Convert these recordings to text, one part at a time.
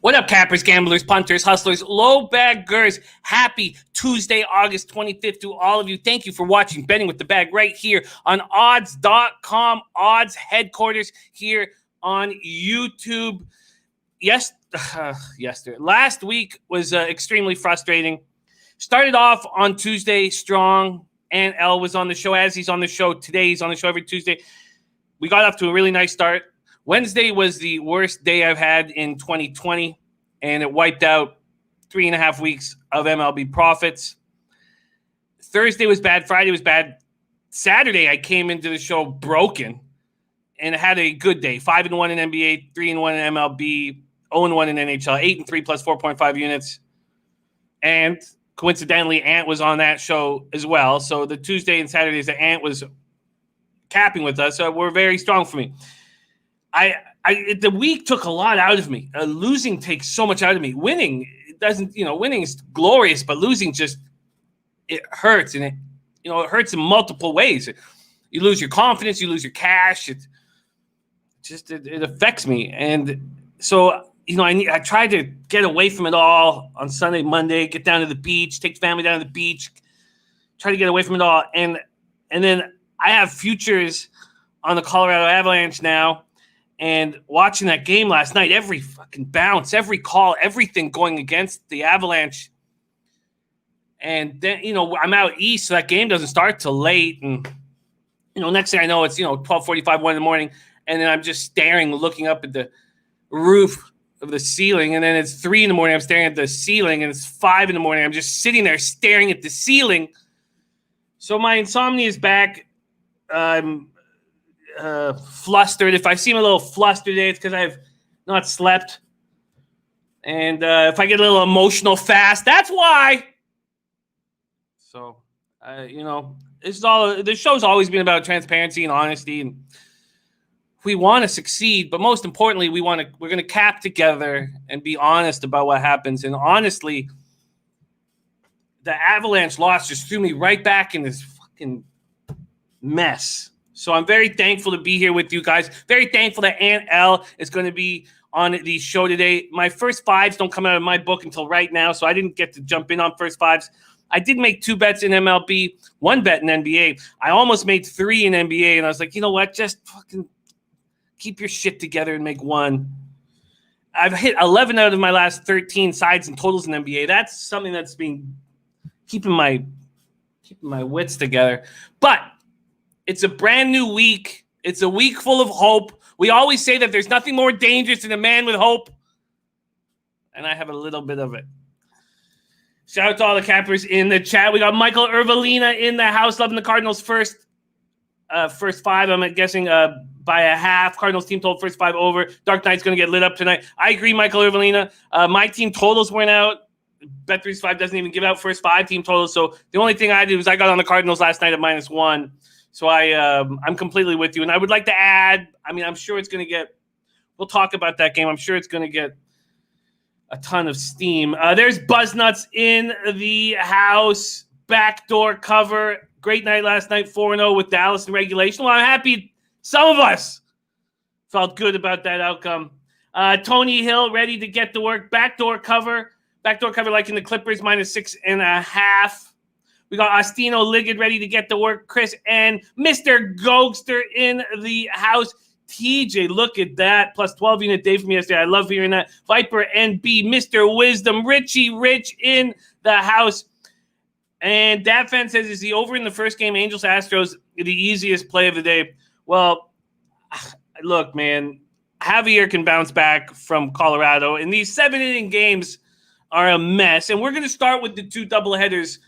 What up, cappers, gamblers, punters, hustlers, low baggers? Happy Tuesday, August 25th to all of you. Thank you for watching Betting with the Bag right here on odds.com, odds headquarters here on YouTube. Yesterday. Last week was extremely frustrating. Started off on Tuesday strong. And L was on the show as he's on the show today. He's on the show every Tuesday. We got off to a really nice start. Wednesday was the worst day I've had in 2020, and it wiped out 3.5 weeks of MLB profits. Thursday was bad. Friday was bad. Saturday, I came into the show broken and had a good day. 5-1 in NBA, 3-1 in MLB, 0-1 in NHL, 8-3 plus 4.5 units. And coincidentally, Ant was on that show as well. So the Tuesday and Saturdays that Ant was capping with us were very strong for me. The week took a lot out of me. Losing takes so much out of me. Winning doesn't, winning is glorious, but losing it hurts, and it hurts in multiple ways. You lose your confidence, you lose your cash. It affects me, and so I tried to get away from it all on Sunday, Monday, get down to the beach, take the family down to the beach, try to get away from it all, and then I have futures on the Colorado Avalanche now. And watching that game last night, every fucking bounce, every call, everything going against the Avalanche. And then, I'm out east, so that game doesn't start till late. And, next thing I know, it's, 12:45, 1 in the morning. And then I'm just staring, looking up at the roof of the ceiling. And then it's 3 in the morning. I'm staring at the ceiling. And it's 5 in the morning. I'm just sitting there staring at the ceiling. So my insomnia is back. I'm flustered. If I seem a little flustered today, it's because I've not slept. And if I get a little emotional fast, that's why. So, this show's always been about transparency and honesty, and we want to succeed, but most importantly, we're going to cap together and be honest about what happens. And honestly, the Avalanche loss just threw me right back in this fucking mess. So I'm very thankful to be here with you guys. Very thankful that Aunt L is going to be on the show today. My first fives don't come out of my book until right now, so I didn't get to jump in on first fives. I did make 2 bets in MLB, 1 bet in NBA. I almost made 3 in NBA, and I was like, you know what? Just fucking keep your shit together and make 1. I've hit 11 out of my last 13 sides and totals in NBA. That's something that's been keeping my wits together. But it's a brand new week. It's a week full of hope. We always say that there's nothing more dangerous than a man with hope. And I have a little bit of it. Shout out to all the cappers in the chat. We got Michael Ervelina in the house, loving the Cardinals first 5. I'm guessing by a half. Cardinals team total first 5 over. Dark Knight's going to get lit up tonight. I agree, Michael Ervelina. My team totals went out. Bet365 doesn't even give out first 5 team totals. So the only thing I did was I got on the Cardinals last night at -1. So I'm completely with you. And I would like to add, I'm sure it's going to get – we'll talk about that game. I'm sure it's going to get a ton of steam. There's Buzznuts in the house. Backdoor cover. Great night last night, 4-0 with Dallas in regulation. Well, I'm happy some of us felt good about that outcome. Tony Hill ready to get to work. Backdoor cover. Backdoor cover like in the Clippers, -6.5. We got Astino Liggett ready to get to work. Chris and Mr. Gokster in the house. TJ, look at that. Plus 12 unit day from yesterday. I love hearing that. Viper NB, Mr. Wisdom, Richie Rich in the house. And that fan says, is the over in the first game, Angels Astros, the easiest play of the day? Well, look, man, Javier can bounce back from Colorado. And these 7-inning games are a mess. And we're going to start with the 2 doubleheaders.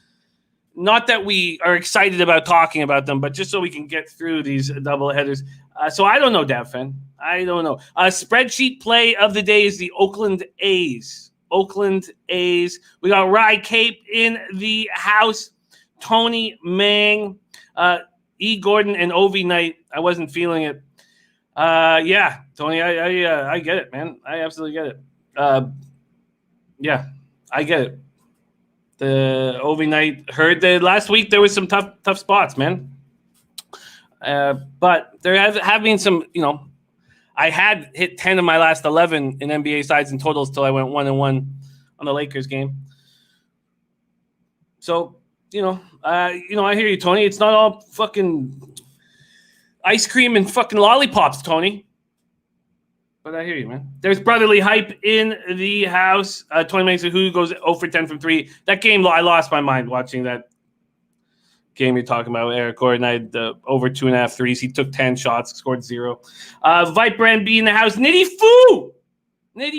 Not that we are excited about talking about them, but just so we can get through these doubleheaders. So I don't know, Davfan. I don't know. Spreadsheet play of the day is the Oakland A's. Oakland A's. We got Rye Cape in the house. Tony Mang, E. Gordon, and Ovi Knight. I wasn't feeling it. Yeah, Tony, I get it, man. I absolutely get it. Yeah, I get it. The Ovi Knight heard that last week there was some tough spots, man. But there have been some, I had hit 10 of my last 11 in NBA sides and totals till I went 1-1 on the Lakers game. So, I hear you, Tony. It's not all fucking ice cream and fucking lollipops, Tony. But I hear you, man. There's brotherly hype in the house. 20 minutes of who goes 0 for 10 from 3. That game, I lost my mind watching that game you're talking about. Eric Gordon, I had over 2.5 threes. He took 10 shots, scored 0. Viper NB in the house. Nitty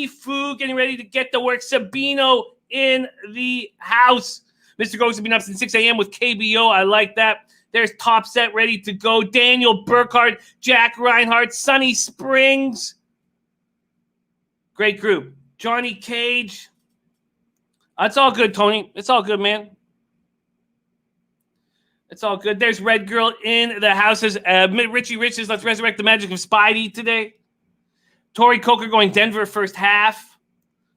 Foo getting ready to get to work. Sabino in the house. Mr. Ghost has been up since 6 a.m. with KBO. I like that. There's Top Set ready to go. Daniel Burkhardt, Jack Reinhardt, Sunny Springs. Great group. Johnny Cage. It's all good, Tony. It's all good, man. It's all good. There's Red Girl in the houses. Richie Riches, let's resurrect the magic of Spidey today. Tori Coker going Denver first half.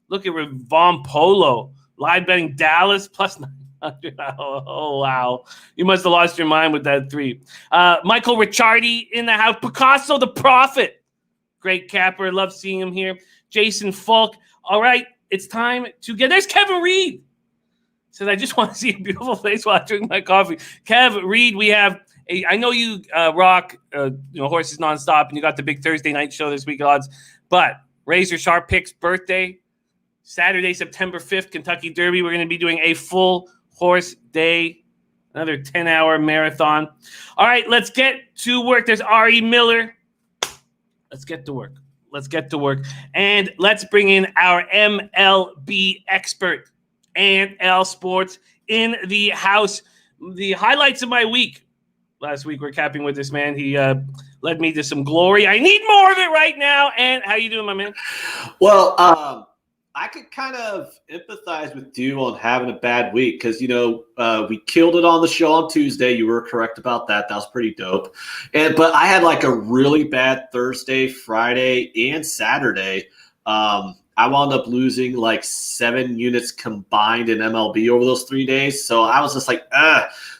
Look at Von Polo. Live betting Dallas plus 900. Oh, wow. You must have lost your mind with that 3. Michael Ricciardi in the house. Picasso the Prophet. Great capper. Love seeing him here. Jason Falk. All right, it's time to get. There's Kevin Reed. Says, I just want to see a beautiful face while I drink my coffee. Kev Reed, we have I know you rock horses nonstop, and you got the big Thursday night show this week, odds. But Razor Sharp Picks birthday, Saturday, September 5th, Kentucky Derby. We're going to be doing a full horse day, another 10-hour marathon. All right, let's get to work. There's Ari Miller. Let's get to work. And let's bring in our MLB expert, NL Sports, in the house. The highlights of my week. Last week, we're capping with this man. He led me to some glory. I need more of it right now. And how you doing, my man? Well, I could kind of empathize with you on having a bad week because, we killed it on the show on Tuesday. You were correct about that. That was pretty dope. But I had like a really bad Thursday, Friday, and Saturday. I wound up losing like 7 units combined in MLB over those 3 days. So I was just like,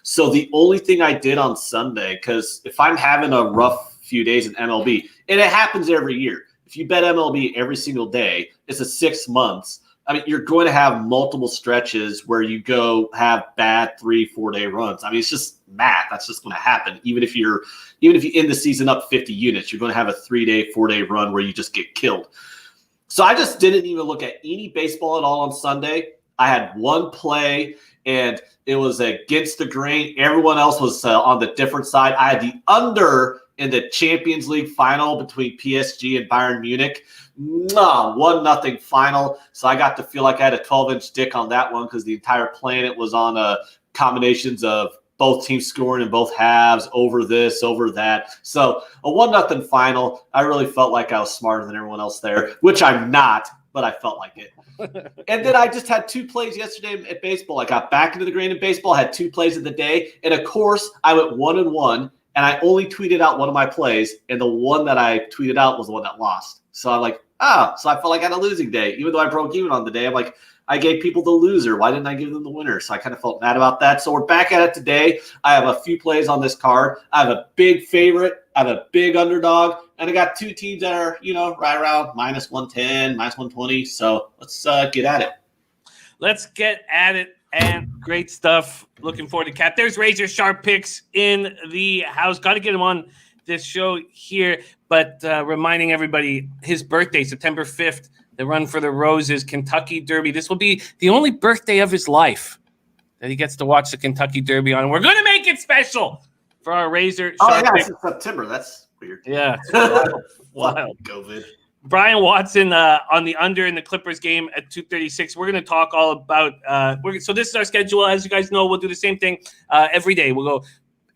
So the only thing I did on Sunday, because if I'm having a rough few days in MLB, and it happens every year, if you bet MLB every single day, it's a 6 months. I mean, you're going to have multiple stretches where you go have bad 3-4 day runs. I mean, it's just math. That's just going to happen. Even if you end the season up 50 units, you're going to have a 3-day, 4-day run where you just get killed. So I just didn't even look at any baseball at all on Sunday. I had one play, and it was against the grain. Everyone else was on the different side. I had the under in the Champions League final between PSG and Bayern Munich. 1-0 final. So I got to feel like I had a 12-inch dick on that one because the entire planet was on combinations of both teams scoring in both halves, over this, over that. So a 1-0 final. I really felt like I was smarter than everyone else there, which I'm not, but I felt like it. And then I just had 2 plays yesterday at baseball. I got back into the grain of baseball, had 2 plays of the day. And of course, I went 1-1. And I only tweeted out one of my plays, and the one that I tweeted out was the one that lost. So I'm like, so I felt like I had a losing day. Even though I broke even on the day, I'm like, I gave people the loser. Why didn't I give them the winner? So I kind of felt mad about that. So we're back at it today. I have a few plays on this card. I have a big favorite. I have a big underdog. And I got 2 teams that are, right around -110, -120. So let's get at it. Let's get at it. And great stuff. Looking forward to Cap. There's Razor Sharp Picks in the house. Got to get him on this show here. But reminding everybody, his birthday, September 5th, the Run for the Roses, Kentucky Derby. This will be the only birthday of his life that he gets to watch the Kentucky Derby on. We're going to make it special for our Razor Sharp Picks. It's September. That's weird. Yeah. Wild. COVID. Brian Watson on the under in the Clippers game at 2:36. We're going to talk all about so this is our schedule. As you guys know, we'll do the same thing every day. We'll go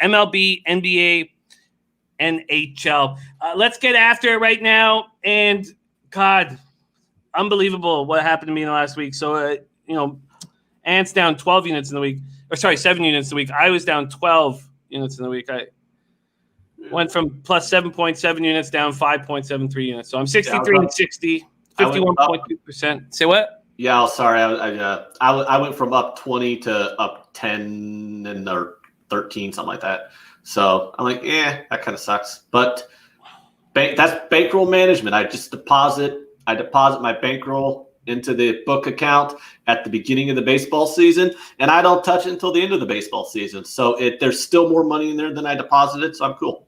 MLB, NBA, NHL. Let's get after it right now. And, God, unbelievable what happened to me in the last week. So, Ant's down 12 units in the week. 7 units in the week. I was down 12 units in the week. I went from plus 7.7 units down 5.73 units. So I'm 63 and 60, 51.2%. Say what? Yeah, sorry. I went from up 20 to up 10 or 13, something like that. So I'm like, that kind of sucks. But That's bankroll management. I deposit my bankroll into the book account at the beginning of the baseball season, and I don't touch it until the end of the baseball season. So there's still more money in there than I deposited, so I'm cool.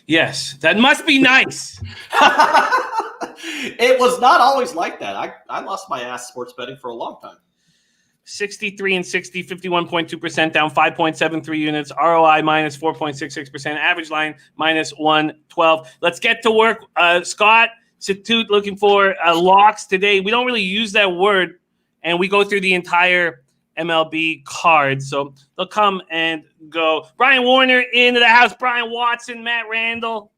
Yes, that must be nice. It was not always like that. I lost my ass sports betting for a long time. 63 and 60, 51.2%, down 5.73 units. ROI minus 4.66%. Average line minus 112. Let's get to work. Scott Situte looking for locks today. We don't really use that word, and we go through the entire MLB card. So they'll come and go. Brian Warner into the house. Brian Watson, Matt Randall,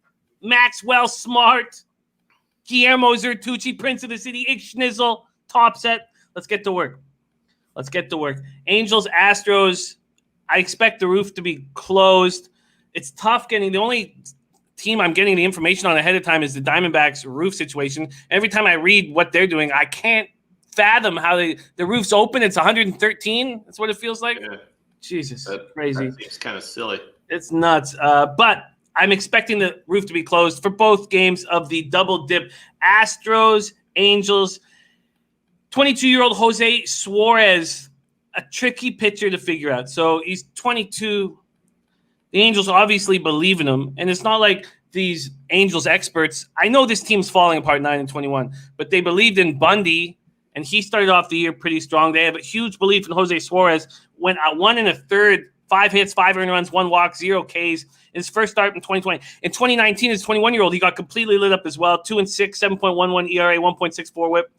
Maxwell Smart, Guillermo Zertucci, Prince of the City, Ick Schnizzle, top set. Let's get to work. Angels, Astros. I expect the roof to be closed. It's tough getting. The only team I'm getting the information on ahead of time is the Diamondbacks roof situation. Every time I read what they're doing, I can't fathom how the roof's open. It's 113. That's what it feels like. Yeah. Jesus, crazy. That seems kind of silly. It's nuts. But I'm expecting the roof to be closed for both games of the double dip. Astros, Angels. 22-year-old Jose Suarez, a tricky pitcher to figure out. So he's 22. The Angels obviously believe in him, and it's not like these Angels experts. I know this team's falling apart 9-21, but they believed in Bundy, and he started off the year pretty strong. They have a huge belief in Jose Suarez. Went out 1 1/3, 5 hits, 5 earned runs, 1 walk, 0 Ks. His first start in 2020. In 2019, his 21-year-old, he got completely lit up as well. 2-6, 7.11 ERA, 1.64 WHIP.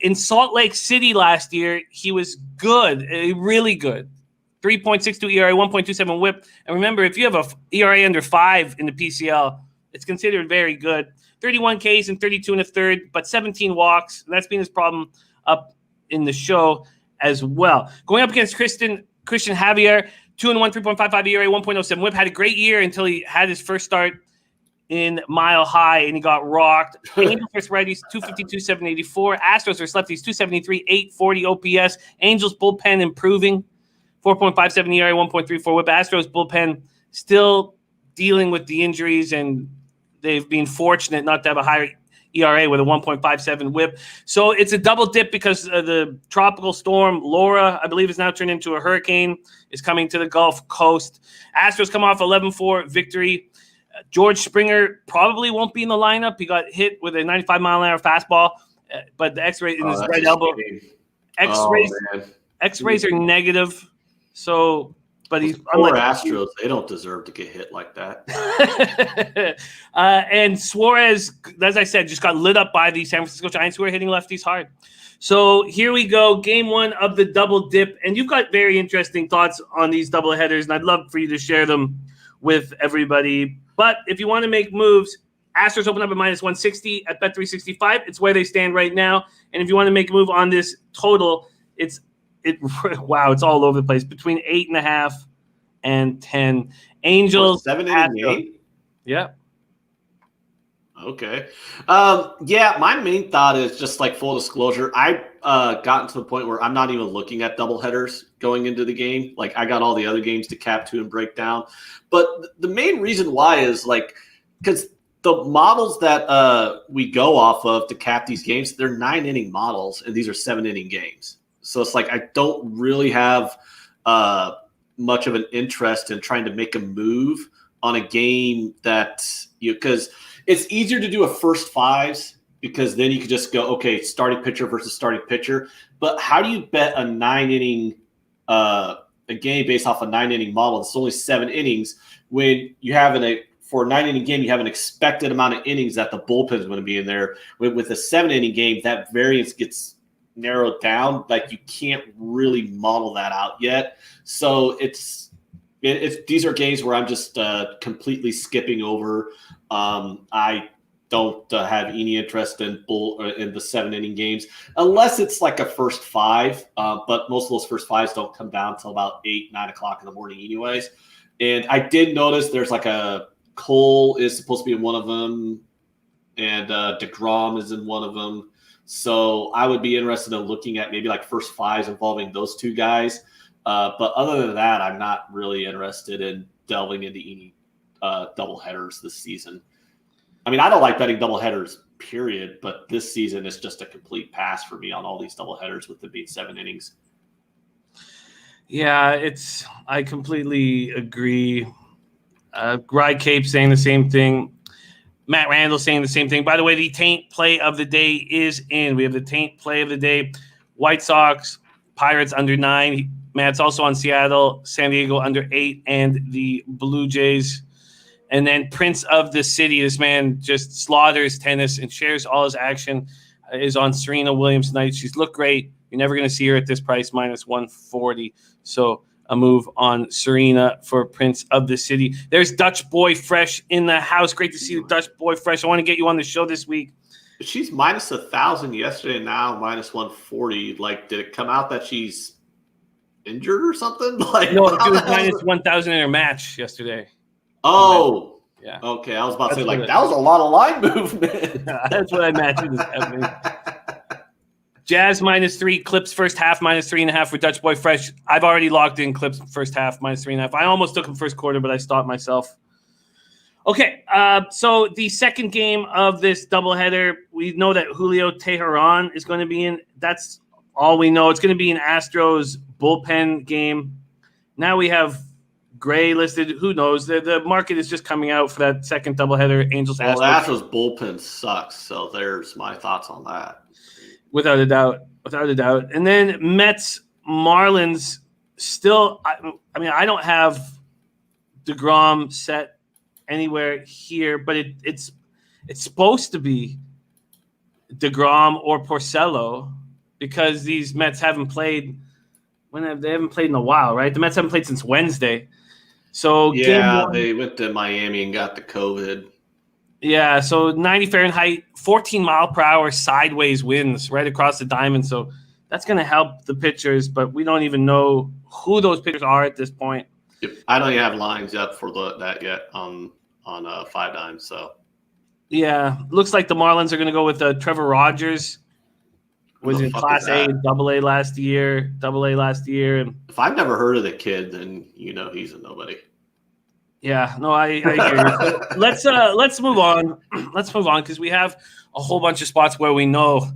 In Salt Lake City last year, he was good, really good. 3.62 ERA, 1.27 WHIP. And remember, if you have a ERA under 5 in the PCL, it's considered very good. 31 Ks and 32 1/3, but 17 walks. And that's been his problem up in the show as well. Going up against Christian Javier, 2-1, 3.55 ERA, 1.07 WHIP. Had a great year until he had his first start in Mile High, and he got rocked. Angels versus righties, 252, 784. Astros versus lefties, 273, 840 OPS. Angels bullpen improving, 4.57 ERA, 1.34 WHIP. Astros bullpen still dealing with the injuries, and they've been fortunate not to have a higher ERA with a 1.57 WHIP. So it's a double dip because the tropical storm Laura, I believe, is now turned into a hurricane, is coming to the Gulf Coast. Astros come off 11-4 victory. George Springer probably won't be in the lineup. He got hit with a 95-mile-an-hour fastball, but the X-ray in his right elbow. X-rays are negative. So, but he's poor Astros. They don't deserve to get hit like that. And Suarez, as I said, just got lit up by the San Francisco Giants, who are hitting lefties hard. So here we go, game 1 of the double dip, and you've got very interesting thoughts on these double headers, and I'd love for you to share them with everybody. But if you want to make moves, Astros open up at minus 160 at Bet365. It's where they stand right now. And if you want to make a move on this total, it's all over the place. Between 8.5 and 10. Angels. 7-inning game? Yeah. Okay. My main thought is just like full disclosure. I've gotten to the point where I'm not even looking at double headers going into the game. Like I got all the other games to cap to and break down. But the main reason why is like because the models that we go off of to cap these games, they're 9-inning models, and these are 7-inning games. So it's like I don't really have much of an interest in trying to make a move on a game that because it's easier to do a first fives because then you could just go, okay, starting pitcher versus starting pitcher. But how do you bet a 9-inning a game based off a 9-inning model? It's only 7 innings when you have for a 9-inning game, you have an expected amount of innings that the bullpen is going to be in there. With a 7-inning game, that variance gets narrowed down. Like you can't really model that out yet. So these are games where I'm just completely skipping over. I don't have any interest in the 7-inning games unless it's like a first 5. But most of those first 5s don't come down until about 8, 9 o'clock in the morning anyways. And I did notice there's like a Cole is supposed to be in one of them, and DeGrom is in one of them. So I would be interested in looking at maybe like first 5s involving those two guys. But other than that, I'm not really interested in delving into any double headers this season. I mean, I don't like betting doubleheaders, period, but this season is just a complete pass for me on all these doubleheaders with them being 7 innings. Yeah, I completely agree. Rye Cape saying the same thing. Matt Randall saying the same thing. By the way, the taint play of the day is in. We have the taint play of the day. White Sox, Pirates under 9. Matt's also on Seattle, San Diego under 8, and the Blue Jays. And then Prince of the City, this man just slaughters tennis and shares all his action, is on Serena Williams tonight. She's looked great. You're never going to see her at this price, minus 140. So a move on Serena for Prince of the City. There's Dutch Boy Fresh in the house. Great to see the Dutch Boy Fresh. I want to get you on the show this week. She's minus 1,000 yesterday, now minus 140. Like, did it come out that she's injured or something? Like, no, she was minus 1,000 in her match yesterday. Oh, yeah. Okay, I was about to say, like, that was a lot of line movement. That's what I imagine is happening. Jazz minus 3, Clips first half minus 3.5 for Dutch Boy Fresh. I've already locked in Clips first half minus 3.5. I almost took him first quarter, but I stopped myself. Okay, so the second game of this doubleheader, we know that Julio Teheran is going to be in. That's all we know. It's going to be an Astros bullpen game. Now we have Gray listed. Who knows? The market is just coming out for that second doubleheader. Angels. Well, Astros. the Astros bullpen sucks, so there's my thoughts on that. Without a doubt. And then Mets, Marlins, still, I mean, I don't have DeGrom set anywhere here, but it's supposed to be DeGrom or Porcello because these Mets haven't played they haven't played in a while, right? The Mets haven't played since Wednesday. So yeah, they went to Miami and got the COVID. Yeah, so 90 Fahrenheit, 14 mile per hour sideways winds right across the diamond. So that's going to help the pitchers, but we don't even know who those pitchers are at this point. I don't even have lines up for that yet on 5 Dimes. So yeah, looks like the Marlins are going to go with Trevor Rogers. Was in Class A, Double A last year. And if I've never heard of the kid, then he's a nobody. Yeah, no, I hear you. Let's move on. Let's move on because we have a whole bunch of spots where we know.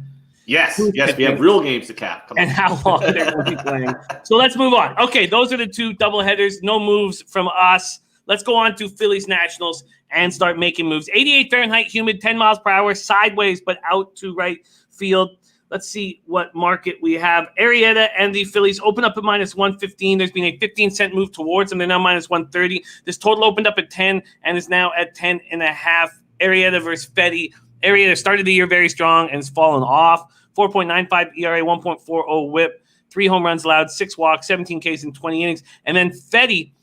Yes, we have real games to cap. And how long they're going to be playing. So let's move on. Okay, those are the 2 doubleheaders. No moves from us. Let's go on to Phillies Nationals and start making moves. 88 Fahrenheit, humid, 10 miles per hour, sideways, but out to right field. Let's see what market we have. Arrieta and the Phillies open up at minus 115. There's been a 15-cent move towards them. They're now minus 130. This total opened up at 10 and is now at 10.5. Arrieta versus Fetty. Arrieta started the year very strong and has fallen off. 4.95 ERA, 1.40 whip, 3 home runs allowed, 6 walks, 17 Ks in 20 innings. And then Fetty,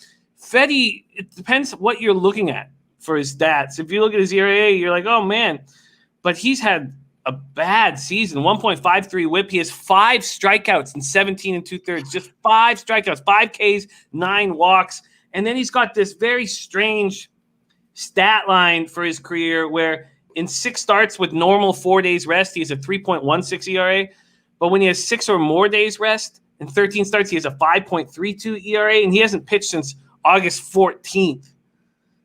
it depends what you're looking at for his stats. If you look at his ERA, you're like, oh, man. But he's had a bad season, 1.53 whip. He has 5 strikeouts in 17 2/3, just 5 strikeouts, 5 Ks, 9 walks. And then he's got this very strange stat line for his career where in 6 starts with normal 4 days rest, he has a 3.16 ERA. But when he has 6 or more days rest in 13 starts, he has a 5.32 ERA, and he hasn't pitched since August 14th.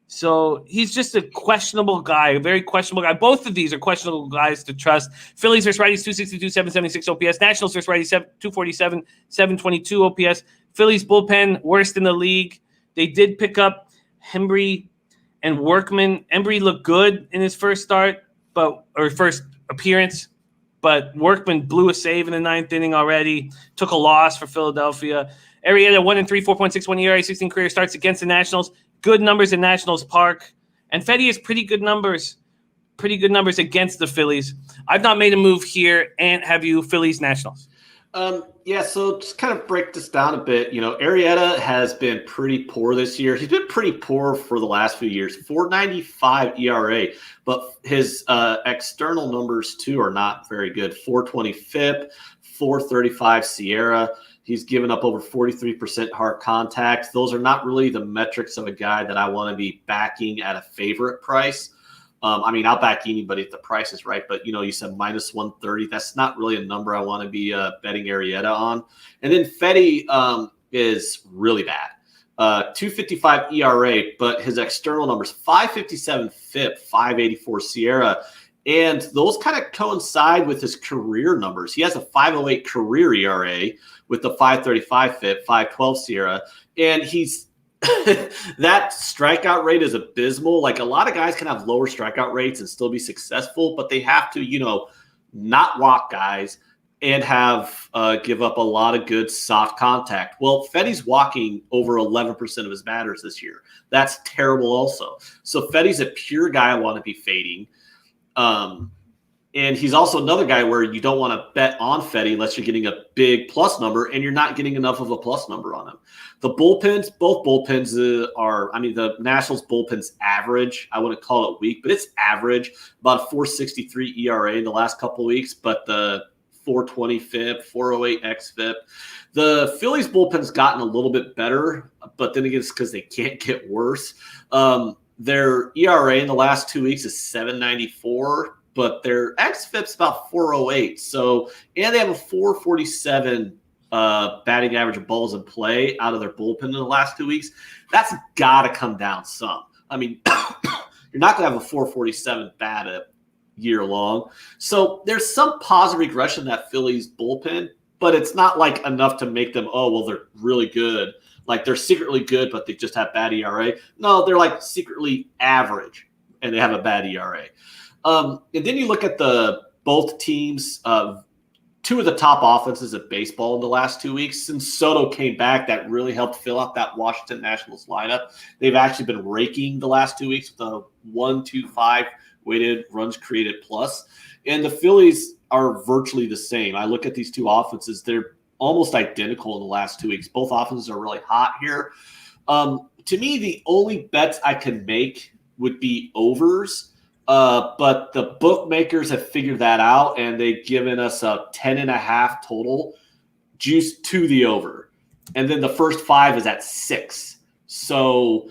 So he's just a questionable guy, a very questionable guy. Both of these are questionable guys to trust. Phillies versus righties, 262, 776 OPS. Nationals versus righties, 247, 722 OPS. Phillies bullpen, worst in the league. They did pick up Hembree and Workman. Hembree looked good in his first appearance, but Workman blew a save in the 9th inning already, took a loss for Philadelphia. Arrieta 1-3, 4.61 ERA, 16 career starts against the Nationals. Good numbers in Nationals Park. And Fetty has pretty good numbers against the Phillies. I've not made a move here. And have you, Phillies Nationals? So just kind of break this down a bit. Arrieta has been pretty poor this year. He's been pretty poor for the last few years. 4.95 ERA, but his external numbers too are not very good. 4.20 FIP, 4.35 Sierra. He's given up over 43% hard contact. Those are not really the metrics of a guy that I want to be backing at a favorite price. I'll back anybody if the price is right, but you said minus 130. That's not really a number I want to be betting Arrieta on. And then Fetty is really bad. 2.55 ERA, but his external numbers 5.57 FIP, 5.84 SIERA. And those kind of coincide with his career numbers. He has a 5.08 career ERA with the 5.35 FIP, 5.12 SIERA. And he's that strikeout rate is abysmal. Like, a lot of guys can have lower strikeout rates and still be successful, but they have to, not walk guys and have give up a lot of good soft contact. Well, Fedde's walking over 11% of his batters this year. That's terrible also. So Fedde's a pure guy I want to be fading. And he's also another guy where you don't want to bet on Fedde unless you're getting a big plus number, and you're not getting enough of a plus number on him. The bullpens, both bullpens the Nationals bullpen's average. I wouldn't call it weak, but it's average, about a 4.63 ERA in the last couple of weeks, but the 4.20 FIP, 4.08 xFIP. The Phillies bullpen's gotten a little bit better, but then again, it's because they can't get worse. Their ERA in the last 2 weeks is 7.94, but their xFIP's about 4.08. So, and they have a 4.47 batting average of balls in play out of their bullpen in the last 2 weeks. That's got to come down some. I mean, you're not going to have a 4.47 bat year long. So there's some positive regression in that Phillies bullpen, but it's not like enough to make them, they're really good. Like, they're secretly good, but they just have bad ERA. No, they're like secretly average, and they have a bad ERA. And then you look at both teams, two of the top offenses of baseball in the last 2 weeks. Since Soto came back, that really helped fill out that Washington Nationals lineup. They've actually been raking the last 2 weeks with a 1.25 weighted runs created plus. And the Phillies are virtually the same. I look at these two offenses, they're almost identical in the last 2 weeks. Both offenses are really hot here. To me, the only bets I can make would be overs. But the bookmakers have figured that out, and they've given us a 10.5 total juice to the over. And then the first 5 is at 6. So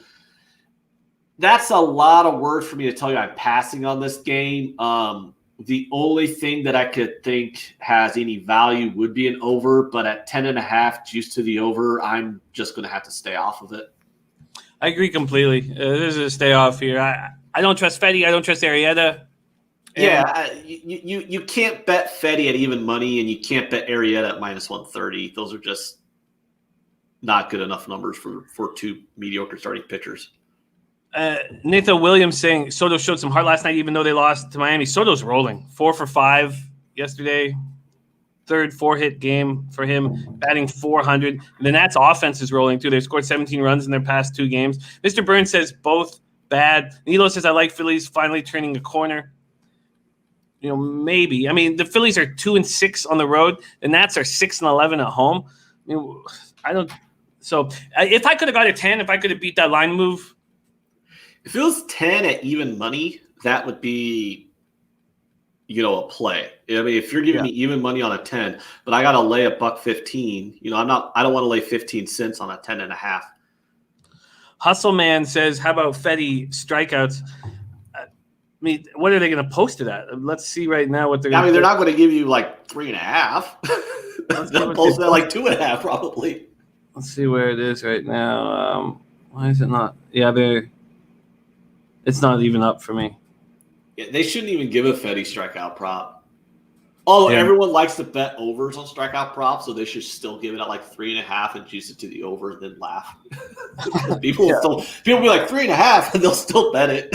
that's a lot of words for me to tell you I'm passing on this game. The only thing that I could think has any value would be an over, but at 10.5 juice to the over, I'm just going to have to stay off of it. I agree completely. This is a stay off here. I don't trust Fedde. I don't trust Arrieta. You can't bet Fedde at even money, and you can't bet Arrieta at minus 130. Those are just not good enough numbers for two mediocre starting pitchers. Nathan Williams saying Soto showed some heart last night, even though they lost to Miami. Soto's rolling 4 for 5 yesterday. Third 4-hit game for him, batting 400. And the Nats offense is rolling too. They've scored 17 runs in their past 2 games. Mr. Burns says both bad. Nilo says I like Phillies finally turning a corner. Maybe. I mean, the Phillies are 2-6 on the road. The Nats are 6-11 at home. I mean, I don't. So if I could have got a 10, if I could have beat that line move. If it was 10 at even money, that would be, a play. I mean, if you're giving me even money on a 10, but I got to lay $1.15, I don't want to lay 15 cents on a 10.5. Hustle Man says, how about Fedde strikeouts? I mean, what are they going to post to that? Let's see right now what they're going to they're not going to give you like 3.5. They'll post that like 2.5 probably. Let's see where it is right now. Why is it not? Yeah, it's not even up for me. Yeah, they shouldn't even give a Fedde strikeout prop. Although everyone likes to bet overs on strikeout props, so they should still give it at like 3.5 and juice it to the over and then laugh. People will be like 3.5 and they'll still bet it.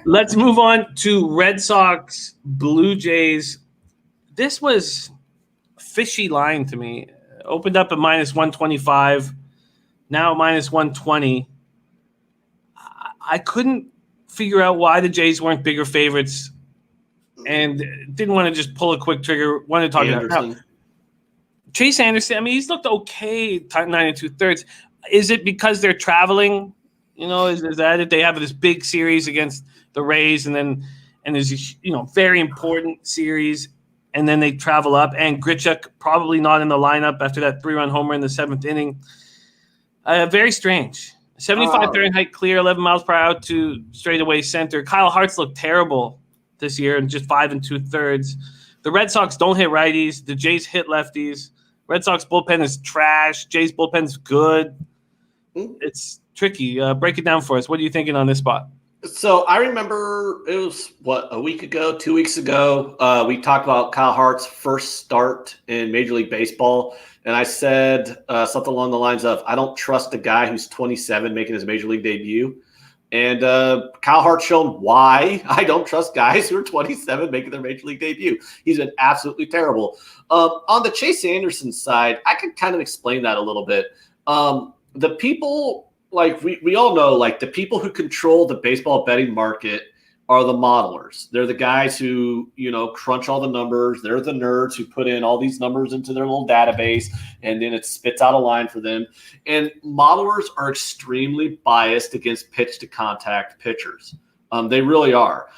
Let's move on to Red Sox, Blue Jays. This was a fishy line to me. Opened up at minus 125, now minus 120. I couldn't figure out why the Jays weren't bigger favorites and didn't want to just pull a quick trigger. Wanted to talk about it. Chase Anderson, I mean, he's looked okay, 9 2/3. Is it because they're traveling? Is that it? They have this big series against the Rays and there's a very important series, and then they travel up. And Grichuk probably not in the lineup after that 3-run homer in the 7th inning. Very strange. 75 Fahrenheit clear, 11 miles per hour to straightaway center. Kyle Hart's looked terrible this year in just 5 2/3. The Red Sox don't hit righties. The Jays hit lefties. Red Sox bullpen is trash. Jays bullpen's good. It's tricky. Break it down for us. What are you thinking on this spot? So I remember it was, a week ago, 2 weeks ago, we talked about Kyle Hart's first start in Major League Baseball. And I said something along the lines of, I don't trust a guy who's 27 making his Major League debut. And Kyle Hart's shown why I don't trust guys who are 27 making their Major League debut. He's been absolutely terrible. On the Chase Anderson side, I can kind of explain that a little bit. The people, like we all know, like the people who control the baseball betting market are the modelers. They're the guys who, crunch all the numbers. They're the nerds who put in all these numbers into their little database, and then it spits out a line for them. And modelers are extremely biased against pitch-to-contact pitchers. They really are.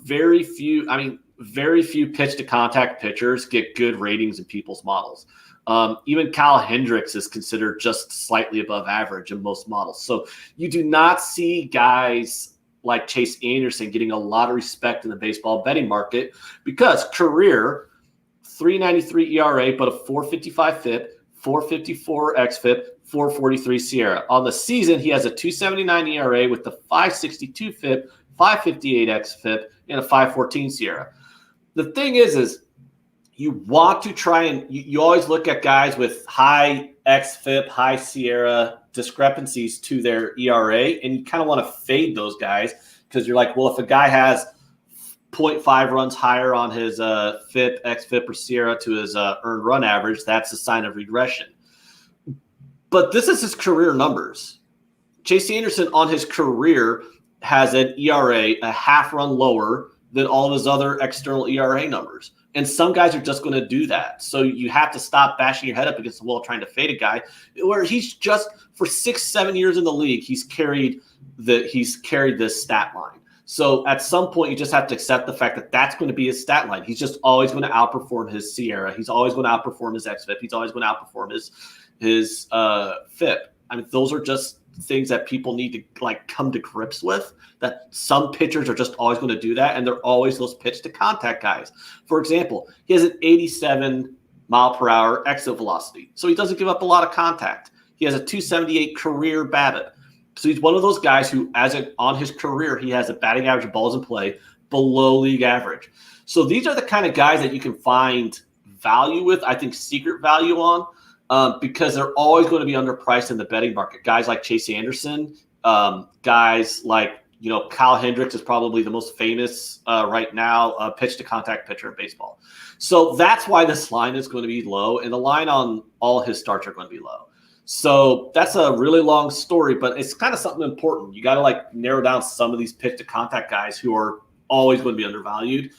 Very few pitch-to-contact pitchers get good ratings in people's models. Even Kyle Hendricks is considered just slightly above average in most models. So you do not see guys like Chase Anderson getting a lot of respect in the baseball betting market because career 3.93 ERA, but a 4.55 FIP, 4.54 xFIP, 4.43 Sierra. On the season, he has a 2.79 ERA with the 5.62 FIP, 5.58 xFIP, and a 5.14 Sierra. The thing is you want to try and you always look at guys with high xFIP, high Sierra discrepancies to their ERA, and you kind of want to fade those guys because you're like, well, if a guy has 0.5 runs higher on his FIP, xFIP, or Sierra to his earned run average, that's a sign of regression. But this is his career numbers. Chase Anderson on his career has an ERA a half run lower than all of his other external ERA numbers. And some guys are just going to do that. So you have to stop bashing your head up against the wall trying to fade a guy where he's just for 6-7 years in the league, he's carried this stat line. So at some point, you just have to accept the fact that that's going to be his stat line. He's just always going to outperform his Sierra. He's always going to outperform his xFIP. He's always going to outperform his FIP. I mean, those are just things that people need to come to grips with, that some pitchers are just always going to do that, and they're always those pitch to contact guys. For example, he has an 87 mile per hour exit velocity, so he doesn't give up a lot of contact. He has a 278 career BABIP, so he's one of those guys who, on his career, he has a batting average of balls in play below league average. So these are the kind of guys that you can find value with, I think secret value on, because they're always going to be underpriced in the betting market. Guys like Chase Anderson, guys like, Kyle Hendricks is probably the most famous right now pitch-to-contact pitcher in baseball. So that's why this line is going to be low, and the line on all his starts are going to be low. So that's a really long story, but it's kind of something important. You got to narrow down some of these pitch-to-contact guys who are always going to be undervalued.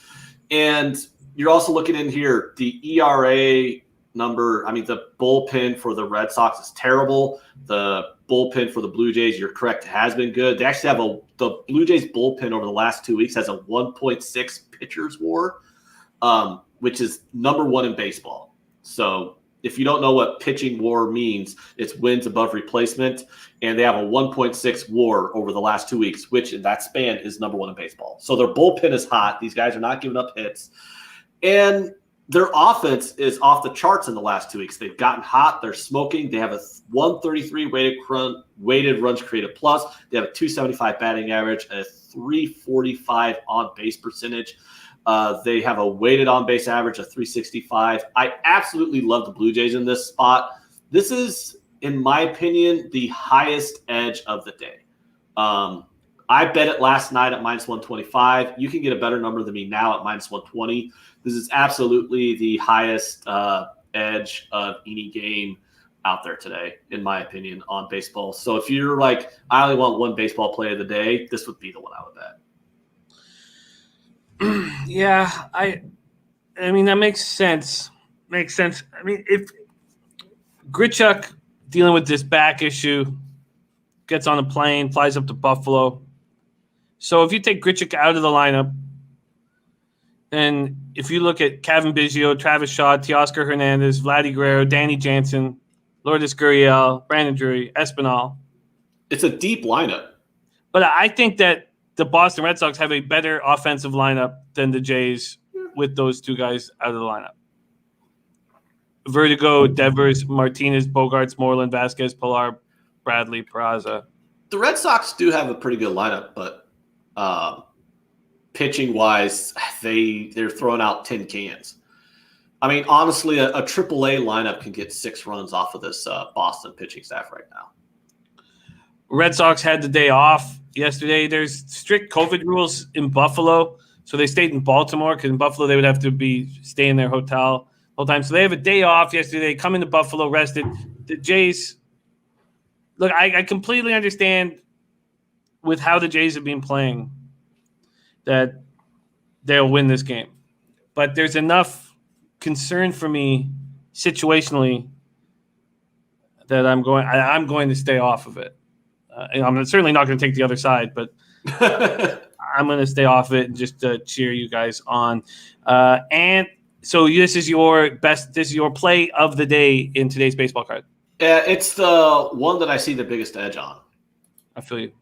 And you're also looking in here, the ERA number. I mean, the bullpen for the Red Sox is terrible. The bullpen for the Blue Jays, you're correct, has been good. They actually have the Blue Jays bullpen over the last 2 weeks has a 1.6 pitchers WAR, which is number one in baseball. So if you don't know what pitching WAR means, it's wins above replacement, and they have a 1.6 WAR over the last 2 weeks, which in that span is number one in baseball. So their bullpen is hot. These guys are not giving up hits. And their offense is off the charts in the last 2 weeks. They've gotten hot. They're smoking. They have a 133 weighted runs created plus. They have a 275 batting average, a 345 on base percentage. They have a weighted on base average of 365. I absolutely love the Blue Jays in this spot. This is, in my opinion, the highest edge of the day. I bet it last night at minus 125. You can get a better number than me now at minus 120. This is absolutely the highest edge of any game out there today, in my opinion, on baseball. So if you're like, I only want one baseball play of the day, this would be the one I would bet. Yeah, I mean, that makes sense. Makes sense. I mean, if Grichuk dealing with this back issue, gets on a plane, flies up to Buffalo. So if you take Grichuk out of the lineup, and if you look at Kevin Biggio, Travis Shaw, Teoscar Hernandez, Vladdy Guerrero, Danny Jansen, Lourdes Gurriel, Brandon Drury, Espinal. It's a deep lineup. But I think that the Boston Red Sox have a better offensive lineup than the Jays with those two guys out of the lineup. Vertigo, Devers, Martinez, Bogarts, Moreland, Vasquez, Pilar, Bradley, Peraza. The Red Sox do have a pretty good lineup, but pitching wise, they're throwing out 10 cans. I mean, honestly, a AAA lineup can get 6 runs off of this Boston pitching staff right now. Red Sox had the day off yesterday. There's strict COVID rules in Buffalo, so they stayed in Baltimore because in Buffalo they would have to be staying in their hotel the whole time. So they have a day off yesterday. They come into Buffalo rested. The Jays, look, I completely understand with how the Jays have been playing that they'll win this game, but there's enough concern for me situationally that I'm going to stay off of it. I'm certainly not going to take the other side, but I'm going to stay off it and just cheer you guys on. And so this is your play of the day in today's baseball card. It's the one that I see the biggest edge on. I feel you.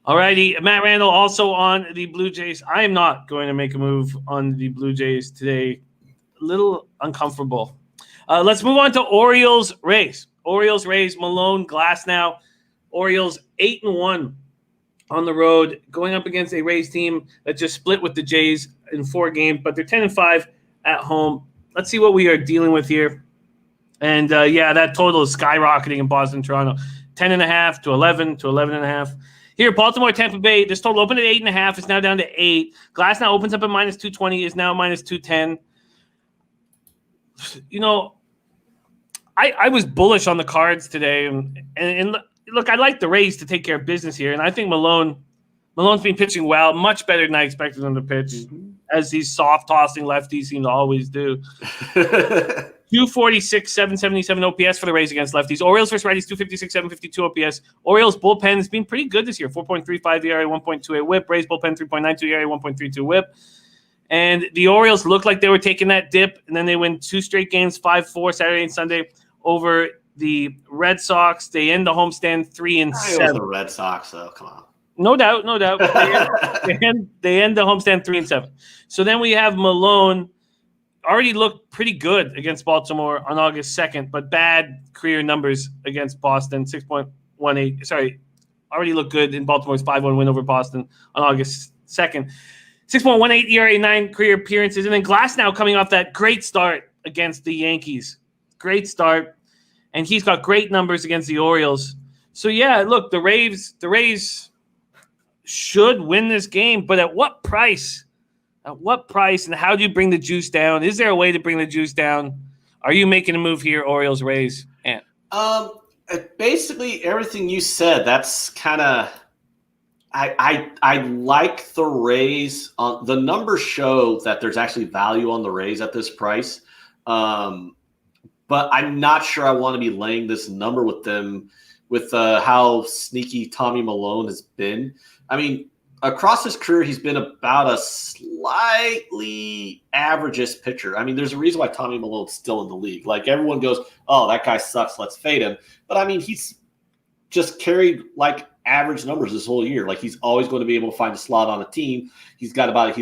All righty, Matt Randall also on the Blue Jays. I am not going to make a move on the Blue Jays today. A little uncomfortable. Let's move on to Orioles-Rays. Orioles-Rays, Malone, Glasnow. Orioles 8-1 on the road, going up against a Rays team that just split with the Jays in 4 games, but they're 10-5 at home. Let's see what we are dealing with here. And that total is skyrocketing in Boston, Toronto, 10.5 to 11 to 11.5. Here, Baltimore, Tampa Bay. This total opened at 8.5. It's now down to 8. Glasnow opens up at minus 220. Is now minus 210. You know, I was bullish on the Cards today, and look, I like the Rays to take care of business here, and I think Malone's been pitching well, much better than I expected him to pitch, as these soft-tossing lefties seem to always do. 246, 777 OPS for the Rays against lefties. Orioles versus righties, 256, 752 OPS. Orioles bullpen has been pretty good this year, 4.35 ERA, 1.28 WHIP. Rays bullpen, 3.92 ERA, 1.32 WHIP. And the Orioles looked like they were taking that dip, and then they win 2 straight games, 5-4 Saturday and Sunday over the Red Sox. They end the homestand 3-7. The Red Sox, though. Come on. No doubt. They end the homestand 3-7. So then we have Malone. Already looked pretty good against Baltimore on August 2nd, but bad career numbers against Boston. 6.18. Sorry, already looked good in Baltimore's 5-1 win over Boston on August 2nd. 6.18 ERA, 9 career appearances, and then Glasnow coming off that great start against the Yankees. Great start. And he's got great numbers against the Orioles. So, yeah, look, the Rays should win this game, but at what price? At what price, and how do you bring the juice down? Is there a way to bring the juice down? Are you making a move here, Orioles, Rays? And basically everything you said, that's kind of I like the Rays. The numbers show that there's actually value on the Rays at this price. But I'm not sure I want to be laying this number with them with how sneaky Tommy Malone has been. I mean, across his career, he's been about a slightly average-ish pitcher. I mean, there's a reason why Tommy Malone's still in the league. Like, everyone goes, oh, that guy sucks, let's fade him. But, I mean, he's just carried, like, average numbers this whole year. Like, he's always going to be able to find a slot on a team. He's like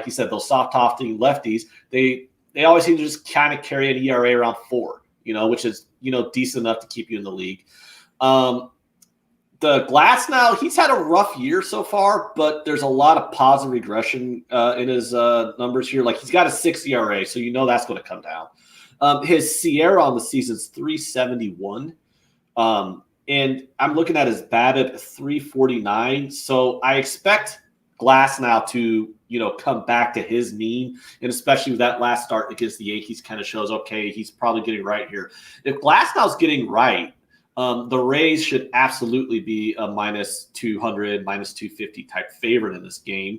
you said, those soft-tossing lefties, they always seem to just kind of carry an ERA around 4, which is, decent enough to keep you in the league. The Glasnow, he's had a rough year so far, but there's a lot of positive regression in his numbers here. Like, he's got a 6 ERA, so that's going to come down. His Sierra on the season is 371. And I'm looking at his BABIP 349. So I expect Glasnow to come back to his mean, and especially with that last start against the Yankees kind of shows, okay, he's probably getting right here. If Glasnow's getting right, the Rays should absolutely be a minus 200, minus 250 type favorite in this game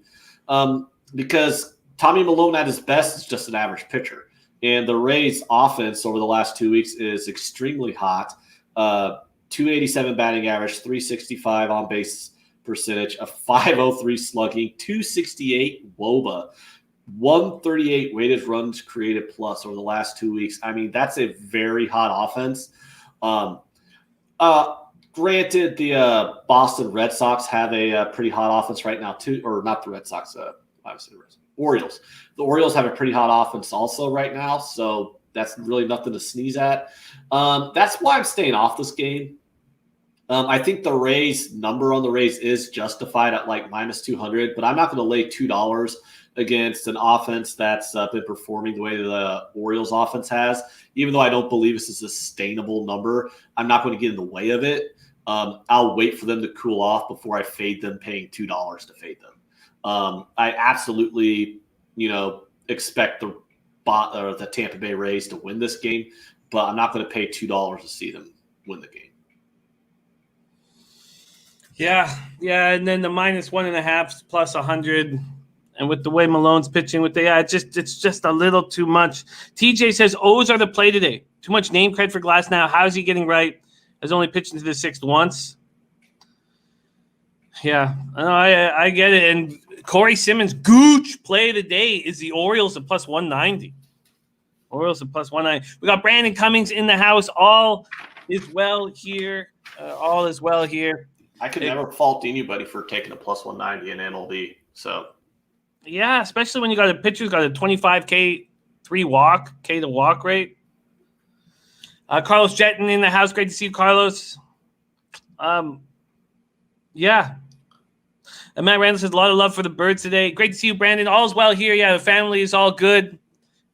because Tommy Malone at his best is just an average pitcher. And the Rays offense over the last 2 weeks is extremely hot. 287 batting average, 365 on base percentage, a 503 slugging, 268 WOBA, 138 weighted runs created plus over the last 2 weeks. I mean, that's a very hot offense. Granted, the Boston Red Sox have a pretty hot offense right now too, or not the Red Sox, obviously the Orioles. The Orioles have a pretty hot offense also right now, so that's really nothing to sneeze at. That's why I'm staying off this game. I think the Rays number on the Rays is justified at like minus 200, but I'm not going to lay $2 against an offense that's been performing the way the Orioles offense has. Even though I don't believe it's a sustainable number, I'm not going to get in the way of it. I'll wait for them to cool off before I fade them, paying $2 to fade them. I absolutely, expect the Tampa Bay Rays to win this game, but I'm not going to pay $2 to see them win the game. Yeah, and then the minus 1.5 plus 100, and with the way Malone's pitching, it's just a little too much. TJ says O's are the play today. Too much name cred for Glass now. How is he getting right? Has only pitched into the sixth once. Yeah, I get it. And Corey Simmons, gooch play of the day is the Orioles at plus 190. Orioles at plus 190. We got Brandon Cummings in the house. All is well here. I could never fault anybody for taking a plus 190 in MLB. So, yeah, especially when you got a pitcher who's got a 25K K to walk rate. Carlos Jetton in the house. Great to see you, Carlos. Yeah. And Matt Randall says a lot of love for the Birds today. Great to see you, Brandon. All's well here. Yeah, the family is all good.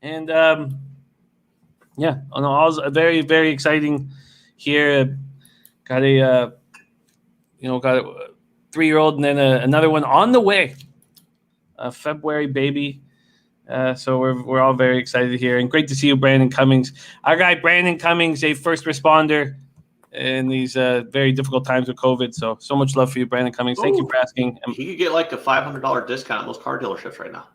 And, all's very, very exciting here. Got a 3-year-old and then another one on the way. A February baby. So we're all very excited here. And great to see you, Brandon Cummings. Our guy, Brandon Cummings, a first responder in these very difficult times with COVID. So much love for you, Brandon Cummings. Thank you for asking. He could get like a $500 discount at most car dealerships right now.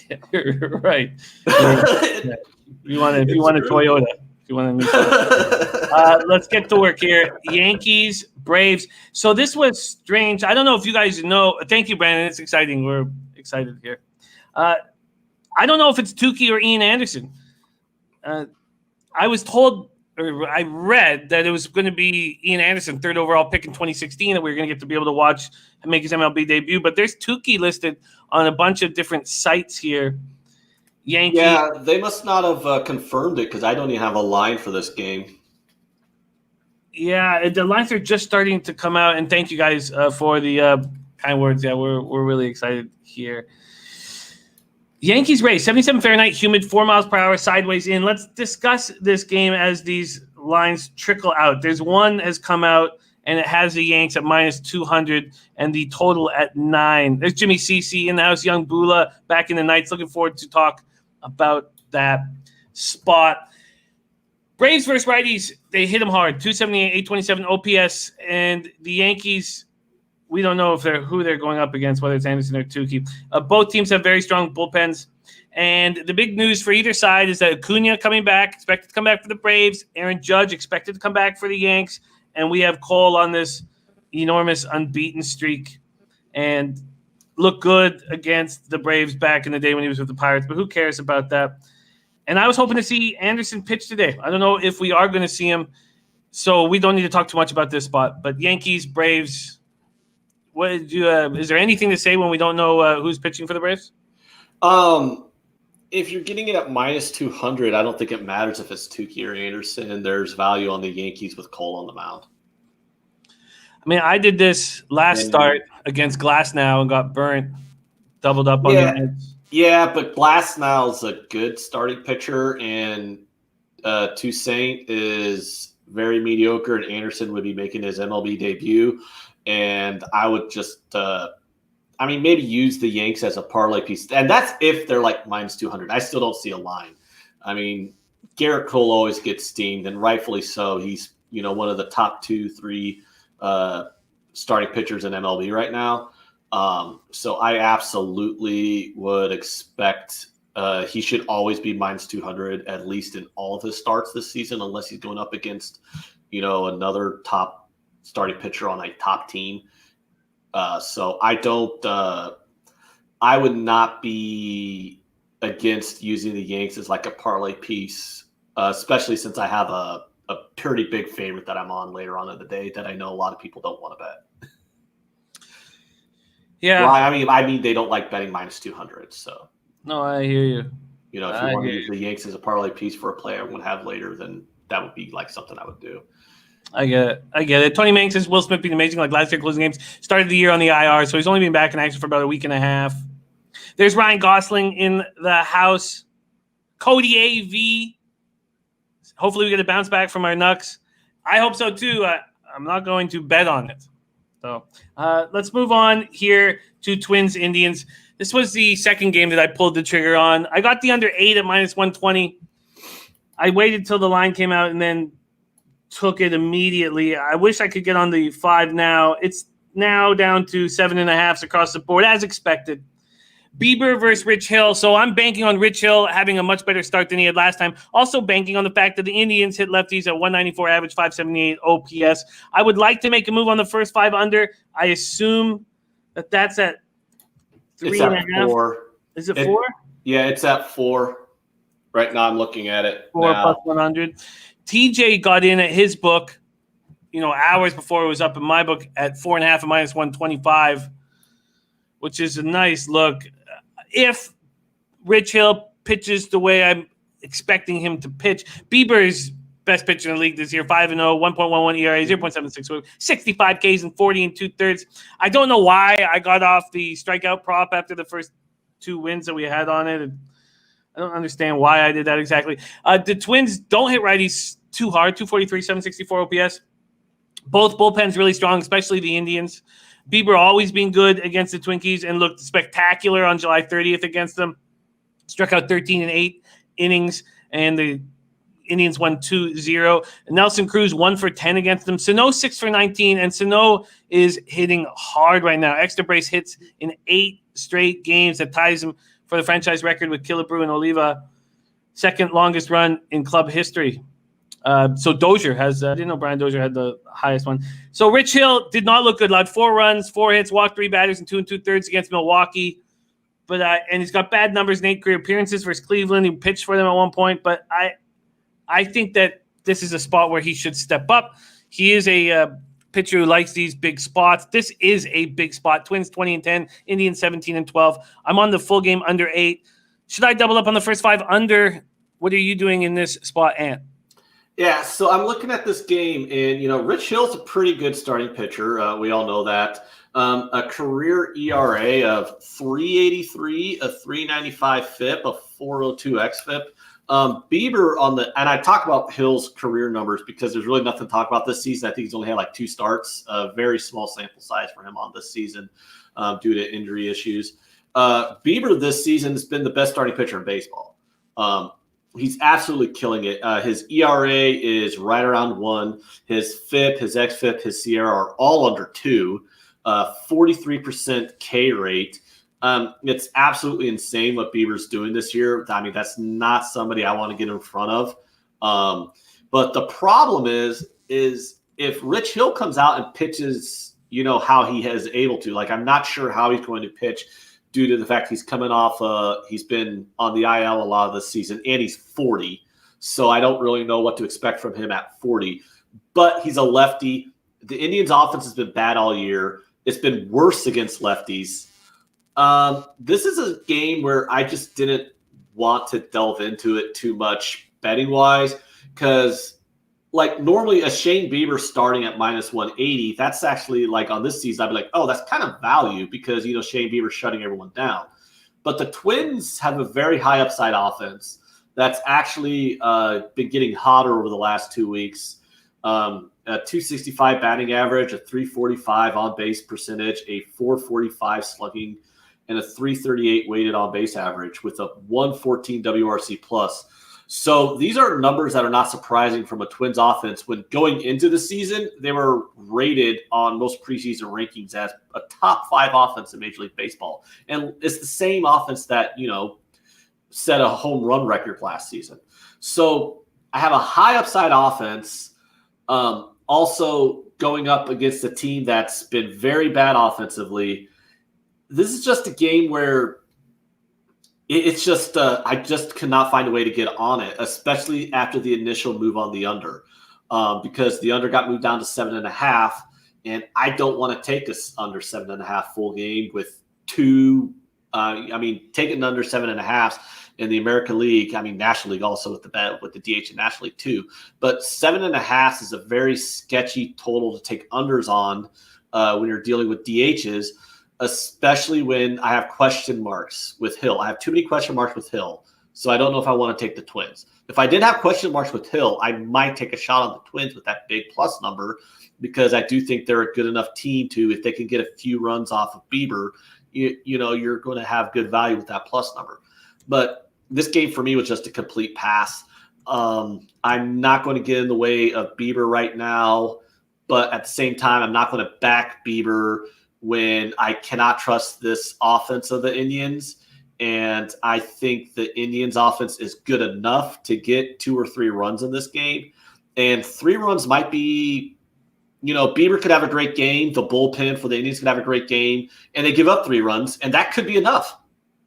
Yeah, you're right. If you want a Toyota. If you want a new Toyota. Let's get to work here. Yankees, Braves. So this was strange. I don't know if you guys know. Thank you, Brandon. It's exciting. We're excited here. I don't know if it's Tukey or Ian Anderson. I was told, or I read that it was going to be Ian Anderson, 3rd overall pick in 2016, that we were going to get to be able to watch and make his MLB debut. But there's Tukey listed on a bunch of different sites here. Yankee. Yeah, they must not have confirmed it because I don't even have a line for this game. Yeah, the lines are just starting to come out, and thank you guys for the kind words. Yeah, we're really excited here. Yankees Rays, 77 Fahrenheit, humid, 4 miles per hour, sideways in. Let's discuss this game as these lines trickle out. There's one has come out, and it has the Yanks at minus 200 and the total at 9. There's Jimmy CC in the house, Young Bula back in the Knights. Looking forward to talk about that spot. Braves versus righties, they hit them hard. 278, 827 OPS, and the Yankees, we don't know who they're going up against, whether it's Anderson or Tukey. Both teams have very strong bullpens, and the big news for either side is that Acuna coming back, expected to come back for the Braves. Aaron Judge expected to come back for the Yanks, and we have Cole on this enormous unbeaten streak and looked good against the Braves back in the day when he was with the Pirates, but who cares about that? And I was hoping to see Anderson pitch today. I don't know if we are going to see him, so we don't need to talk too much about this spot. But Yankees, Braves, is there anything to say when we don't know who's pitching for the Braves? If you're getting it at minus 200, I don't think it matters if it's Tukey or Anderson. There's value on the Yankees with Cole on the mound. I mean, I did this last start against Glasnow and got burnt, doubled up on the Reds. Yeah, but Glasnow's a good starting pitcher, and Toussaint is very mediocre, and Anderson would be making his MLB debut. And I would just, maybe use the Yanks as a parlay piece. And that's if they're like minus 200. I still don't see a line. I mean, Garrett Cole always gets steamed, and rightfully so. He's, one of the top 2-3 starting pitchers in MLB right now. So I absolutely would expect he should always be minus 200, at least in all of his starts this season, unless he's going up against, another top starting pitcher on a top team. So I would not be against using the Yanks as like a parlay piece, especially since I have a pretty big favorite that I'm on later on in the day that I know a lot of people don't want to bet. Yeah. Well, I mean, they don't like betting minus 200. So no, I hear you. If you want to use the Yanks as a parlay piece for a play I'm going to have later, then that would be like something I would do. I get it. Tony Manning says Will Smith being amazing like last year closing games. Started the year on the IR, so he's only been back in action for about a week and a half. There's Ryan Gosling in the house. Cody A.V. Hopefully we get a bounce back from our Knucks. I hope so too. I'm not going to bet on it. So let's move on here to Twins Indians. This was the second game that I pulled the trigger on. I got the under 8 at minus 120. I waited till the line came out and then took it immediately. I wish I could get on the 5 now. It's now down to 7.5 across the board, as expected. Bieber versus Rich Hill. So I'm banking on Rich Hill having a much better start than he had last time. Also banking on the fact that the Indians hit lefties at 194 average, 578 OPS. I would like to make a move on the first 5 under. I assume that's at 3.5. 4. Is it 4? Yeah, it's at 4. Right now I'm looking at it. 4 plus 100. TJ got in at his book, hours before it was up in my book at 4.5 at minus 125, which is a nice look. If Rich Hill pitches the way I'm expecting him to pitch, Bieber's best pitcher in the league this year, 5-0, 1.11 ERA, 0.76, 65 Ks and 40 2/3. I don't know why I got off the strikeout prop after the first 2 wins that we had on it. I don't understand why I did that exactly. The Twins don't hit righties too hard, 243, 764 OPS. Both bullpens really strong, especially the Indians. Bieber always been good against the Twinkies and looked spectacular on July 30th against them. Struck out 13 in 8 innings, and the Indians won 2-0. Nelson Cruz 1 for 10 against them. Sano 6 for 19, and Sano is hitting hard right now. Extra base hits in 8 straight games that ties him for the franchise record with Killebrew and Oliva, second longest run in club history. So Dozier has, I didn't know Brian Dozier had the highest one. So Rich Hill did not look good. Allowed 4 runs, 4 hits, walked 3 batters in 2 2/3 against Milwaukee. But and he's got bad numbers in 8 career appearances versus Cleveland. He pitched for them at one point. But I think that this is a spot where he should step up. He is a pitcher who likes these big spots. This is a big spot. Twins 20-10, Indians 17-12. I'm on the full game under 8. Should I double up on the first 5 under? What are you doing in this spot, Ant? Yeah, so I'm looking at this game, and, Rich Hill's a pretty good starting pitcher. We all know that. A career ERA of 3.83, a 3.95 FIP, a 4.02 xFIP. Bieber and I talk about Hill's career numbers because there's really nothing to talk about this season. I think he's only had like 2 starts, a very small sample size for him on this season due to injury issues. Bieber this season has been the best starting pitcher in baseball. He's absolutely killing it. His ERA is right around 1. His FIP, his xFIP, his Sierra are all under 2. 43% K rate. It's absolutely insane what Bieber's doing this year. I mean, that's not somebody I want to get in front of. But the problem is if Rich Hill comes out and pitches, how he is able to, like, I'm not sure how he's going to pitch due to the fact he's coming off, he's been on the IL a lot of this season, and he's 40. So I don't really know what to expect from him at 40. But he's a lefty. The Indians' offense has been bad all year. It's been worse against lefties. This is a game where I just didn't want to delve into it too much betting-wise because, like, normally a Shane Bieber starting at minus 180, that's actually, like, on this season, I'd be like, oh, that's kind of value because, Shane Bieber's shutting everyone down. But the Twins have a very high upside offense that's actually been getting hotter over the last 2 weeks. A 265 batting average, a 345 on-base percentage, a 445 slugging, and a 338 weighted on-base average with a 114 WRC plus. So these are numbers that are not surprising from a Twins offense. When going into the season, they were rated on most preseason rankings as a top 5 offense in Major League Baseball. And it's the same offense that, set a home run record last season. So I have a high upside offense. Also going up against a team that's been very bad offensively. This is just a game where it's just I just cannot find a way to get on it, especially after the initial move on the under, because the under got moved down to 7.5, and I don't want to take this under 7.5 full game with 2 I mean, taking under 7.5 in the American League. I mean, National League also with the DH and National League too. But 7.5 is a very sketchy total to take unders on when you're dealing with DHs, especially when I have question marks with Hill. I have too many question marks with Hill, so I don't know if I want to take the Twins. If I did have question marks with Hill, I might take a shot on the Twins with that big plus number, because I do think they're a good enough team to, if they can get a few runs off of Bieber, you know, you're going to have good value with that plus number. But this game for me was just a complete pass. I'm not going to get in the way of Bieber right now, but at the same time, I'm not going to back Bieber when I cannot trust this offense of the Indians. And I think the Indians offense is good enough to get 2 or 3 runs in this game. And 3 runs might be, you know, Bieber could have a great game. The bullpen for the Indians could have a great game, and they give up 3 runs, and that could be enough.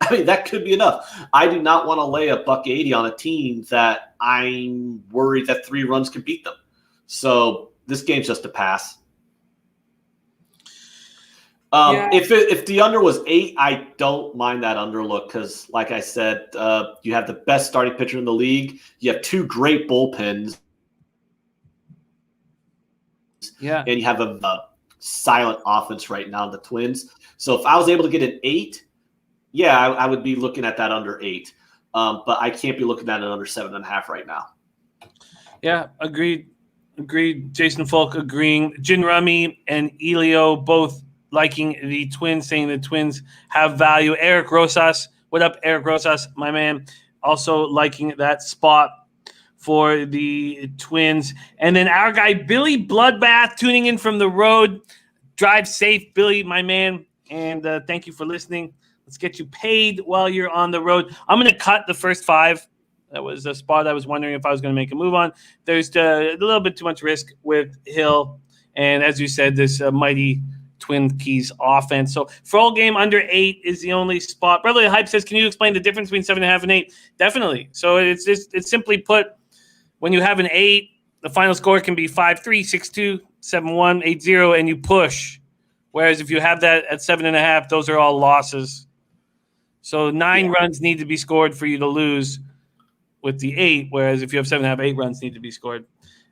I mean, that could be enough. I do not want to lay $180 on a team that I'm worried that 3 runs could beat them. So this game's just a pass. If the under was 8, I don't mind that under look, because, like I said, you have the best starting pitcher in the league. You have 2 great bullpens. Yeah. And you have a silent offense right now, the Twins. So if I was able to get an 8, yeah, I would be looking at that under 8. But I can't be looking at it under 7.5 right now. Yeah, agreed. Jason Folk agreeing. Jin Rami and Elio both liking the Twins, saying the Twins have value. Eric Rosas, what up, Eric Rosas, my man, also liking that spot for the Twins. And then our guy, Billy Bloodbath, tuning in from the road. Drive safe, Billy, my man. And thank you for listening. Let's get you paid while you're on the road. I'm going to cut the first 5. That was a spot I was wondering if I was going to make a move on. There's a little bit too much risk with Hill. And as you said, this mighty Twin Keys offense. So for all game, under 8 is the only spot. Brotherly Hype says, can you explain the difference between 7.5 and 8? Definitely. So it's simply put, when you have an 8, the final score can be 5-3, 6-2, 7-1, 8-0, and you push. Whereas if you have that at 7.5, those are all losses. So 9 runs need to be scored for you to lose with the 8, whereas if you have 7.5, 8 runs need to be scored.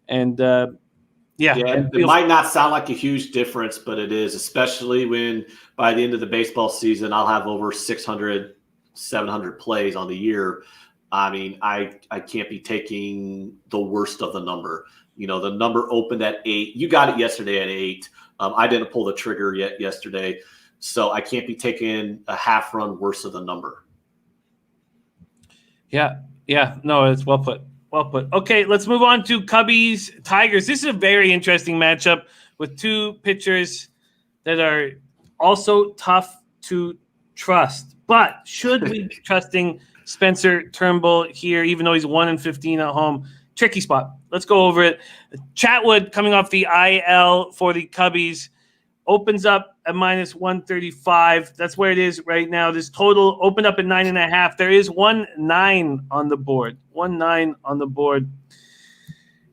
And it might not sound like a huge difference, but it is, especially when by the end of the baseball season, I'll have over 600, 700 plays on the year. I mean, I can't be taking the worst of the number. You know, the number opened at 8. You got it yesterday at 8. I didn't pull the trigger yet yesterday, so I can't be taking a half run worse of the number. Yeah. No, it's well put. Okay, let's move on to Cubbies Tigers. This is a very interesting matchup with 2 pitchers that are also tough to trust. But should we be trusting Spencer Turnbull here, even though he's 1-15 at home? Tricky spot. Let's go over it. Chatwood coming off the IL for the Cubbies opens up at -135. That's where it is right now. This total opened up at 9.5. There is 1-9 on the board. 1-9 on the board.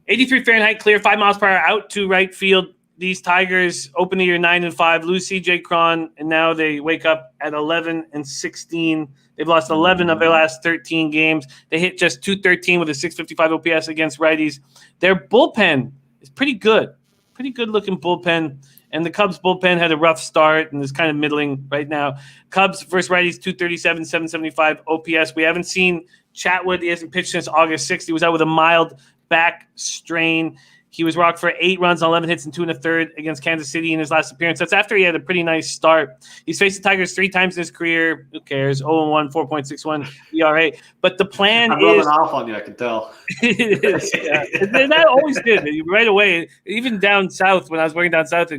83 Fahrenheit clear, 5 miles per hour out to right field. These Tigers open the year 9-5, lose C.J. Cron, and now they wake up at 11-16. They've lost 11 of their last 13 games. They hit just .213 with a .655 OPS against righties. Their bullpen is pretty good. Pretty good-looking bullpen. And the Cubs bullpen had a rough start and is kind of middling right now. Cubs versus righties, .237, .775 OPS. We haven't seen Chatwood. He hasn't pitched since August 6th. He was out with a mild back strain. He was rocked for 8 runs on 11 hits and 2 1/3 against Kansas City in his last appearance. That's after he had a pretty nice start. He's faced the Tigers 3 times in his career. Who cares? 0-1, 4.61 ERA. But the plan I'm is... rubbing off on you, I can tell. It is. Yeah. And that always did. Right away, even down south, when I was working down south,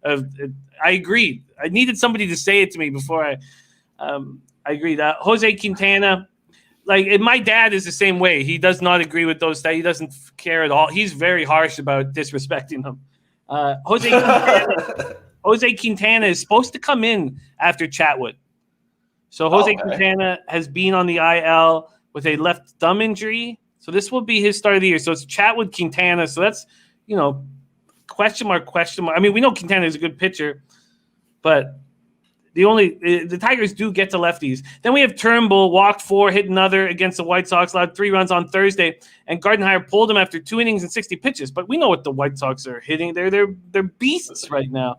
I agreed. I needed somebody to say it to me before I agreed. Jose Quintana... my dad is the same way. He does not agree with those stats. He doesn't care at all. He's very harsh about disrespecting them. Jose Quintana is supposed to come in after Chatwood. So Jose Quintana has been on the IL with a left thumb injury. So this will be his start of the year. So it's Chatwood Quintana. So that's, question mark. I mean, we know Quintana is a good pitcher, but The Tigers do get to lefties. Then we have Turnbull, walked 4, hit another against the White Sox, allowed 3 runs on Thursday, and Gardenhire pulled him after 2 innings and 60 pitches. But we know what the White Sox are hitting. They're beasts right now.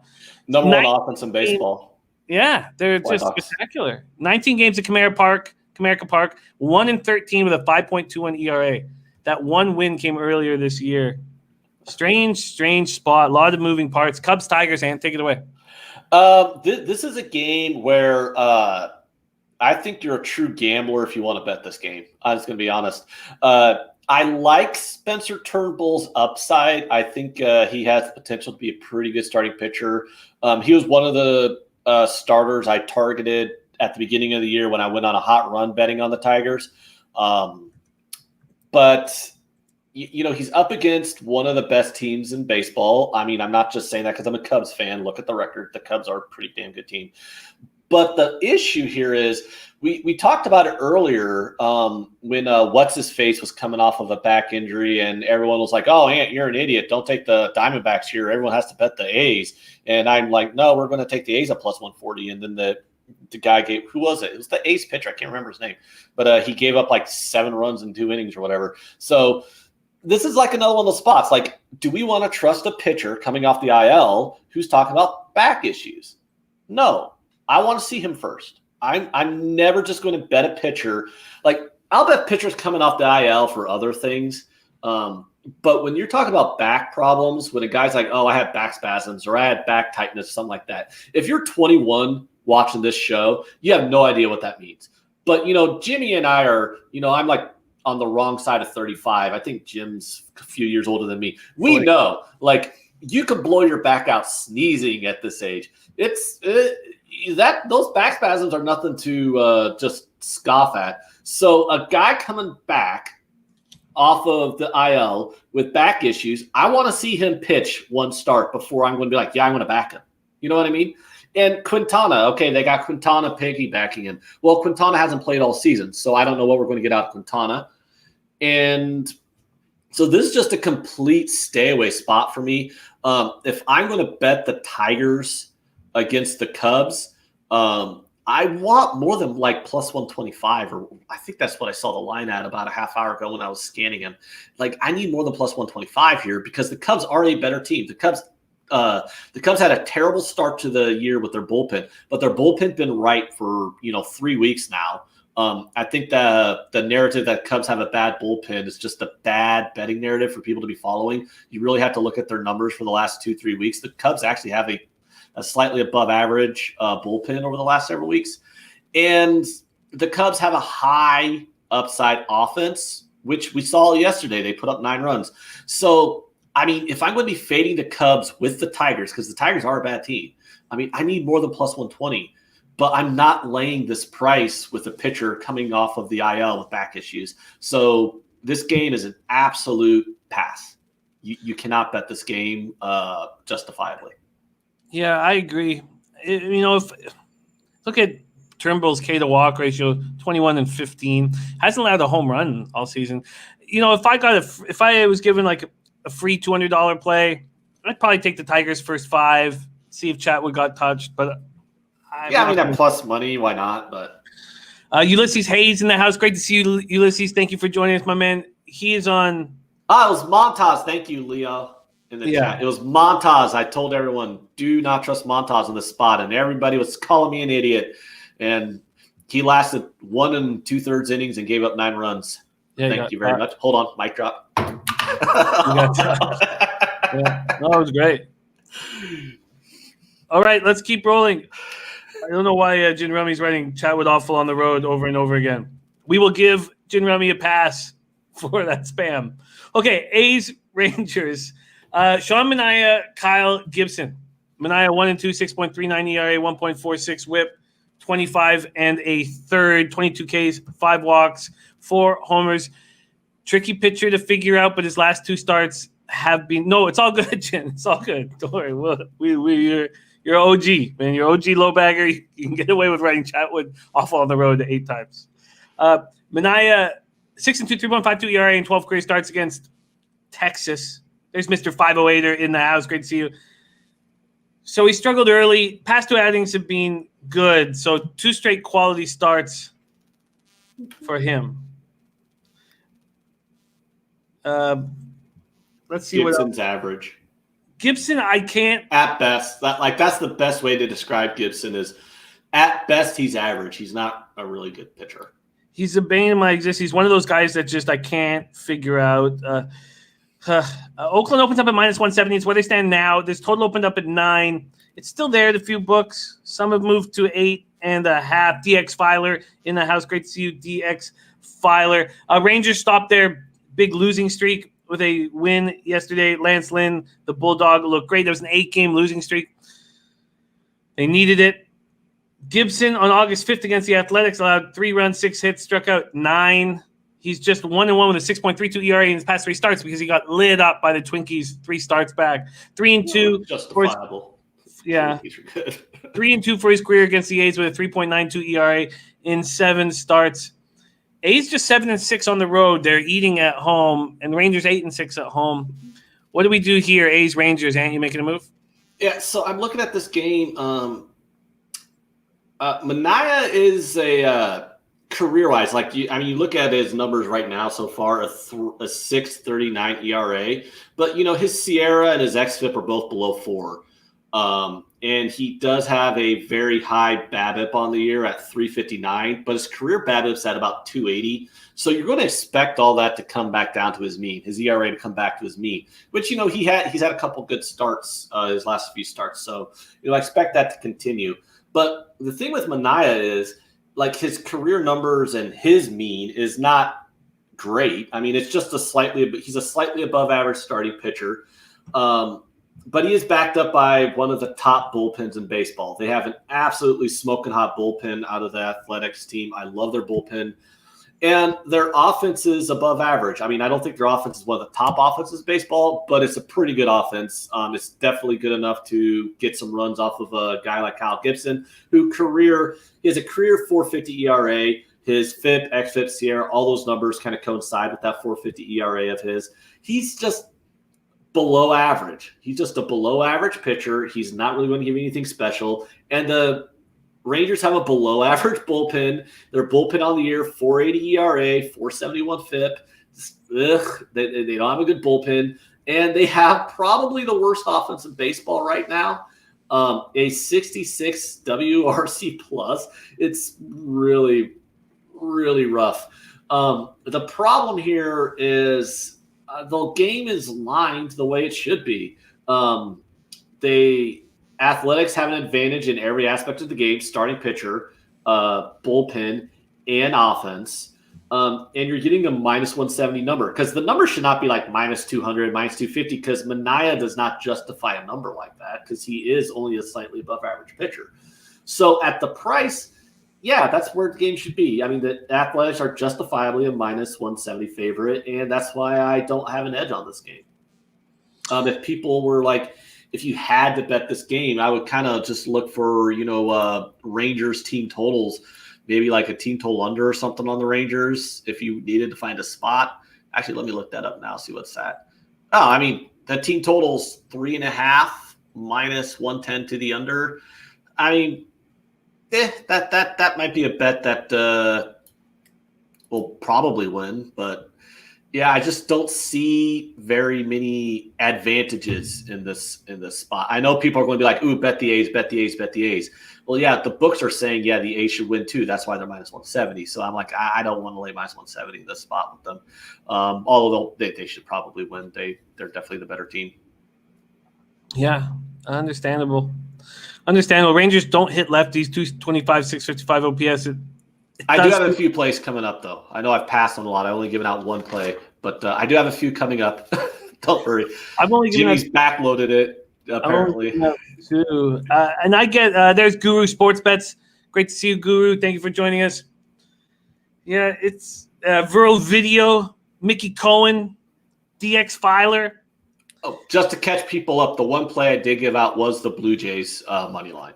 Number 1 offense in baseball. Yeah, they're White just Sox. spectacular. 19 games at Comerica Park, 1-13 with a 5.21 ERA. That one win came earlier this year. Strange spot. A lot of moving parts. Cubs, Tigers, and take it away. This is a game where I think you're a true gambler if you want to bet this game. I'm just going to be honest. I like Spencer Turnbull's upside. I think he has the potential to be a pretty good starting pitcher. He was one of the starters I targeted at the beginning of the year when I went on a hot run betting on the Tigers. But he's up against one of the best teams in baseball. I mean, I'm not just saying that because I'm a Cubs fan. Look at the record. The Cubs are a pretty damn good team. But the issue here is we talked about it earlier when What's-His-Face was coming off of a back injury and everyone was like, oh, Ant, you're an idiot. Don't take the Diamondbacks here. Everyone has to bet the A's. And I'm like, no, we're going to take the A's at plus 140. And then the guy gave – who was it? It was the A's pitcher. I can't remember his name. But he gave up like 7 runs in 2 innings or whatever. So this is like another one of those spots. Like, do we want to trust a pitcher coming off the IL who's talking about back issues? No. I want to see him first. I'm never just going to bet a pitcher. Like, I'll bet pitchers coming off the IL for other things. But when you're talking about back problems, when a guy's like, oh, I had back spasms or I had back tightness, something like that. If you're 21 watching this show, you have no idea what that means. But, Jimmy and I are, I'm like on the wrong side of 35. I think Jim's a few years older than me. We know, like, you could blow your back out sneezing at this age. Those back spasms are nothing to just scoff at. So a guy coming back off of the IL with back issues, I want to see him pitch one start before I'm going to be like, yeah, I'm going to back him. You know what I mean? And Quintana, okay, they got Quintana piggybacking him. Well, Quintana hasn't played all season, so I don't know what we're going to get out of Quintana. And so this is just a complete stay away spot for me. If I'm going to bet the Tigers against the Cubs, I want more than like plus 125, or I think that's what I saw the line at about a half hour ago when I was scanning him. Like, I need more than plus 125 here because the Cubs are a better team. The Cubs had a terrible start to the year with their bullpen, but their bullpen's been right for 3 weeks now. I think the narrative that Cubs have a bad bullpen is just a bad betting narrative for people to be following. You really have to look at their numbers for the last 2-3 weeks. The Cubs actually have a slightly above average bullpen over the last several weeks. And the Cubs have a high upside offense, which we saw yesterday. They put up 9 runs. So, I mean, if I'm going to be fading the Cubs with the Tigers, because the Tigers are a bad team, I mean, I need more than plus 120. But I'm not laying this price with a pitcher coming off of the IL with back issues. So this game is an absolute pass. You cannot bet this game justifiably. Yeah, I agree. If look at Turnbull's K to walk ratio, 21-15, hasn't allowed a home run all season. If I was given like a free $200 play, I'd probably take the Tigers first 5, see if Chatwood got touched. But that plus money, why not? But Ulysses Hayes in the house. Great to see you, Ulysses. Thank you for joining us, my man. He is on. It was Montaz. Thank you, Leo. In the chat. It was Montaz. I told everyone, do not trust Montaz on this spot. And everybody was calling me an idiot. And he lasted 1 2/3 innings and gave up 9 runs. Thank you very much. Hold on. Mic drop. No, it was great. All right, let's keep rolling. I don't know why Jin Rummy's writing Chatwood awful on the road over and over again. We will give Jin Rummy a pass for that spam. Okay, A's, Rangers. Sean Manaea, Kyle Gibson. Manaea 1-2, 6.39 ERA, 1.46 WHIP, 25 1/3, 22 Ks, 5 walks, 4 homers. Tricky pitcher to figure out, but his last 2 starts have been. No, it's all good, Jen. It's all good. Don't worry. You're OG, man. You're OG low bagger. You can get away with writing Chatwood awful on the road 8 times. Manaea 6-2, 3.52 ERA and 12 career starts against Texas. There's Mr. 508er in the house. Great to see you. So he struggled early. Past 2 outings have been good. So 2 straight quality starts for him. Let's see Gibson's average. Gibson, I can't. At best, that's the best way to describe Gibson is at best he's average. He's not a really good pitcher. He's a bane of my existence. He's one of those guys that just I can't figure out. Oakland opens up at -170. It's where they stand now. This total opened up at 9. It's still there at a few books. Some have moved to 8.5. DX Filer in the house. Great to see you, DX Filer. Rangers stopped their big losing streak with a win yesterday. Lance Lynn, the Bulldog, looked great. There was an 8-game losing streak. They needed it. Gibson on August 5th against the Athletics allowed 3 runs, 6 hits, struck out 9. He's just 1-1 with a 6.32 ERA in his past 3 starts because he got lit up by the Twinkies 3 starts back. 3-2. Justifiable. Yeah. 3-2 for his career against the A's with a 3.92 ERA in 7 starts. A's just 7-6 on the road. They're eating at home, and Rangers 8-6 at home. What do we do here, A's Rangers? Ain't you making a move? Yeah, so I'm looking at this game. Manaea is a career-wise, you look at his numbers right now so far, a 6.39 ERA, but his Sierra and his xFIP are both below 4. And he does have a very high BABIP on the year at 359, but his career BABIP's at about 280. So you're going to expect all that to come back down to his mean, his ERA to come back to his mean, which, he's had a couple good starts, his last few starts. So, I expect that to continue. But the thing with Manaea is, his career numbers and his mean is not great. I mean, it's just he's a slightly above average starting pitcher. But he is backed up by one of the top bullpens in baseball. They have an absolutely smoking hot bullpen out of the Athletics team. I love their bullpen. And their offense is above average. I mean, I don't think their offense is one of the top offenses in baseball, but it's a pretty good offense. It's definitely good enough to get some runs off of a guy like Kyle Gibson, he has a career 4.50 ERA. His FIP, xFIP, Sierra, all those numbers kind of coincide with that 4.50 ERA of his. He's just below average. He's just a below average pitcher. He's not really going to give you anything special. And the Rangers have a below average bullpen. Their bullpen on the year, 4.80 ERA, 4.71 FIP. They don't have a good bullpen. And they have probably the worst offense in baseball right now. A 66 WRC plus. It's really, really rough. The problem here is the game is lined the way it should be. The Athletics have an advantage in every aspect of the game, starting pitcher, bullpen, and offense. And you're getting a -170 number because the number should not be like -200, -250 because Manaea does not justify a number like that because he is only a slightly above average pitcher. So at the price, yeah, that's where the game should be. I mean, the Athletics are justifiably a -170 favorite, and that's why I don't have an edge on this game. If people were if you had to bet this game, I would kind of just look for, Rangers team totals, maybe like a team total under or something on the Rangers if you needed to find a spot. Actually, let me look that up now, see what's that. Oh, I mean, the team total's 3.5 -110 to the under. I mean, that might be a bet that will probably win, but yeah, I just don't see very many advantages in this spot. I know people are going to be like, "Ooh, bet the A's, bet the A's, bet the A's." Well, yeah, the books are saying, yeah, the A's should win too. That's why they're -170. So I'm like, I don't want to lay -170 in this spot with them. Although they should probably win. They're definitely the better team. Yeah, understandable. Rangers don't hit lefties. 225, 655 OPS. I do have a few plays coming up, though. I know I've passed on a lot. I've only given out one play, but I do have a few coming up. Don't worry. Jimmy's backloaded it, apparently. Too. And I get there's Guru Sports Bets. Great to see you, Guru. Thank you for joining us. Yeah, it's Vero Video, Mickey Cohen, DX Filer. Oh, just to catch people up, the one play I did give out was the Blue Jays money line.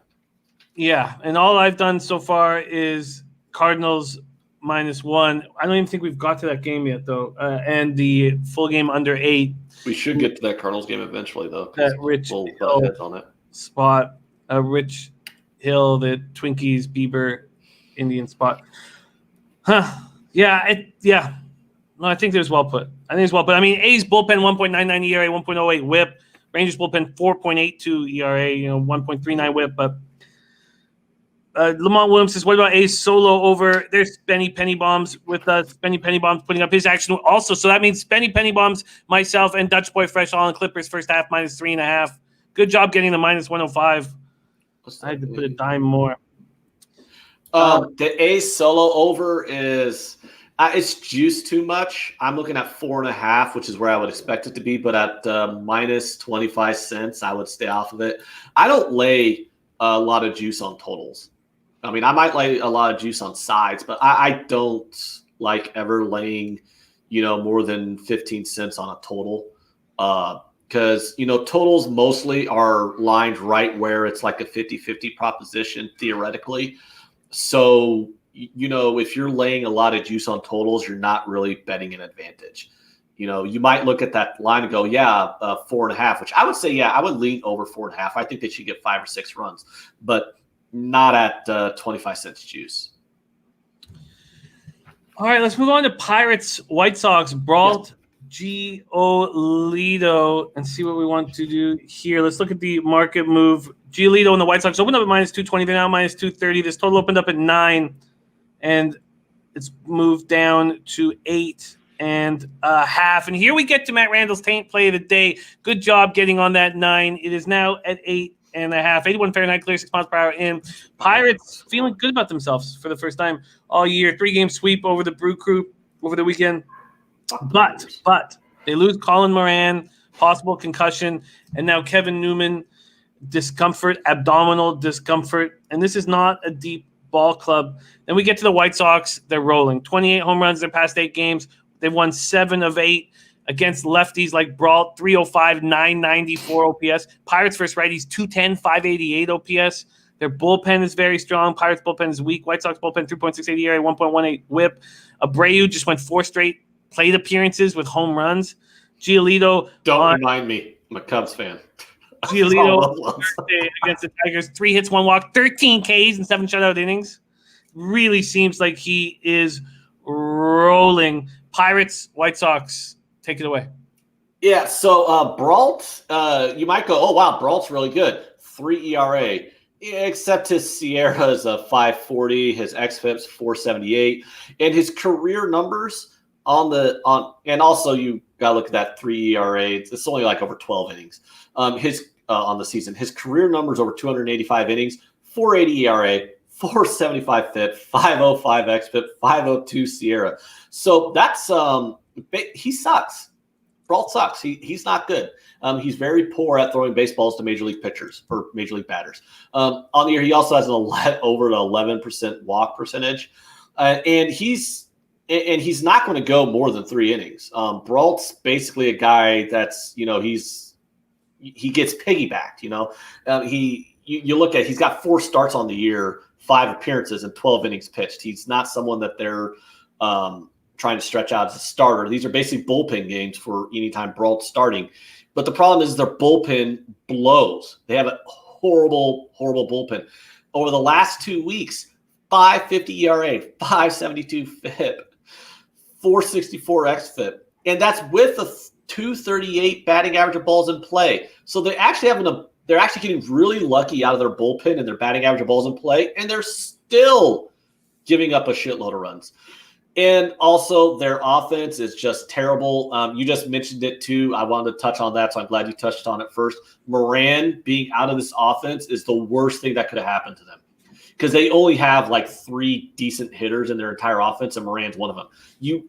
Yeah, and all I've done so far is Cardinals -1. I don't even think we've got to that game yet, though. And the full game under 8. We should get to that Cardinals game eventually, though. Rich we'll heads on it. spot. Rich Hill, the Twinkies, Bieber, Indian spot. Huh. Yeah. No, I think there's well put. I mean, A's bullpen 1.99 ERA, 1.08 WHIP. Rangers bullpen 4.82 ERA, 1.39 WHIP. But Lamont Williams says, what about A's solo over? There's Spenny Pennybombs with Spenny Pennybombs putting up his action also. So that means Spenny Pennybombs, myself, and Dutch Boy Fresh all in Clippers first half -3.5. Good job getting the -105. I had to put a dime more. The A's solo over is it's juiced too much. I'm looking at 4.5, which is where I would expect it to be. But at -25 cents, I would stay off of it. I don't lay a lot of juice on totals. I mean, I might lay a lot of juice on sides, but I don't like ever laying, more than 15 cents on a total. Because, totals mostly are lined right where it's like a 50-50 proposition, theoretically. So, if you're laying a lot of juice on totals, you're not really betting an advantage. You might look at that line and go, 4.5, which I would say, I would lean over 4.5. I think they should get 5 or 6 runs, but not at 25 cents juice. All right, let's move on to Pirates, White Sox, Brault, Giolito, and see what we want to do here. Let's look at the market move. Giolito and the White Sox opened up at -220. They're now -230. This total opened up at 9, and it's moved down to 8.5. And here we get to Matt Randall's taint play of the day. Good job getting on that 9. It is now at 8.5. 81 Fahrenheit, clear, 6 miles per hour in. Pirates feeling good about themselves for the first time all year. 3-game sweep over the Brew Crew over the weekend. But they lose Colin Moran, possible concussion, and now Kevin Newman, discomfort, abdominal discomfort. And this is not a deep ball club. Then we get to the White Sox. They're rolling. 28 home runs their past 8 games. They've won 7 of 8 against lefties like Brault, 305, 994 OPS. Pirates versus righties, 210, 588 OPS. Their bullpen is very strong. Pirates bullpen is weak. White Sox bullpen, 3.68 ERA, 1.18 WHIP. Abreu just went 4 straight plate appearances with home runs. Giolito. Don't remind me. I'm a Cubs fan. Giolito against the Tigers, 3 hits, 1 walk, 13 Ks and 7 shutout innings. Really seems like he is rolling. Pirates, White Sox, take it away. Yeah, so Brault, you might go, oh, wow, Brault's really good. 3 ERA, except his Sierra is a 540, his xFIP's 478, and his career numbers and also you got to look at that 3 ERA. It's only like over 12 innings. His on the season, his career numbers over 285 innings, 480 ERA, 475 FIP, 505 xFIP, 502 Sierra. So that's he sucks. Brault sucks. He's not good. He's very poor at throwing baseballs to major league pitchers or major league batters. On the year, he also has over an 11% walk percentage, and he's not going to go more than 3 innings. Brault's basically a guy that's he gets piggybacked. You look at, he's got 4 starts on the year, 5 appearances, and 12 innings pitched. He's not someone that they're trying to stretch out as a starter. These are basically bullpen games for anytime Brault's starting. But the problem is their bullpen blows. They have a horrible, horrible bullpen. Over the last 2 weeks, 550 ERA, 572 FIP, 464 xFIP. And that's with a 238 batting average of balls in play. So they're actually getting really lucky out of their bullpen and their batting average of balls in play, and they're still giving up a shitload of runs. And also their offense is just terrible. You just mentioned it too. I wanted to touch on that, so I'm glad you touched on it first. Moran being out of this offense is the worst thing that could have happened to them, because they only have like 3 decent hitters in their entire offense, and Moran's one of them.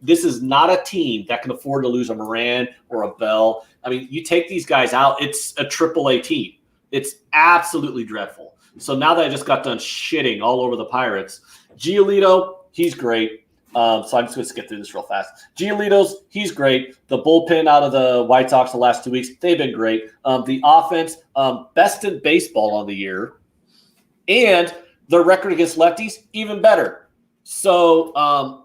This is not a team that can afford to lose a Moran or a Bell. I mean, you take these guys out, it's a AAA team. It's absolutely dreadful. So now that I just got done shitting all over the Pirates, Giolito, he's great. So I'm just going to skip through this real fast. Giolito's, he's great. The bullpen out of the White Sox the last 2 weeks, they've been great. The offense, best in baseball on the year. And their record against lefties, even better. So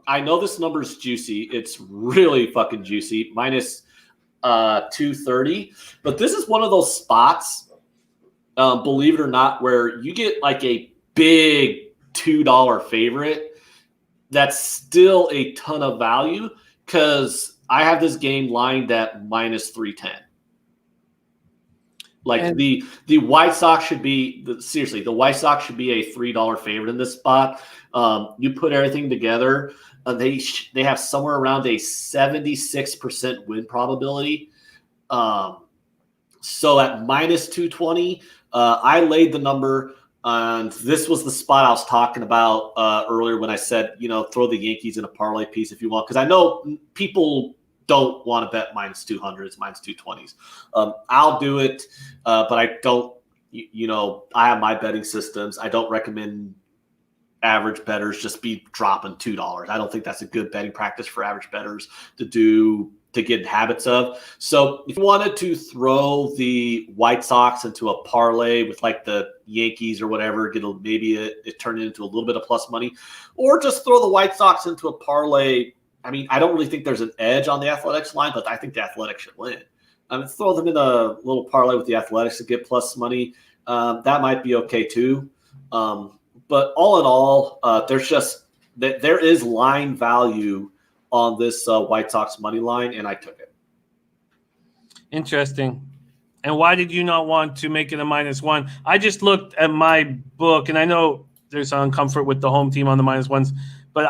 I know this number is juicy. It's really fucking juicy, minus 230. But this is one of those spots believe it or not, where you get like a big $2 favorite, that's still a ton of value because I have this game lined at minus 310. Like the White Sox should be seriously, the White Sox should be a $3 favorite in this spot. You put everything together, they have somewhere around a 76% win probability. So at minus 220, I laid the number, and this was the spot I was talking about earlier when I said, throw the Yankees in a parlay piece if you want, because I know people don't want to bet minus 200s, minus 220s. I'll do it, but I don't, I have my betting systems. I don't recommend average bettors just be dropping $2. I don't think that's a good betting practice for average bettors to get habits of. So if you wanted to throw the White Sox into a parlay with like the Yankees or whatever, it turn it into a little bit of plus money, or just throw the White Sox into a parlay. I mean, I don't really think there's an edge on the Athletics line, but I think the Athletics should win. Throw them in a little parlay with the Athletics to get plus money. That might be okay too. But all in all, there is line value on this White Sox money line, and I took it. Interesting. And why did you not want to make it a -1? I just looked at my book, and I know there's some comfort with the home team on the -1s, but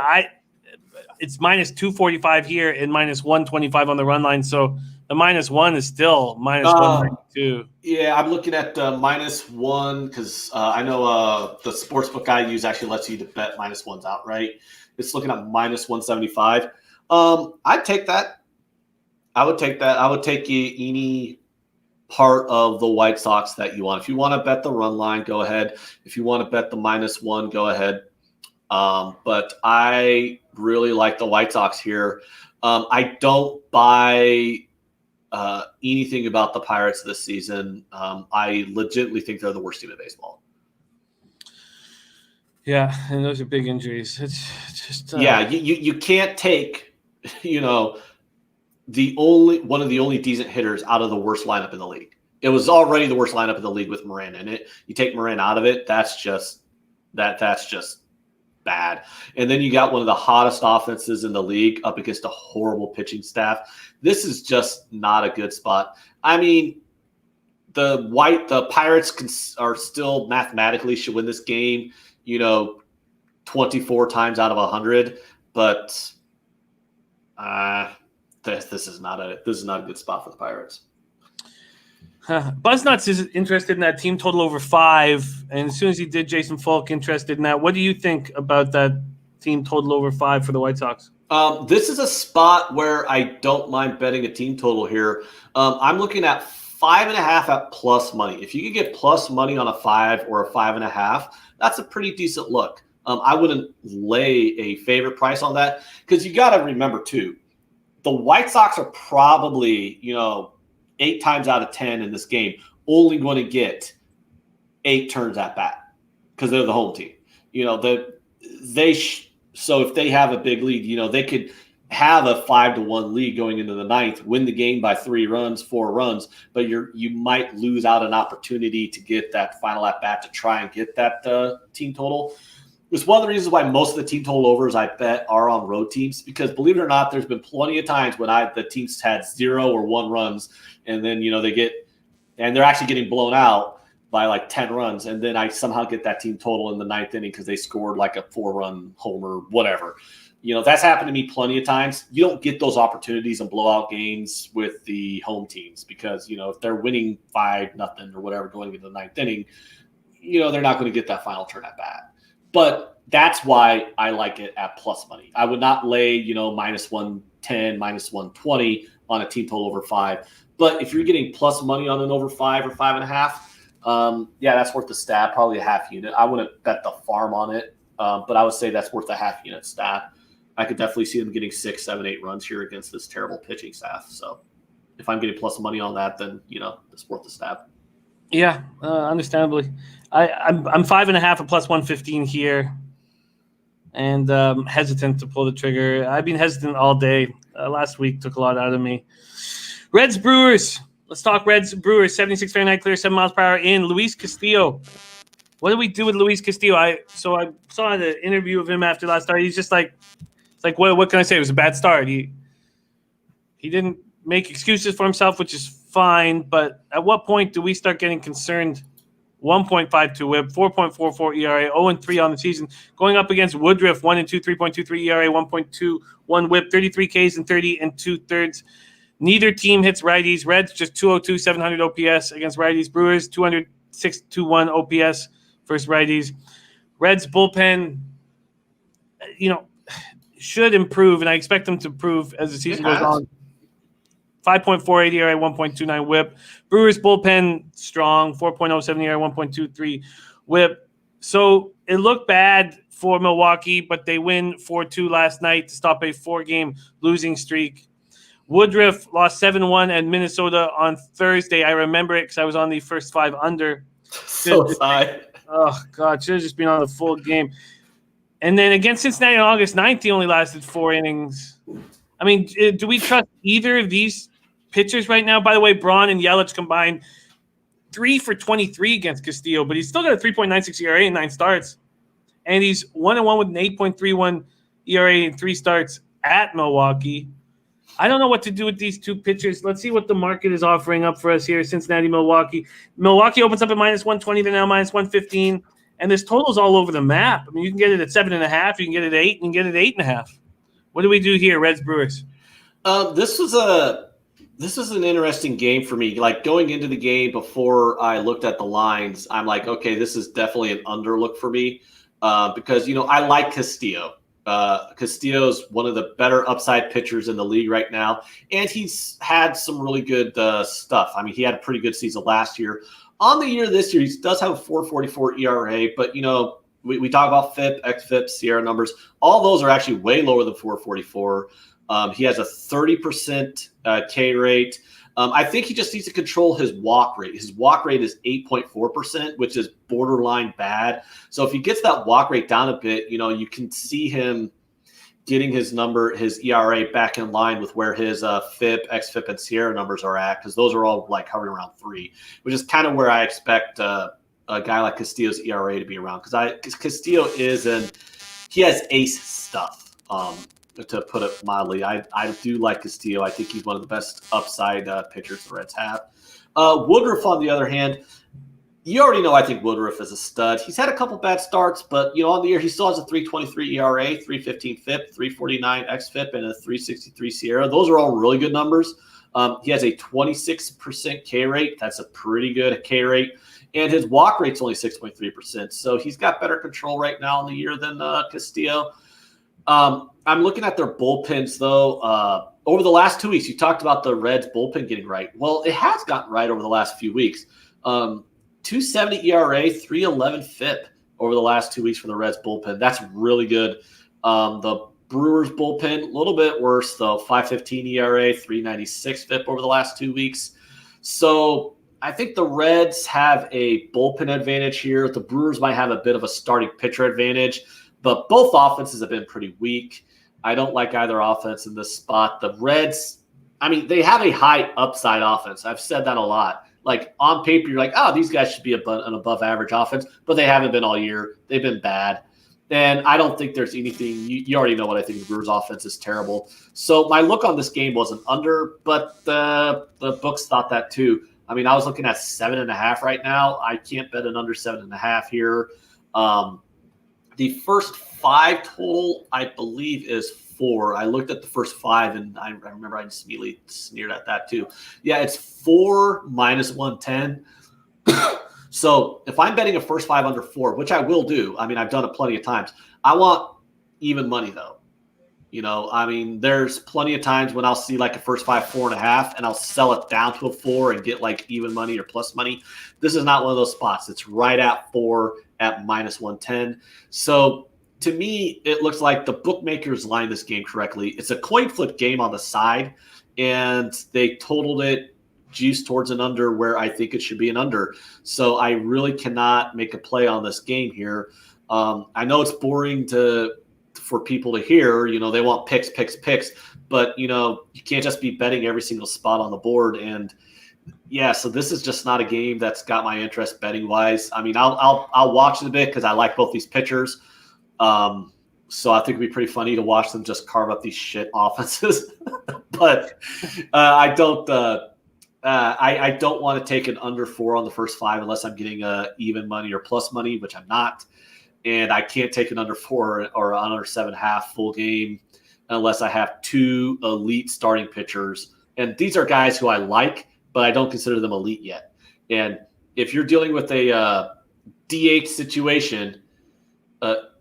it's -245 here and -125 on the run line. So the -1 is still -192. Yeah, I'm looking at -1 because I know the sportsbook I use actually lets you to bet -1s outright. It's looking at -175. I'd take that. I would take that. I would take any part of the White Sox that you want. If you want to bet the run line, go ahead. If you want to bet the -1, go ahead. But I really like the White Sox here. I don't buy anything about the Pirates this season. I legitimately think they're the worst team in baseball. Yeah, and those are big injuries. It's just you can't take one of the only decent hitters out of the worst lineup in the league. It was already the worst lineup in the league with Moran in it. You take Moran out of it, that's just bad. And then you got one of the hottest offenses in the league up against a horrible pitching staff. This is just not a good spot. I mean, the Pirates are still mathematically should win this game, 24 times out of 100, but this is not a good spot for the Pirates. Buzznuts is interested in that team total over 5, and as soon as he did, Jason Falk interested in that. What do you think about that team total over 5 for the White Sox? This is a spot where I don't mind betting a team total here. I'm looking at 5.5 at plus money. If you could get plus money on a 5 or a 5.5, that's a pretty decent look. I wouldn't lay a favorite price on that because you got to remember too, the White Sox are probably 8 times out of 10 in this game only going to get 8 turns at bat because they're the home team. So if they have a big lead, they could have a 5-1 lead going into the 9th, win the game by 3 runs, 4 runs, but you might lose out an opportunity to get that final at bat to try and get that team total. It's one of the reasons why most of the team total overs I bet are on road teams, because believe it or not, there's been plenty of times when the teams had 0 or 1 runs, and then they're actually getting blown out by like 10 runs, and then I somehow get that team total in the 9th inning because they scored like a 4-run homer, whatever. That's happened to me plenty of times. You don't get those opportunities in blowout games with the home teams because if they're winning 5-0 or whatever going into the 9th inning, they're not going to get that final turn at bat. But that's why I like it at plus money. I would not lay, -110, -120 on a team total over 5. But if you're getting plus money on an over 5 or 5.5, that's worth the stab, probably a half unit. I wouldn't bet the farm on it, but I would say that's worth a half unit stab. I could definitely see them getting 6, 7, 8 runs here against this terrible pitching staff. So if I'm getting plus money on that, then, it's worth the stab. Yeah, understandably. I'm 5.5 at plus 115 here, and hesitant to pull the trigger. I've been hesitant all day. Last week took a lot out of me. Reds Brewers. Let's talk Reds, Brewers, 76 Fahrenheit clear, 7 miles per hour in. Luis Castillo. What do we do with Luis Castillo? I saw the interview of him after last start. He's just like, it's like, what can I say? It was a bad start. He didn't make excuses for himself, which is fine. But at what point do we start getting concerned? 1.52 whip, 4.44 ERA, 0-3 on the season. Going up against Woodruff, 1-2, 3.23 ERA, 1.21 whip, 33 Ks and 30 2/3. Neither team hits righties. Reds just 202, 700 OPS against righties. Brewers 200, 621 OPS versus righties. Reds bullpen, should improve, and I expect them to improve as the season goes on. 5.48 ERA, 1.29 whip. Brewers bullpen strong, 4.07 ERA, 1.23 whip. So it looked bad for Milwaukee, but they win 4-2 last night to stop a 4-game losing streak. Woodruff lost 7-1 at Minnesota on Thursday. I remember it because I was on the first 5 under. So high. Oh, God, should have just been on the full game. And then against Cincinnati on August 9th, he only lasted 4 innings. I mean, do we trust either of these pitchers right now? By the way, Braun and Yelich combined 3 for 23 against Castillo, but he's still got a 3.96 ERA in 9 starts. And he's 1-1 with an 8.31 ERA in 3 starts at Milwaukee. I don't know what to do with these two pitchers. Let's see what the market is offering up for us here. Cincinnati, Milwaukee. Milwaukee opens up at -120. They're now -115. And this total's all over the map. I mean, you can get it at 7.5. You can get it at 8. You can get it at 8.5. What do we do here, Reds, Brewers? This was an interesting game for me. Like going into the game before I looked at the lines, I'm like, okay, this is definitely an underlook for me because, I like Castillo. Castillo's one of the better upside pitchers in the league right now, and he's had some really good stuff. I mean, he had a pretty good season last year. On the year this year, he does have a 4.44 ERA, but, we talk about FIP, XFIP, Sierra numbers. All those are actually way lower than 4.44. He has a 30% K rate. I think he just needs to control his walk rate. His walk rate is 8.4%, which is borderline bad. So if he gets that walk rate down a bit, you can see him getting his ERA back in line with where his FIP, XFIP, and Sierra numbers are at, because those are all like hovering around 3, which is kind of where I expect a guy like Castillo's ERA to be around, because Castillo he has ace stuff. To put it mildly, I do like Castillo. I think he's one of the best upside pitchers the Reds have. Woodruff, on the other hand, you already know I think Woodruff is a stud. He's had a couple bad starts, but on the year he still has a 3.23 ERA, 3.15 FIP, 3.49 XFIP, and a 3.63 Sierra. Those are all really good numbers. He has a 26% K rate. That's a pretty good K rate. And his walk rate's only 6.3%. So he's got better control right now in the year than Castillo. I'm looking at their bullpens, though. Over the last 2 weeks, you talked about the Reds bullpen getting right. Well, it has gotten right over the last few weeks. 2.70 ERA, 3.11 FIP over the last 2 weeks for the Reds bullpen. That's really good. The Brewers bullpen, a little bit worse, though. 5.15 ERA, 3.96 FIP over the last 2 weeks. So I think the Reds have a bullpen advantage here. The Brewers might have a bit of a starting pitcher advantage, but both offenses have been pretty weak. I don't like either offense in this spot. The Reds, they have a high upside offense. I've said that a lot. Like on paper, you're like, oh, these guys should be an above average offense, but they haven't been all year. They've been bad. And I don't think there's anything, you already know what I think. The Brewers offense is terrible. So my look on this game was an under, but the books thought that too. I was looking at 7.5 right now. I can't bet an under 7.5 here. The first 5 total, I believe, is 4. I looked at the first 5, and I remember I just immediately sneered at that too. Yeah, it's 4 -110. So if I'm betting a first 5 under 4, which I will do, I've done it plenty of times. I want even money, though. There's plenty of times when I'll see like a first 5, 4.5, and I'll sell it down to a 4 and get like even money or plus money. This is not one of those spots. It's right at 4 at -110. So to me, it looks like the bookmakers lined this game correctly. It's a coin flip game on the side, and they totaled it juiced towards an under where I think it should be an under. So I really cannot make a play on this game here. I know it's boring for people to hear. They want picks, but you can't just be betting every single spot on the board. And Yeah, so this is just not a game that's got my interest betting wise. I mean, I'll watch it a bit because I like both these pitchers. So I think it'd be pretty funny to watch them just carve up these shit offenses. But I don't want to take an under 4 on the first 5 unless I'm getting even money or plus money, which I'm not. And I can't take an under 4 or under 7.5 full game unless I have 2 elite starting pitchers. And these are guys who I like, but I don't consider them elite yet. And if you're dealing with a DH situation,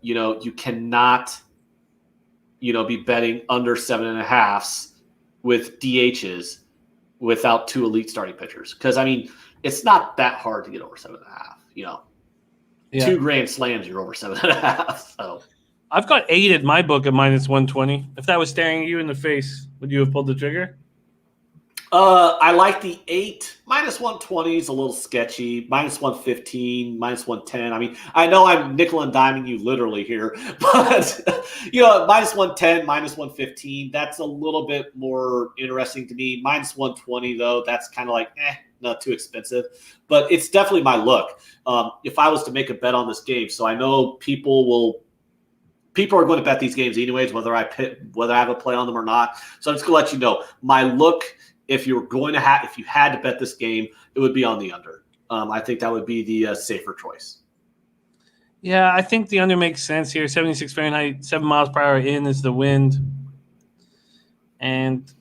you cannot, be betting under 7.5s with DHs without 2 elite starting pitchers. Because, I mean, it's not that hard to get over 7.5, Yeah. 2 grand slams, you're over 7.5. So I've got 8 at my book at -120. If that was staring you in the face, would you have pulled the trigger? I like the 8. -120 is a little sketchy. -115, -110. I mean, I know I'm nickel and diming you literally here, but -110, -115, that's a little bit more interesting to me. -120 though, that's kind of like not too expensive, but it's definitely my look. If I was to make a bet on this game, so I know people are going to bet these games anyways, whether I have a play on them or not. So I'm just gonna let you know my look. If you had to bet this game, it would be on the under. I think that would be the safer choice. Yeah, I think the under makes sense here. 76 Fahrenheit, 7 miles per hour in is the wind, and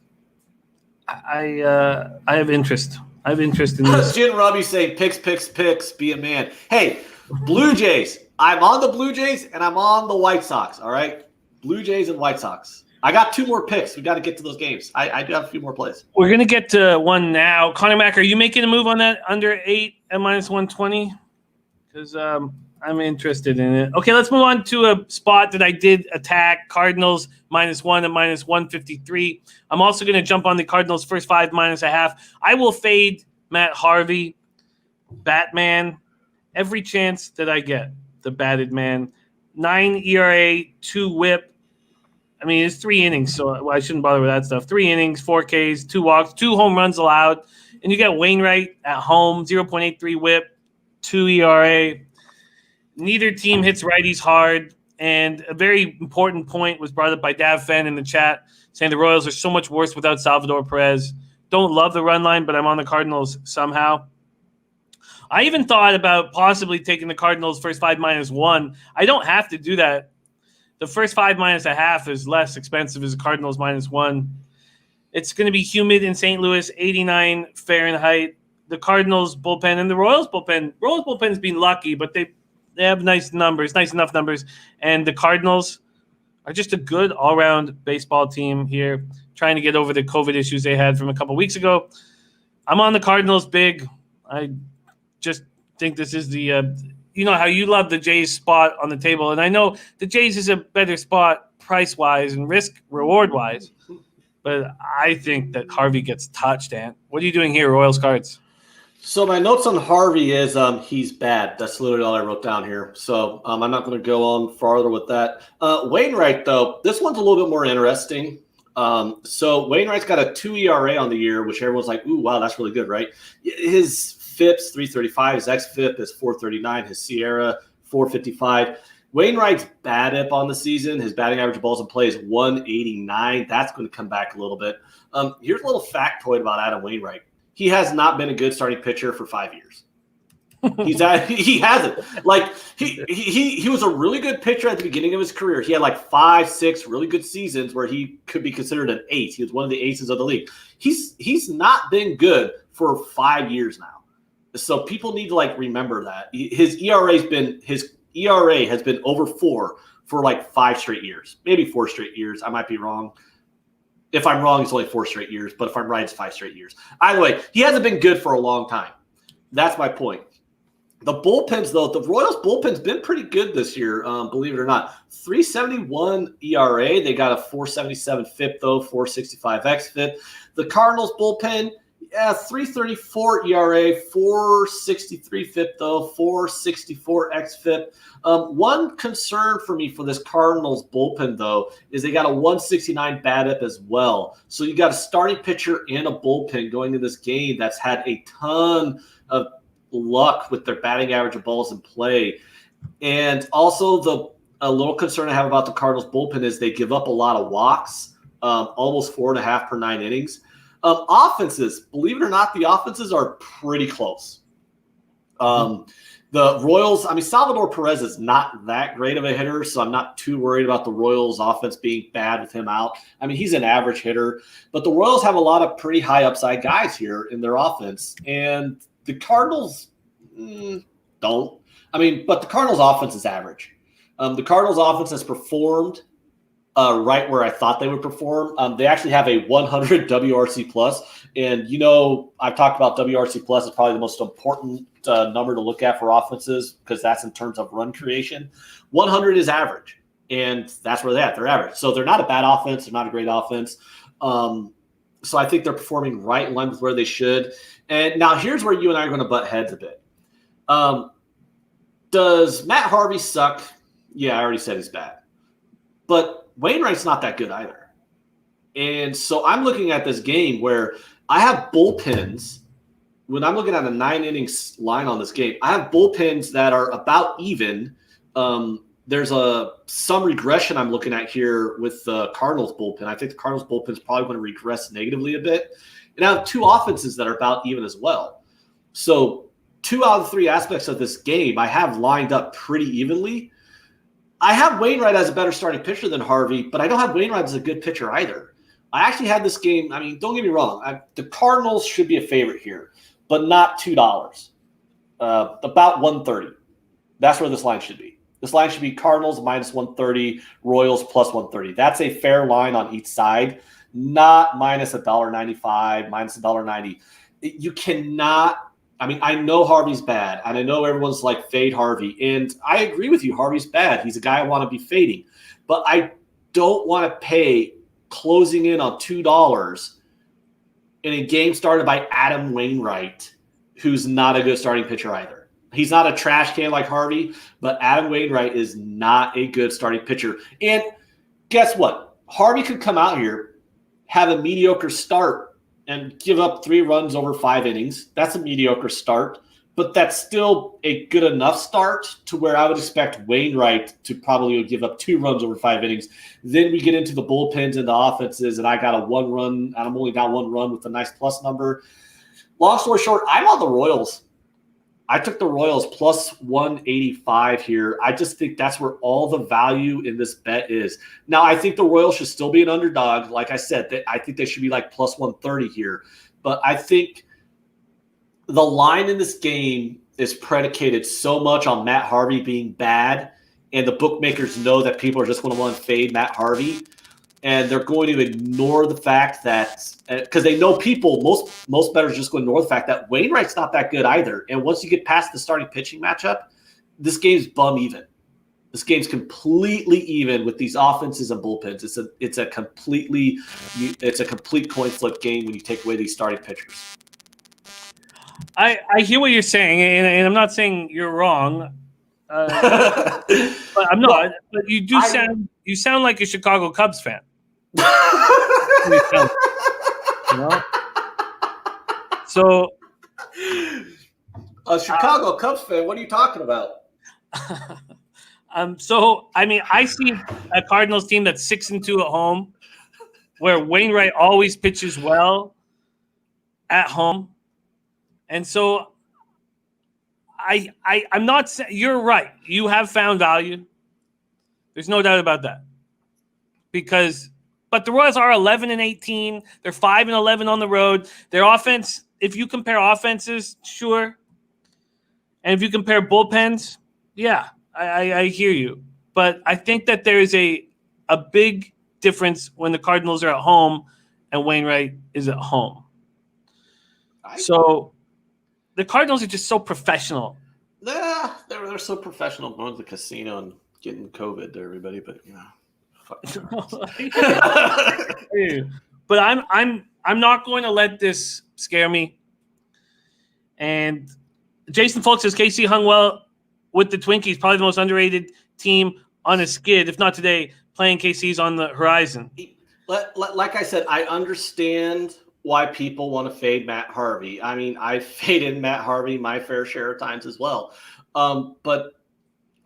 I have interest. I have interest in this. Jim Robbie saying picks, be a man. Hey, Blue Jays. I'm on the Blue Jays and I'm on the White Sox. All right, Blue Jays and White Sox. I got 2 more picks. We got to get to those games. I do have a few more plays. We're going to get to one now. Connor Mack, are you making a move on that under 8 at -120? Because I'm interested in it. Okay, let's move on to a spot that I did attack. Cardinals -1 at -153. I'm also going to jump on the Cardinals first 5 -0.5. I will fade Matt Harvey, Batman, every chance that I get. The batted man. 9 ERA, 2 WHIP. I mean, it's 3 innings, so I shouldn't bother with that stuff. 3 innings, 4 Ks, 2 walks, 2 home runs allowed. And you got Wainwright at home, 0.83 WHIP, 2 ERA. Neither team hits righties hard. And a very important point was brought up by Dav Fenn in the chat, saying the Royals are so much worse without Salvador Perez. Don't love the run line, but I'm on the Cardinals somehow. I even thought about possibly taking the Cardinals first 5 -1. I don't have to do that. The first 5 -0.5 is less expensive as the Cardinals -1. It's going to be humid in St. Louis, 89 Fahrenheit. The Cardinals bullpen and the Royals bullpen. Royals bullpen's been lucky, but they have nice enough numbers. And the Cardinals are just a good all-around baseball team here, trying to get over the COVID issues they had from a couple weeks ago. I'm on the Cardinals big. I just think this is the you know how you love the Jays spot on the table, and I know the Jays is a better spot price-wise and risk-reward-wise, but I think that Harvey gets touched, Ant. What are you doing here, Royals cards? So my notes on Harvey is he's bad. That's literally all I wrote down here. So I'm not going to go on farther with that. Wainwright, though, this one's a little bit more interesting. So Wainwright's got a 2 ERA on the year, which everyone's like, ooh, wow, that's really good, right? His FIP's 335, his xFIP is 439, his Sierra 455. Wainwright's BABIP on the season, his batting average balls in play is 189. That's going to come back a little bit. Here's a little factoid about Adam Wainwright. He has not been a good starting pitcher for 5 years. He hasn't. Like he was a really good pitcher at the beginning of his career. He had like 5, 6 really good seasons where he could be considered an ace. He was one of the aces of the league. He's not been good for 5 years now. So people need to remember that his ERA has been over 4 for like 5 straight years, maybe 4 straight years. I might be wrong. If I'm wrong, it's only 4 straight years. But if I'm right, it's 5 straight years. Either way, he hasn't been good for a long time. That's my point. The bullpens, though, the Royals bullpen's been pretty good this year, believe it or not. 371 ERA. They got a 477 FIP, though, 465 xFIP. The Cardinals bullpen Yeah, 3.34 ERA, 4.63 FIP though, 4.64 xFIP. One concern for me for this Cardinals bullpen though is they got a 1.69 BABIP as well. So you got a starting pitcher and a bullpen going into this game that's had a ton of luck with their batting average of balls in play. And also a little concern I have about the Cardinals bullpen is they give up a lot of walks, almost 4.5 per 9 innings. Offenses, believe it or not, the offenses are pretty close. The Royals, Salvador Perez is not that great of a hitter, so I'm not too worried about the Royals offense being bad with him out. He's an average hitter, but the Royals have a lot of pretty high upside guys here in their offense, and the Cardinals don't. But the Cardinals offense is average. The Cardinals offense has performed right where I thought they would perform. They actually have a 100 WRC plus, and I've talked about WRC plus is probably the most important number to look at for offenses because that's in terms of run creation. 100 is average, and that's where they're at. They're average, so they're not a bad offense. They're not a great offense. So I think they're performing right in line with where they should. And now here's where you and I are going to butt heads a bit. Does Matt Harvey suck? Yeah, I already said he's bad, but Wainwright's not that good either. And so I'm looking at this game where I have bullpens. When I'm looking at a 9-innings line on this game, I have bullpens that are about even. There's some regression I'm looking at here with the Cardinals bullpen. I think the Cardinals bullpen is probably going to regress negatively a bit. And I have two offenses that are about even as well. So 2 out of 3 aspects of this game I have lined up pretty evenly. I have Wainwright as a better starting pitcher than Harvey, but I don't have Wainwright as a good pitcher either. I actually had this game. Don't get me wrong. The Cardinals should be a favorite here, but not $2. About 130. That's where this line should be. This line should be Cardinals minus 130, Royals plus 130. That's a fair line on each side, not minus $1.95, minus $1.90. You cannot. I know Harvey's bad, and I know everyone's like, fade Harvey. And I agree with you. Harvey's bad. He's a guy I want to be fading. But I don't want to pay closing in on $2 in a game started by Adam Wainwright, who's not a good starting pitcher either. He's not a trash can like Harvey, but Adam Wainwright is not a good starting pitcher. And guess what? Harvey could come out here, have a mediocre start, and give up 3 runs over 5 innings. That's a mediocre start, but that's still a good enough start to where I would expect Wainwright to probably give up 2 runs over 5 innings. Then we get into the bullpens and the offenses, and I got a 1 run, and I'm only got 1 run with a nice plus number. Long story short, I'm on the Royals. I took the Royals plus 185 here. I just think that's where all the value in this bet is. Now, I think the Royals should still be an underdog. Like I said, I think they should be like plus 130 here. But I think the line in this game is predicated so much on Matt Harvey being bad, and the bookmakers know that people are just going to want to fade Matt Harvey. And they're going to ignore the fact that because they know most bettors just going to ignore the fact that Wainwright's not that good either. And once you get past the starting pitching matchup, this game's bum even. This game's completely even with these offenses and bullpens. It's a complete coin flip game when you take away these starting pitchers. I hear what you're saying, and I'm not saying you're wrong. But I'm not. But you sound like a Chicago Cubs fan. So a Chicago Cubs fan, what are you talking about? I see a Cardinals team that's 6-2 at home, where Wainwright always pitches well at home. And so I'm not saying you're right. You have found value. There's no doubt about that. But the Royals are 11-18. They're 5-11 on the road. Their offense, if you compare offenses, sure. And if you compare bullpens, yeah, I hear you. But I think that there is a big difference when the Cardinals are at home and Wainwright is at home. So the Cardinals are just so professional. Yeah, they're so professional going to the casino and getting COVID to everybody, but But I'm not going to let this scare me. And Jason Folks says KC hung well with the Twinkies, probably the most underrated team on a skid, if not today, playing KC's on the horizon. Like I said, I understand why people want to fade Matt Harvey. I mean, I faded Matt Harvey my fair share of times as well. But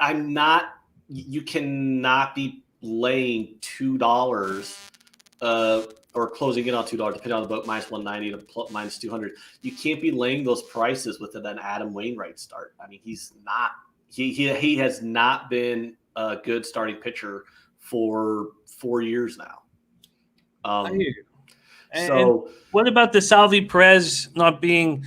I'm not – you cannot be laying $2 or closing in on $2, depending on the boat, minus 190 to minus 200. You can't be laying those prices with an Adam Wainwright start. I mean, he's not – he has not been a good starting pitcher for 4 years now. I hear you. And what about the Salvi Perez not being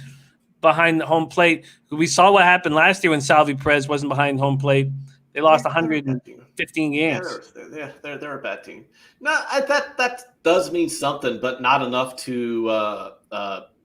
behind the home plate? We saw what happened last year when Salvi Perez wasn't behind home plate. They lost 115 games. They're a bad team. No, that does mean something, but not enough to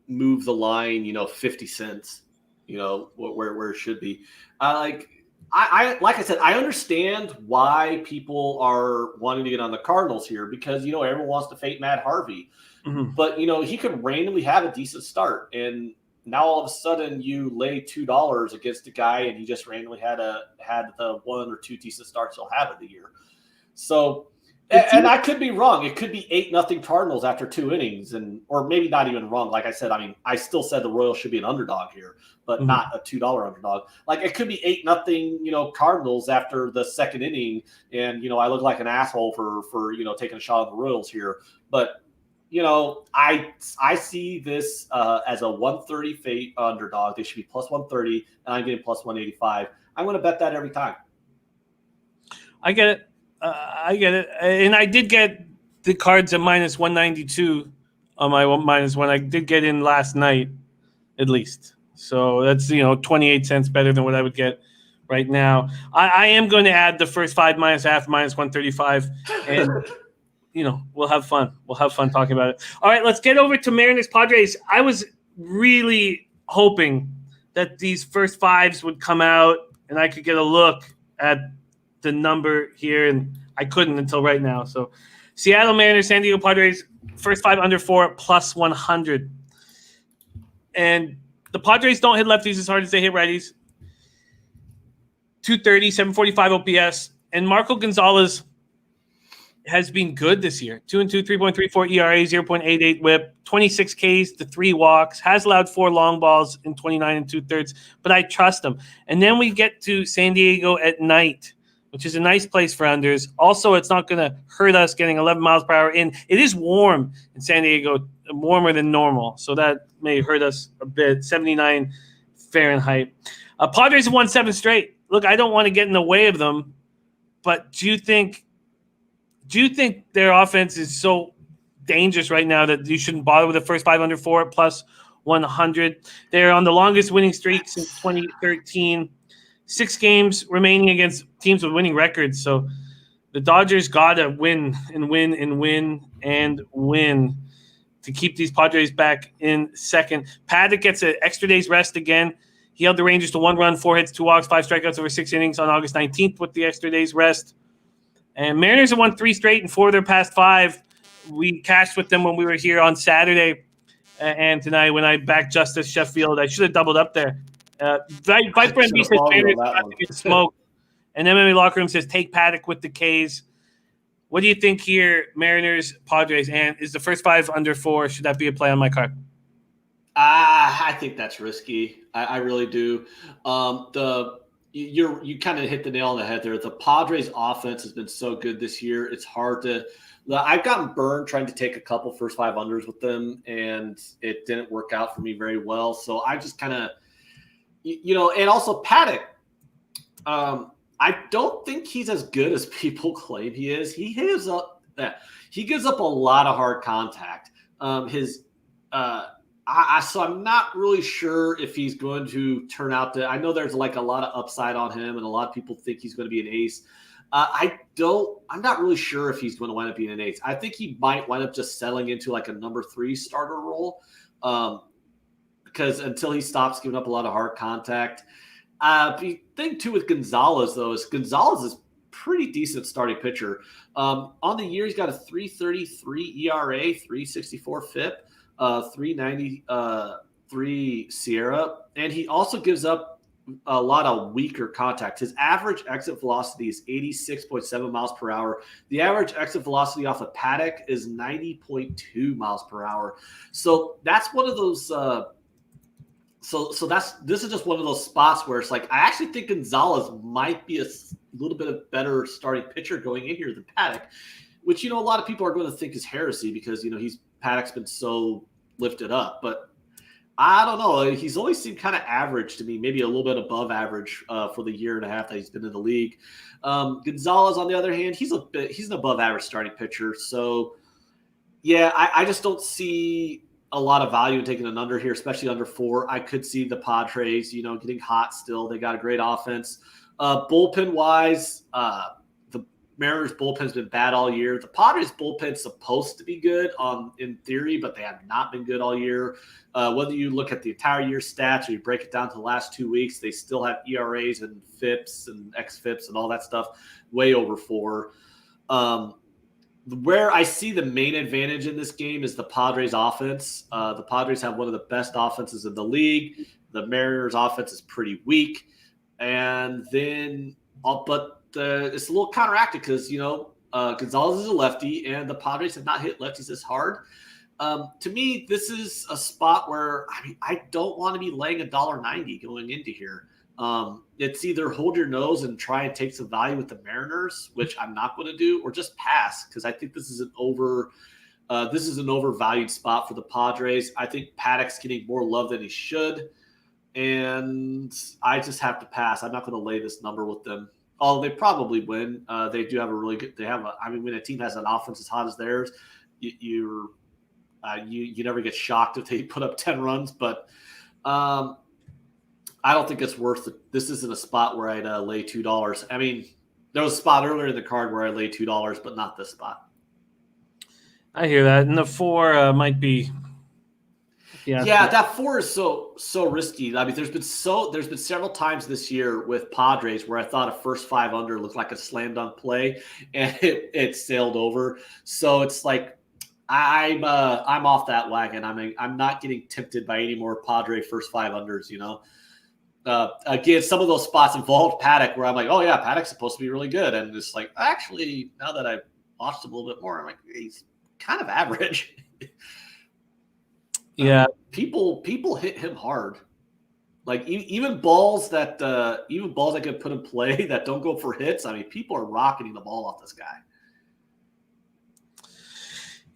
move the line, 50 cents, where it should be. Like I said, I understand why people are wanting to get on the Cardinals here because, everyone wants to fade Matt Harvey. Mm-hmm. But, he could randomly have a decent start. And now all of a sudden you lay $2 against a guy and he just randomly had the 1 or 2 decent starts he'll have in the year. So, and I could be wrong. It could be 8-0 Cardinals after 2 innings, or maybe not even wrong. Like I said, I mean, I still said the Royals should be an underdog here, but not a $2 underdog. Like it could be 8-0, Cardinals after the 2nd inning, and I look like an asshole for taking a shot at the Royals here. But I see this as a 130 fate underdog. They should be plus 130, and I'm getting plus 185. I'm going to bet that every time. I get it. And I did get the Cards at minus 192 on my minus one. I did get in last night, at least. So that's 28 cents better than what I would get right now. I am going to add the first 5 minus half, minus 135, and we'll have fun. We'll have fun talking about it. All right, let's get over to Mariners Padres. I was really hoping that these first 5s would come out and I could get a look at the number here, and I couldn't until right now. So Seattle Mariners, San Diego Padres, first 5 under 4, plus 100. And the Padres don't hit lefties as hard as they hit righties. 230, 745 OPS. And Marco Gonzalez has been good this year. 2-2, 3.34 ERA, 0.88 WHIP, 26 Ks to 3 walks, has allowed 4 long balls in 29 2/3, but I trust him. And then we get to San Diego at night, which is a nice place for unders. Also, it's not going to hurt us getting 11 miles per hour in. It is warm in San Diego, warmer than normal, so that may hurt us a bit. 79 Fahrenheit. Padres have won 7 straight. Look, I don't want to get in the way of them, but do you think their offense is so dangerous right now that you shouldn't bother with the first 5 under 4 plus 100? They're on the longest winning streak since 2013. 6 games remaining against teams with winning records. So the Dodgers got to win and win and win and win to keep these Padres back in second. Paddock gets an extra day's rest again. He held the Rangers to 1 run, 4 hits, 2 walks, 5 strikeouts over 6 innings on August 19th with the extra day's rest. And Mariners have won 3 straight and 4 of their past 5. We cashed with them when we were here on Saturday and tonight when I backed Justice Sheffield. I should have doubled up there. Viper MB says Mariners about to get smoked. And MMA Locker Room says take Paddock with the Ks. What do you think here, Mariners, Padres? And is the first 5 under 4? Should that be a play on my card? I think that's risky. I really do. You kind of hit the nail on the head there. The Padres offense has been so good this year. It's hard to – I've gotten burned trying to take a couple first 5 unders with them, and it didn't work out for me very well. So I just kind of – and also Paddock, I don't think he's as good as people claim he is. He gives up a lot of hard contact. So I'm not really sure if he's going to turn out to – I know there's like a lot of upside on him, and a lot of people think he's going to be an ace. I'm not really sure if he's going to wind up being an ace. I think he might wind up just settling into like a number 3 starter role because until he stops giving up a lot of hard contact. The thing too with Gonzalez, though, is Gonzalez is pretty decent starting pitcher. On the year, he's got a 3.33 ERA, 3.64 FIP. 393 Sierra, and he also gives up a lot of weaker contact. His average exit velocity is 86.7 miles per hour. The average exit velocity off a paddock is 90.2 miles per hour. So that's one of those. This is just one of those spots where it's like I actually think Gonzalez might be a little bit of better starting pitcher going in here than Paddock, which a lot of people are going to think is heresy because Paddock's been so lifted up, but I don't know. He's always seemed kind of average to me, maybe a little bit above average for the year and a half that he's been in the league. Gonzalez, on the other hand, he's an above average starting pitcher. So, yeah, I just don't see a lot of value in taking an under here, especially under 4. I could see the Padres, getting hot still. They got a great offense. Bullpen-wise, the Mariners' bullpen's been bad all year. The Padres' bullpen's supposed to be good in theory, but they have not been good all year. Whether you look at the entire year stats or you break it down to the last 2 weeks, they still have ERAs and FIPS and xFIPS and all that stuff way over 4. Where I see the main advantage in this game is the Padres' offense. The Padres have one of the best offenses in the league. The Mariners' offense is pretty weak. And then, it's a little counteracted because, Gonzalez is a lefty and the Padres have not hit lefties this hard. To me, this is a spot where I don't want to be laying $1.90 going into here. It's either hold your nose and try and take some value with the Mariners, which I'm not going to do, or just pass because I think this is an overvalued spot for the Padres. I think Paddock's getting more love than he should, and I just have to pass. I'm not going to lay this number with them. Although they probably win. They do have a really good. When a team has an offense as hot as theirs, you never get shocked if they put up 10 runs, but I don't think it's worth it. This isn't a spot where I'd lay $2. There was a spot earlier in the card where I lay $2, but not this spot. I hear that. And the 4 might be. Yeah, that 4 is so risky. There's been several times this year with Padres where I thought a first 5 under looked like a slam dunk play, and it sailed over. So it's like I'm off that wagon. I'm not getting tempted by any more Padre first 5 unders. Again, some of those spots involved Paddock where I'm like, oh yeah, Paddock's supposed to be really good, and it's like actually now that I've watched him a little bit more, I'm like he's kind of average. Yeah, people hit him hard. Like even balls that get put in play that don't go for hits. People are rocketing the ball off this guy.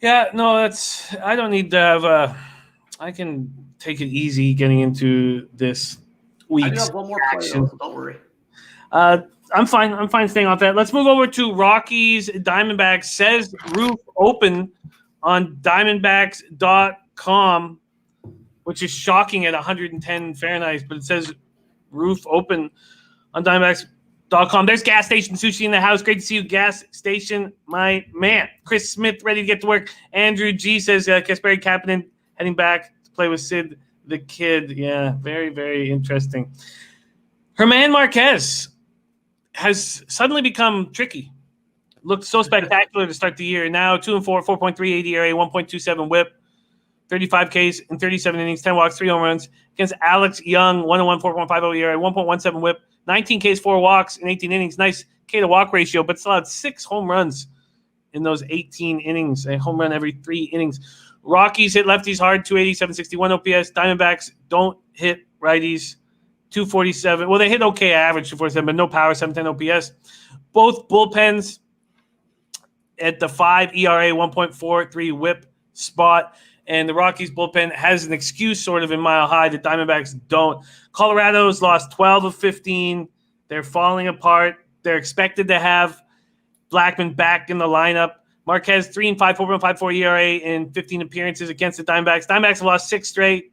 Yeah, no, I don't need to have I can take it easy getting into this week's I do have one more play, so don't worry. I'm fine. I'm fine staying off that. Let's move over to Rockies. Diamondbacks says roof open on Diamondbacks.com, which is shocking at 110 Fahrenheit, but it says roof open on Diamondbacks.com. There's Gas Station Sushi in the house. Great to see you, Gas Station, my man. Chris Smith ready to get to work. Andrew G says Kasperi Kapanen heading back to play with Sid the Kid. Yeah, very, very interesting. Herman Marquez has suddenly become tricky. Looked so spectacular to start the year. Now 2-4, 4.38 ERA, 1.27 WHIP, 35 Ks in 37 innings, 10 walks, 3 home runs against Alex Young, 1-1, 4.50 ERA, 1.17 WHIP, 19 Ks, 4 walks in 18 innings. Nice K to walk ratio, but still had 6 home runs in those 18 innings. A home run every 3 innings. Rockies hit lefties hard, 280, 761 OPS. Diamondbacks don't hit righties, 247. Well, they hit okay average, 247, but no power, 710 OPS. Both bullpens at the 5 ERA, 1.43 WHIP spot. And the Rockies bullpen has an excuse sort of in Mile High. The Diamondbacks don't. Colorado's lost 12 of 15. They're falling apart. They're expected to have Blackman back in the lineup. Marquez 3-5, 4.54 ERA in 15 appearances against the Diamondbacks. Diamondbacks have lost 6 straight.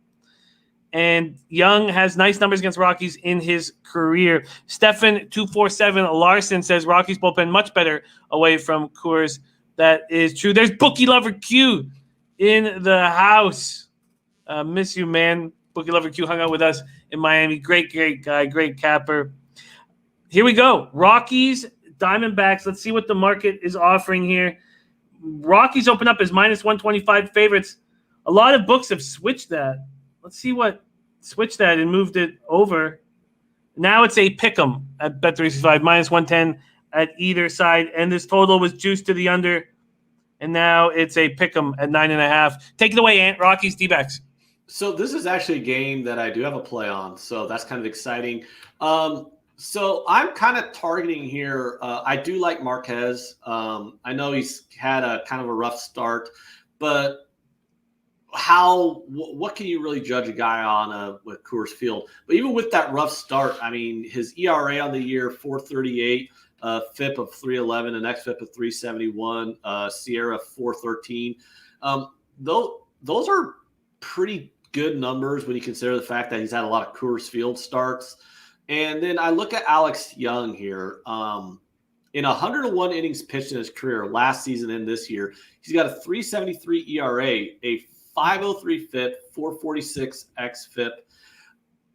And Young has nice numbers against Rockies in his career. Stefan 247 Larson says Rockies bullpen much better away from Coors. That is true. There's Bookie Lover Q in the house. Miss you, man. Bookie Lover Q hung out with us in Miami. Great guy. Great capper. Here we go. Rockies, Diamondbacks. Let's see what the market is offering here. Rockies open up as minus 125 favorites A lot of books have switched that. Let's see what switched that and moved it over. Now it's a pick'em at Bet365, minus 110 at either side. And this total was juiced to the under. And now it's a pick'em at 9.5. Take it away, Ant. Rockies, D-backs. So this is actually a game that I do have a play on. So that's kind of exciting. So I'm kind of targeting here. I do like Marquez. I know he's had a kind of a rough start, but what can you really judge a guy on with Coors Field? But even with that rough start, I mean, his ERA on the year 4.38, FIP of 3.11, and xFIP of 3.71, Sierra 4.13. Those are pretty good numbers when you consider the fact that he's had a lot of Coors Field starts. And then I look at Alex Young here. In 101 innings pitched in his career last season and this year, he's got a 3.73 ERA, a 5.03 FIP, 4.46 xFIP,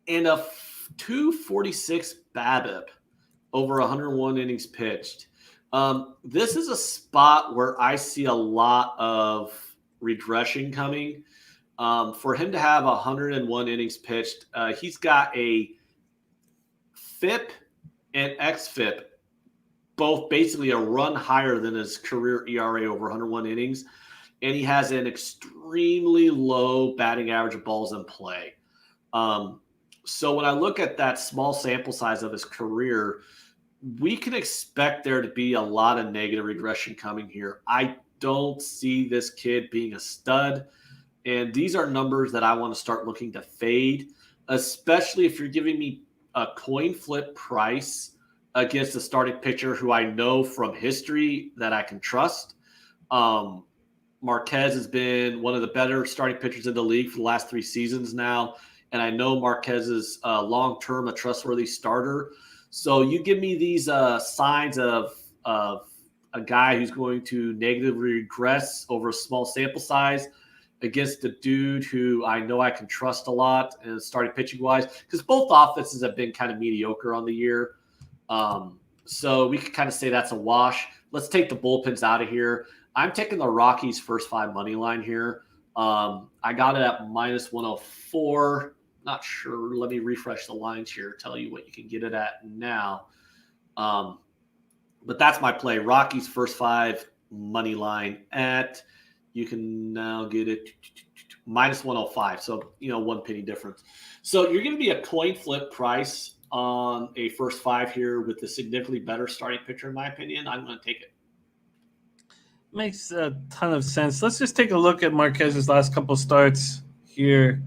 and a 2.46 BABIP over 101 innings pitched. This is a spot where I see a lot of regression coming. For him to have 101 innings pitched, he's got a FIP and xFIP, both basically a run higher than his career ERA over 101 innings. And he has an extremely low batting average of balls in play. So when I look at that small sample size of his career, we can expect there to be a lot of negative regression coming here. I don't see this kid being a stud. And these are numbers that I want to start looking to fade, especially if you're giving me a coin flip price against a starting pitcher who I know from history that I can trust. Marquez has been one of the better starting pitchers in the league for the last 3 seasons now. And I know Marquez is long-term a trustworthy starter. So you give me these signs of a guy who's going to negatively regress over a small sample size against a dude who I know I can trust a lot and starting pitching-wise, because both offenses have been kind of mediocre on the year. So we could kind of say that's a wash. Let's take the bullpens out of here. I'm taking the Rockies first 5 money line here. I got it at minus 104. Not sure. Let me refresh the lines here, tell you what you can get it at now. But that's my play. Rockies first 5 money line at, you can now get it minus 105. So, 1 penny difference. So you're going to be a coin flip price on a first 5 here with a significantly better starting pitcher, in my opinion. I'm going to take it. Makes a ton of sense. Let's just take a look at Marquez's last couple starts here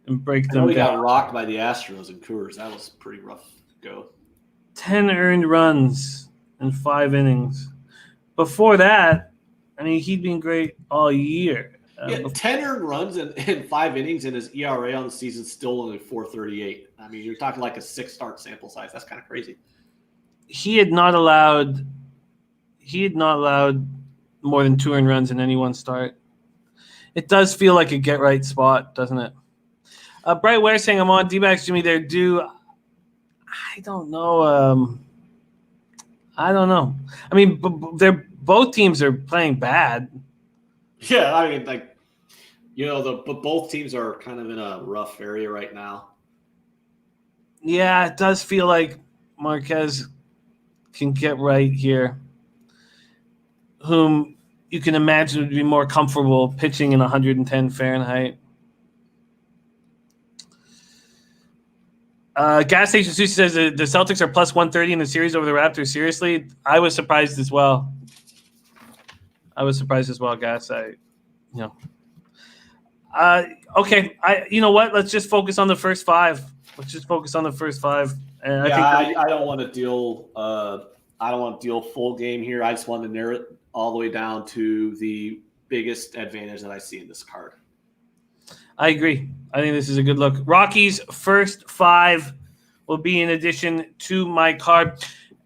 and break them down. We got rocked by the Astros and Coors. That was a pretty rough go. 10 earned runs in 5 innings. Before that, I mean, he'd been great all year. 10 earned runs in 5 innings, and his ERA on the season still only 4.38. I mean, you're talking like a 6-start sample size. That's kind of crazy. He had not allowed more than 2 earned runs in any one start. It does feel like a get-right spot, doesn't it? Bright Ware saying, I'm on D-backs, Jimmy. They're due. I don't know. I mean, both teams are playing bad. Yeah, I mean, both teams are kind of in a rough area right now. Yeah, it does feel like Marquez can get right here, whom you can imagine would be more comfortable pitching in 110 Fahrenheit. Gas Station Susie says the Celtics are plus 130 in the series over the Raptors. Seriously, I was surprised as well. Gas. Okay. You know what? Let's just focus on the first 5. And I don't want to deal. I don't want to deal full game here. I just want to narrow it all the way down to the biggest advantage that I see in this card. I agree. I think this is a good look. Rockies first 5 will be in addition to my card,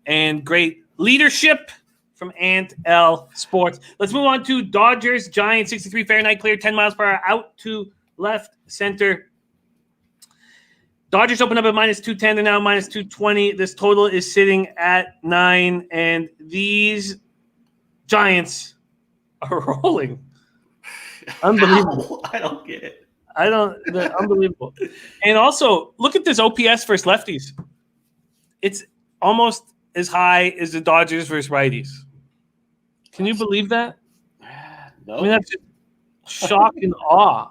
and great leadership from Ant L Sports. Let's move on to Dodgers Giants 63 Fahrenheit clear, 10 miles per hour out to left center. Dodgers open up at minus 210. They're now minus 220. This total is sitting at 9, and these Giants are rolling. Unbelievable. I don't get it. They're unbelievable. And also, look at this OPS versus lefties. It's almost as high as the Dodgers versus righties. Can you believe that? No. I mean, that's just shock and awe.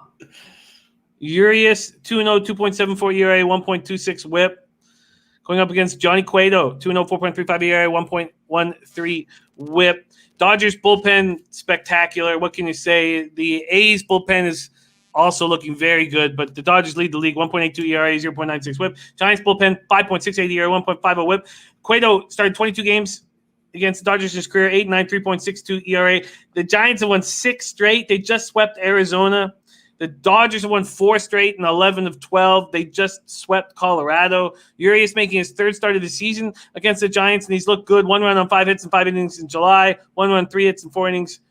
Urias, 2-0, 2.74 ERA, 1.26 whip. Going up against Johnny Cueto, 2-0, 4.35 ERA, 1.13 whip. Dodgers bullpen, spectacular. What can you say? The A's bullpen is also looking very good, but the Dodgers lead the league, 1.82 ERA, 0.96 whip. Giants bullpen, 5.68 ERA, 1.50 whip. Cueto started 22 games against the Dodgers in his career, 8-9, 3.62 ERA. The Giants have won 6 straight. They just swept Arizona. The Dodgers have won 4 straight and 11 of 12. They just swept Colorado. Urias making his 3rd start of the season against the Giants, and he's looked good. 1 run on 5 hits and 5 innings in July. 1 run, 3 hits and 4 innings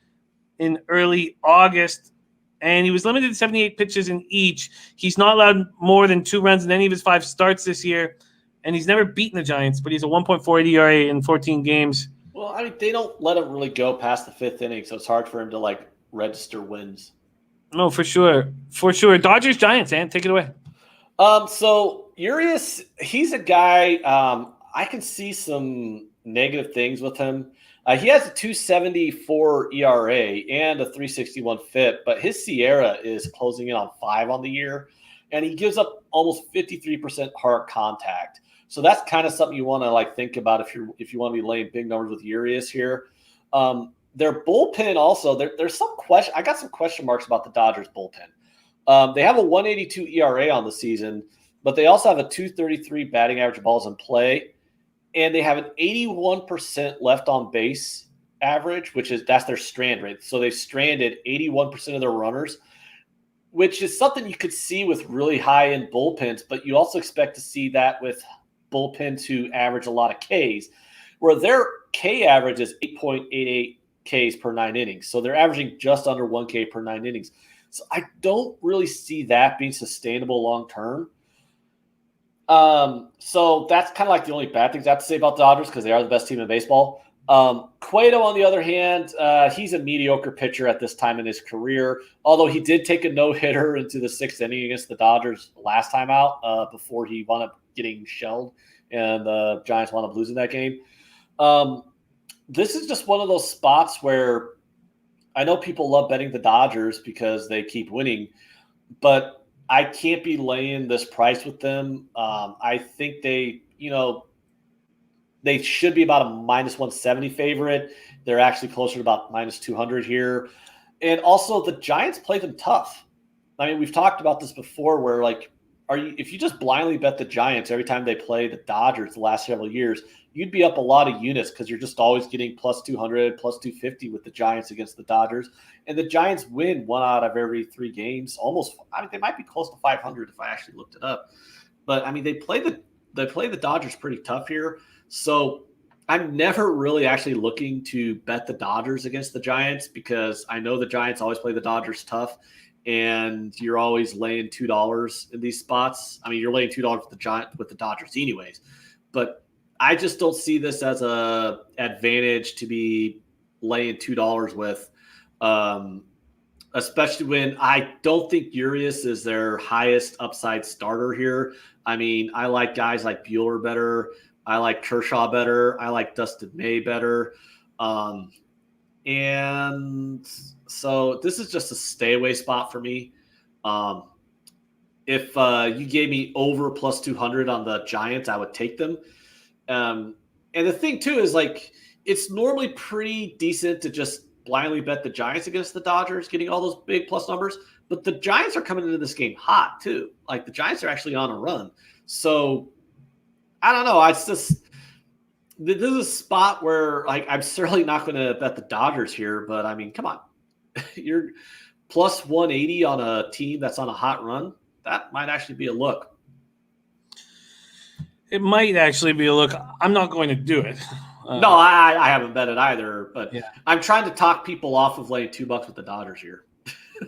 in early August. And he was limited to 78 pitches in each. He's not allowed more than 2 runs in any of his 5 starts this year. And he's never beaten the Giants, but he's a 1.48 ERA in 14 games. Well, I mean, they don't let him really go past the 5th inning, so it's hard for him to, like, register wins. No, for sure. For sure. Dodgers, Giants, and take it away. So Urias, he's a guy, I can see some negative things with him. He has a 2.74 ERA and a 3.61 FIP, but his Sierra is closing in on 5 on the year, and he gives up almost 53% hard contact. So that's kind of something you want to like think about if you want to be laying big numbers with Urias here. Their bullpen also, there's some question. I got some question marks about the Dodgers bullpen. They have a 1.82 ERA on the season, but they also have a 2.33 batting average balls in play, and they have an 81% left on base average, that's their strand rate. So they've stranded 81% of their runners, which is something you could see with really high end bullpens, but you also expect to see that with bullpens who average a lot of Ks, where their K average is 8.88 Ks per 9 innings. So they're averaging just under 1 K per 9 innings. So I don't really see that being sustainable long term. So that's kind of like the only bad things I have to say about the Dodgers because they are the best team in baseball. Cueto, on the other hand, he's a mediocre pitcher at this time in his career, although he did take a no-hitter into the 6th inning against the Dodgers last time out before he wound up getting shelled and the Giants wound up losing that game. This is just one of those spots where I know people love betting the Dodgers because they keep winning, but I can't be laying this price with them. I think they should be about a -170 favorite. They're actually closer to about -200 here. And also the Giants play them tough. I mean, we've talked about this before where like, if you just blindly bet the Giants every time they play the Dodgers the last several years, you'd be up a lot of units because you're just always getting +200, +250 with the Giants against the Dodgers. And the Giants win 1 out of every 3 games. Almost, I mean, they might be close to 500 if I actually looked it up. But I mean, they play the Dodgers pretty tough here. So I'm never really actually looking to bet the Dodgers against the Giants because I know the Giants always play the Dodgers tough. And you're always laying $2 in these spots. I mean, you're laying $2 with the Dodgers anyways. But I just don't see this as a advantage to be laying $2 with, especially when I don't think Urias is their highest upside starter here. I mean, I like guys like Buehler better. I like Kershaw better. I like Dustin May better. And so this is just a stay away spot for me. If you gave me over +200 on the Giants, I would take them. And the thing too is like, it's normally pretty decent to just blindly bet the Giants against the Dodgers, getting all those big plus numbers, but the Giants are coming into this game hot too. Like the Giants are actually on a run. So I don't know. This is a spot where like, I'm certainly not going to bet the Dodgers here, but I mean, come on, you're +180 on a team that's on a hot run. That might actually be a look. It might actually be a look. I'm not going to do it. No, I haven't bet it either, but yeah. I'm trying to talk people off of laying $2 with the Dodgers here.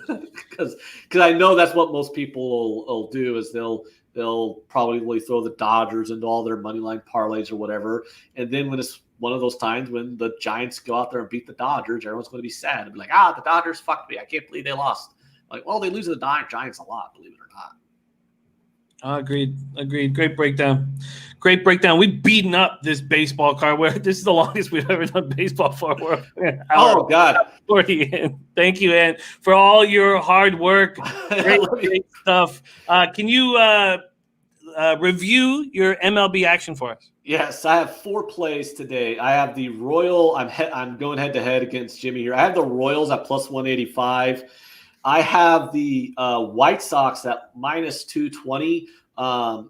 Because I know that's what most people will do is they'll They'll probably throw the Dodgers into all their money line parlays or whatever. And then when it's one of those times when the Giants go out there and beat the Dodgers, everyone's going to be sad and be like, the Dodgers fucked me. I can't believe they lost. Like, well, they lose to the Giants a lot, believe it or not. Agreed. Great breakdown. We've beaten up this baseball card. Where this is the longest we've ever done baseball for. Oh, God. 40 in. Thank you, Ann, for all your hard work. Great stuff. Can you review your MLB action for us? Yes, I have 4 plays today. I have the Royal. I'm going head-to-head against Jimmy here. I have the Royals at plus 185. I have the White Sox at minus 220. I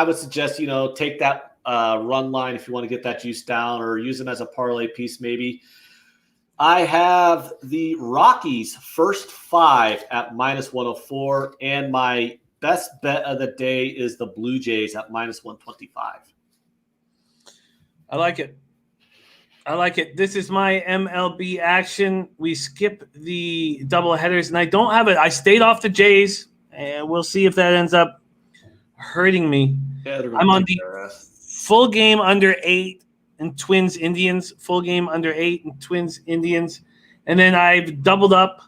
would suggest, take that run line if you want to get that juice down, or use them as a parlay piece maybe. I have the Rockies first 5 at minus 104, and my best bet of the day is the Blue Jays at minus 125. I like it. This is my MLB action. We skip the double headers, and I don't have it. I stayed off the Jays, and we'll see if that ends up hurting me. Yeah, I'm on the full game under 8 and Twins Indians, full game under 8 and Twins Indians. And then I've doubled up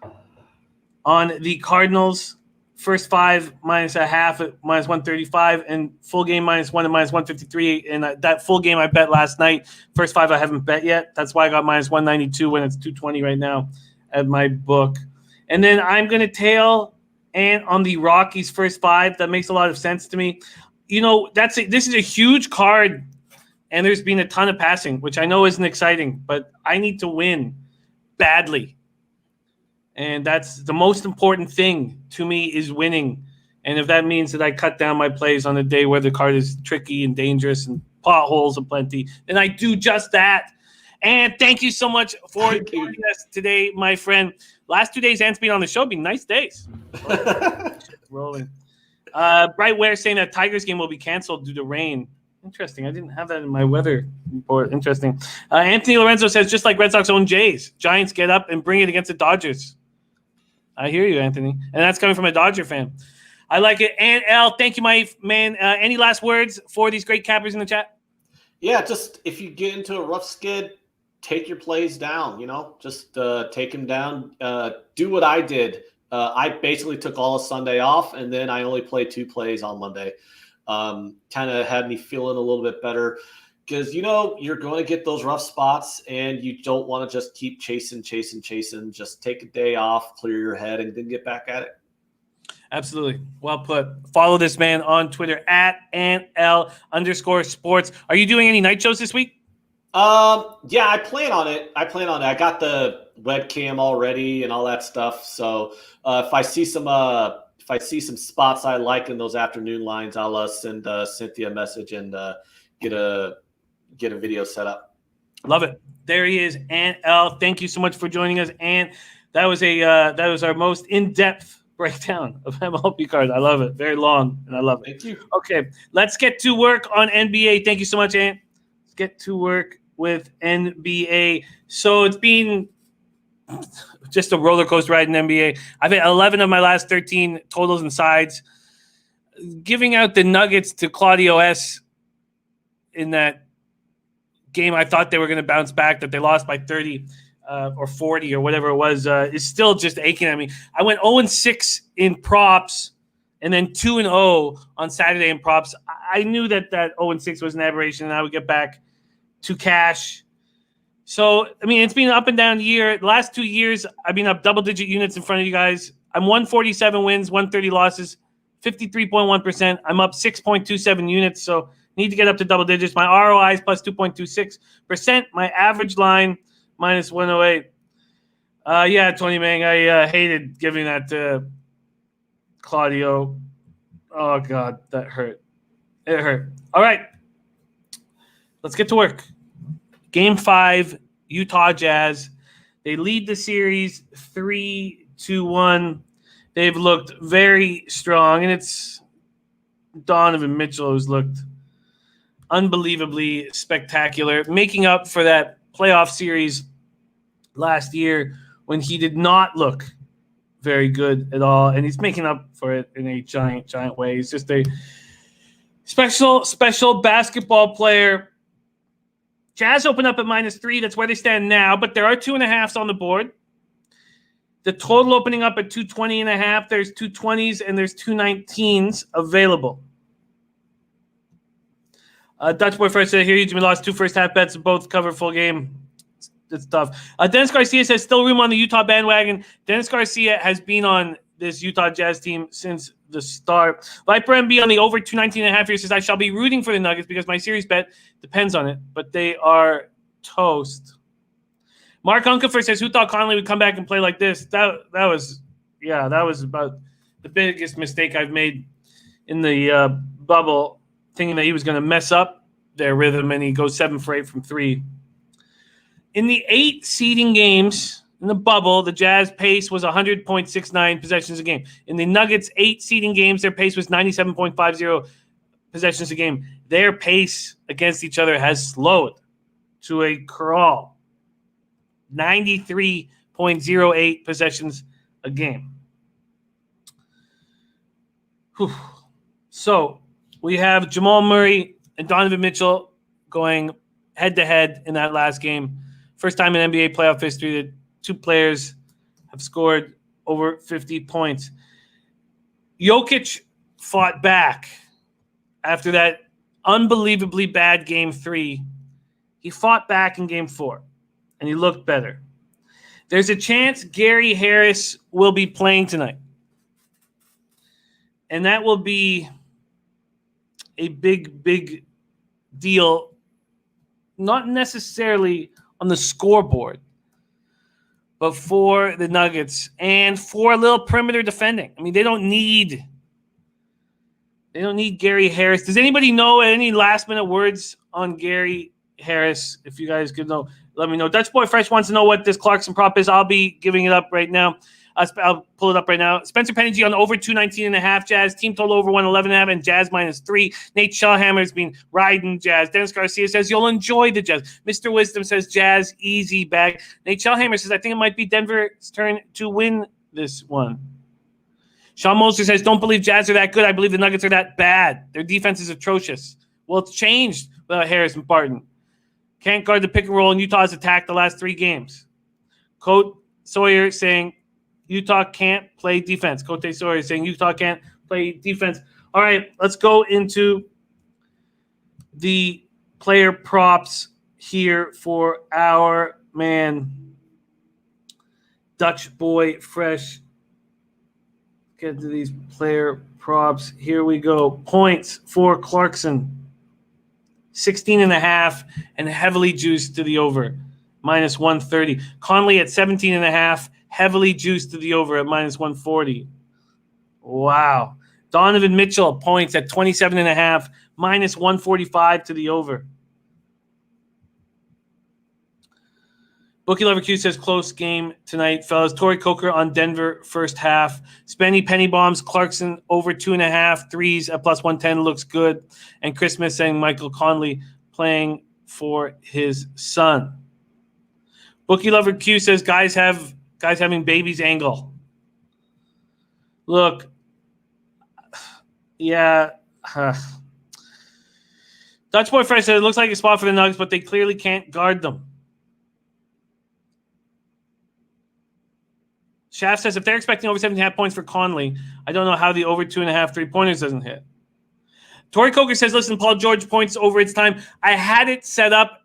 on the Cardinals, first 5 minus a half at minus 135, and full game minus 1 at minus 153. And that full game I bet last night, first 5 I haven't bet yet. That's why I got minus 192 when it's 220 right now at my book. And then I'm going to tail and on the Rockies first 5. That makes a lot of sense to me. This is a huge card, and there's been a ton of passing, which I know isn't exciting, but I need to win badly. And that's the most important thing to me, is winning. And if that means that I cut down my plays on a day where the card is tricky and dangerous and potholes aplenty, then I do just that. And thank you so much for joining us today, my friend. Last 2 days, Ant's been on the show. Been nice days. Rolling. Brightware saying that Tigers game will be canceled due to rain. Interesting. I didn't have that in my weather report. Interesting. Anthony Lorenzo says, just like Red Sox own Jays, Giants get up and bring it against the Dodgers. I hear you, Anthony. And that's coming from a Dodger fan. I like it. And Al, thank you, my man. Any last words for these great cappers in the chat? Yeah, just if you get into a rough skid, take your plays down, just take them down. Do what I did. I basically took all of Sunday off, and then I only played 2 plays on Monday. Kind of had me feeling a little bit better, because, you're going to get those rough spots, and you don't want to just keep chasing. Just take a day off, clear your head, and then get back at it. Absolutely. Well put. Follow this man on Twitter at @AntL_sports. Are you doing any night shows this week? Yeah, I plan on it. I got the webcam already and all that stuff. So if I see some spots I like in those afternoon lines, I'll send Cynthia a message and get a video set up. Love it. There he is, Ant L. Thank you so much for joining us, Ant. That was our most in-depth breakdown of MLB cards. I love it. Very long, and I love it. Thank you. Okay, let's get to work on NBA. Thank you so much, Ant. Let's get to work with NBA. So it's been just a roller coaster ride in NBA. I've had 11 of my last 13 totals and sides. Giving out the Nuggets to Claudio S. in that game, I thought they were going to bounce back, that they lost by 30 or 40 or whatever it was, is still just aching at me. I went 0-6 in props and then 2-0 on Saturday in props. I knew that 0-6 was an aberration, and I would get back to cash. So, it's been an up and down year. The last 2 years, I've been up double-digit units in front of you guys. I'm 147 wins, 130 losses, 53.1%. I'm up 6.27 units, so need to get up to double digits. My ROI is plus 2.26%. My average line, minus 108. Yeah, Tony Mang, I hated giving that to Claudio. Oh, God, that hurt. It hurt. All right. Let's get to work. Game 5, Utah Jazz. They lead the series 3-1. They've looked very strong, and it's Donovan Mitchell who's looked unbelievably spectacular, making up for that playoff series last year when he did not look very good at all, and he's making up for it in a giant way. He's just a special basketball player. Jazz open up at -3. That's where they stand now, but there are 2.5s on the board. The total opening up at 220.5. There's 220s and there's 219s available. Dutch Boy first said, here you lost 2 first half bets and both cover full game. It's tough. Dennis Garcia says still room on the Utah bandwagon. Dennis Garcia has been on this Utah Jazz team since the start. Viper MB on the over 219.5 here says I shall be rooting for the Nuggets because my series bet depends on it, but they are toast. Mark Unkefer says who thought Conley would come back and play like this? That was about the biggest mistake I've made in the bubble, thinking that he was going to mess up their rhythm, and he goes 7 for 8 from 3. In the 8 seeding games in the bubble, the Jazz pace was 100.69 possessions a game. In the Nuggets 8 seeding games, their pace was 97.50 possessions a game. Their pace against each other has slowed to a crawl. 93.08 possessions a game. Whew. So we have Jamal Murray and Donovan Mitchell going head-to-head in that last game. First time in NBA playoff history that 2 players have scored over 50 points. Jokic fought back after that unbelievably bad Game 3. He fought back in Game 4, and he looked better. There's a chance Gary Harris will be playing tonight. And that will be a big deal, not necessarily on the scoreboard, but for the Nuggets and for a little perimeter defending. I mean, they don't need Gary Harris. Does anybody know any last-minute words on Gary Harris? If you guys could know, let me know. Dutch Boy Fresh wants to know what this Clarkson prop is. I'll be giving it up right now. I'll pull it up right now. Spencer Penningy on over 219.5. Jazz team total over 111.5 and Jazz -3. Nate Shellhammer's been riding Jazz. Dennis Garcia says you'll enjoy the Jazz. Mr. Wisdom says Jazz easy bag. Nate Shellhammer says I think it might be Denver's turn to win this one. Sean Moser says don't believe Jazz are that good. I believe the Nuggets are that bad. Their defense is atrocious. Well, it's changed without Harris and Barton. Can't guard the pick and roll, and Utah's attacked the last 3 games. Cote Sawyer saying Utah can't play defense. Cote Sawyer saying Utah can't play defense. All right, let's go into the player props here for our man, Dutch Boy Fresh. Get to these player props. Here we go. Points for Clarkson. 16.5 and heavily juiced to the over. -130. Conley at 17.5. Heavily juiced to the over at -140. Wow. Donovan Mitchell points at 27.5, -145 to the over. Bookie Lover Q says close game tonight, fellas. Torrey Coker on Denver first half. Spenny Penny Bombs, Clarkson over 2.5 threes at +110 looks good. And Chris Smith saying Michael Conley playing for his son. Bookie Lover Q says guys having babies angle. Look, yeah. Dutch Boy Fresh said it looks like a spot for the Nuggets, but they clearly can't guard them. Shaft says if they're expecting over 7.5 points for Conley, I don't know how the over 2.5 3-pointers doesn't hit. Torrey Coker says, listen, Paul George points over its time. I had it set up,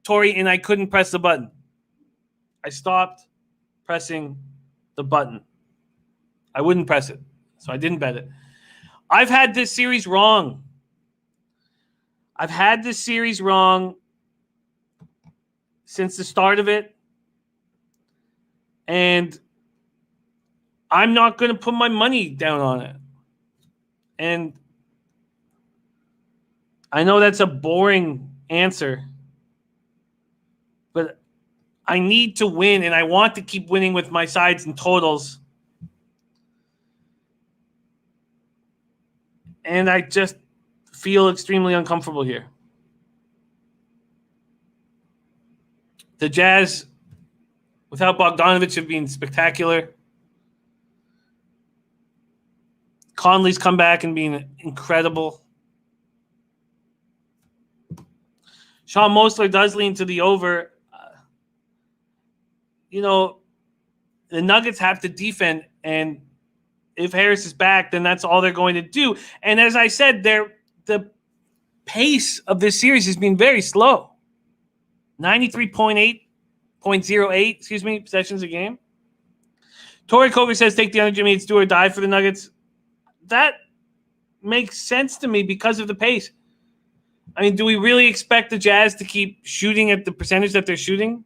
Torrey, and I couldn't press the button. I stopped pressing the button. I wouldn't press it, so I didn't bet it. I've had this series wrong. Since the start of it. And I'm not going to put my money down on it. And I know that's a boring answer, but I need to win, and I want to keep winning with my sides and totals. And I just feel extremely uncomfortable here. The Jazz, without Bogdanovich, have been spectacular. Conley's come back and being incredible. Sean Mosler does lean to the over. The Nuggets have to defend, and if Harris is back, then that's all they're going to do. And as I said, the pace of this series has been very slow. 93.08, possessions a game. Tori Koger says, take the under, Jimmy. It's do or die for the Nuggets. That makes sense to me because of the pace. I mean, do we really expect the Jazz to keep shooting at the percentage that they're shooting?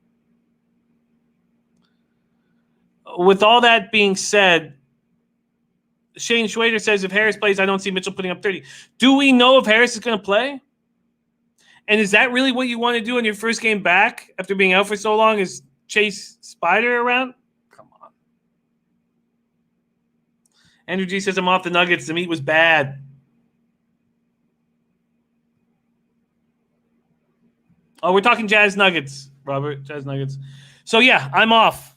With all that being said, Shane Schwader says, if Harris plays, I don't see Mitchell putting up 30. Do we know if Harris is going to play? And is that really what you want to do in your first game back after being out for so long, is chase Spider around? Come on. Andrew G says, I'm off the Nuggets. The meat was bad. Oh, we're talking Jazz Nuggets, Robert. Jazz Nuggets. So, yeah, I'm off.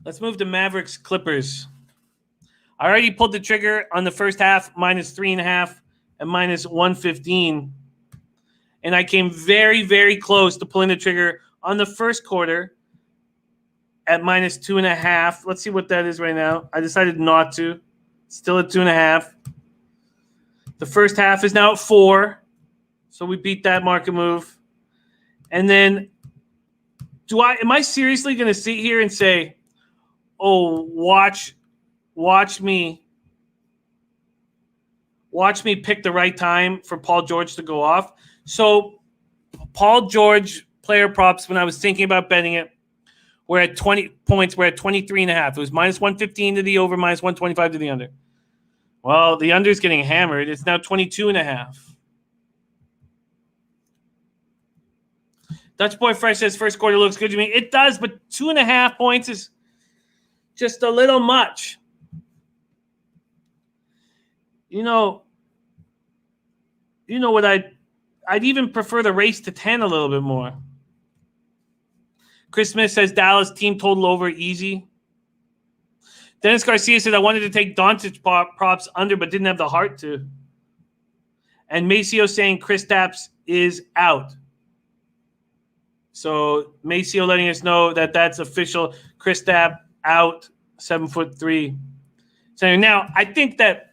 Let's move to Mavericks Clippers. I already pulled the trigger on the first half, -3.5 and -115. And I came very, very close to pulling the trigger on the first quarter at -2.5. Let's see what that is right now. I decided not to. Still at 2.5. The first half is now at 4. So we beat that market move. And then am I seriously going to sit here and say, oh, watch me pick the right time for Paul George to go off? So Paul George player props, when I was thinking about betting it, we're at 20 points. We're at 23.5. It was -115 to the over, -125 to the under. Well, the under is getting hammered. It's now 22.5. Dutch Boy Fresh says first quarter looks good to me. It does, but 2.5 points is just a little much. You know what I'd even prefer the race to 10 a little bit more. Chris Smith says Dallas team total over easy. Dennis Garcia said I wanted to take Doncic props under, but didn't have the heart to. And Maceo saying Kristaps is out. So Maceo letting us know that that's official. Kristaps out, 7'3". So now I think that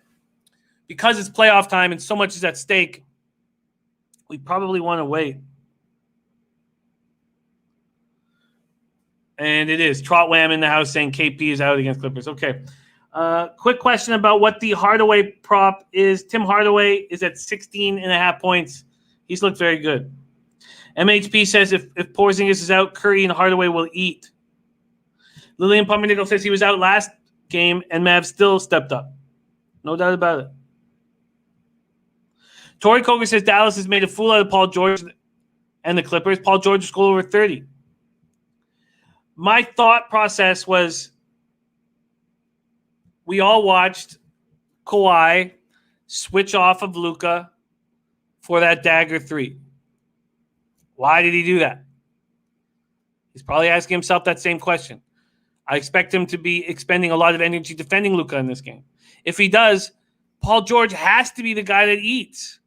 because it's playoff time and so much is at stake, we probably want to wait. And it is. Trotwam in the house saying KP is out against Clippers. Okay. Quick question about what the Hardaway prop is. Tim Hardaway is at 16.5 points. He's looked very good. MHP says if Porzingis is out, Curry and Hardaway will eat. Lillian Pumpernickel says he was out last game and Mav still stepped up. No doubt about it. Tori Koger says Dallas has made a fool out of Paul George and the Clippers. Paul George will score over 30. My thought process was we all watched Kawhi switch off of Luka for that dagger 3. Why did he do that? He's probably asking himself that same question. I expect him to be expending a lot of energy defending Luka in this game. If he does, Paul George has to be the guy that eats.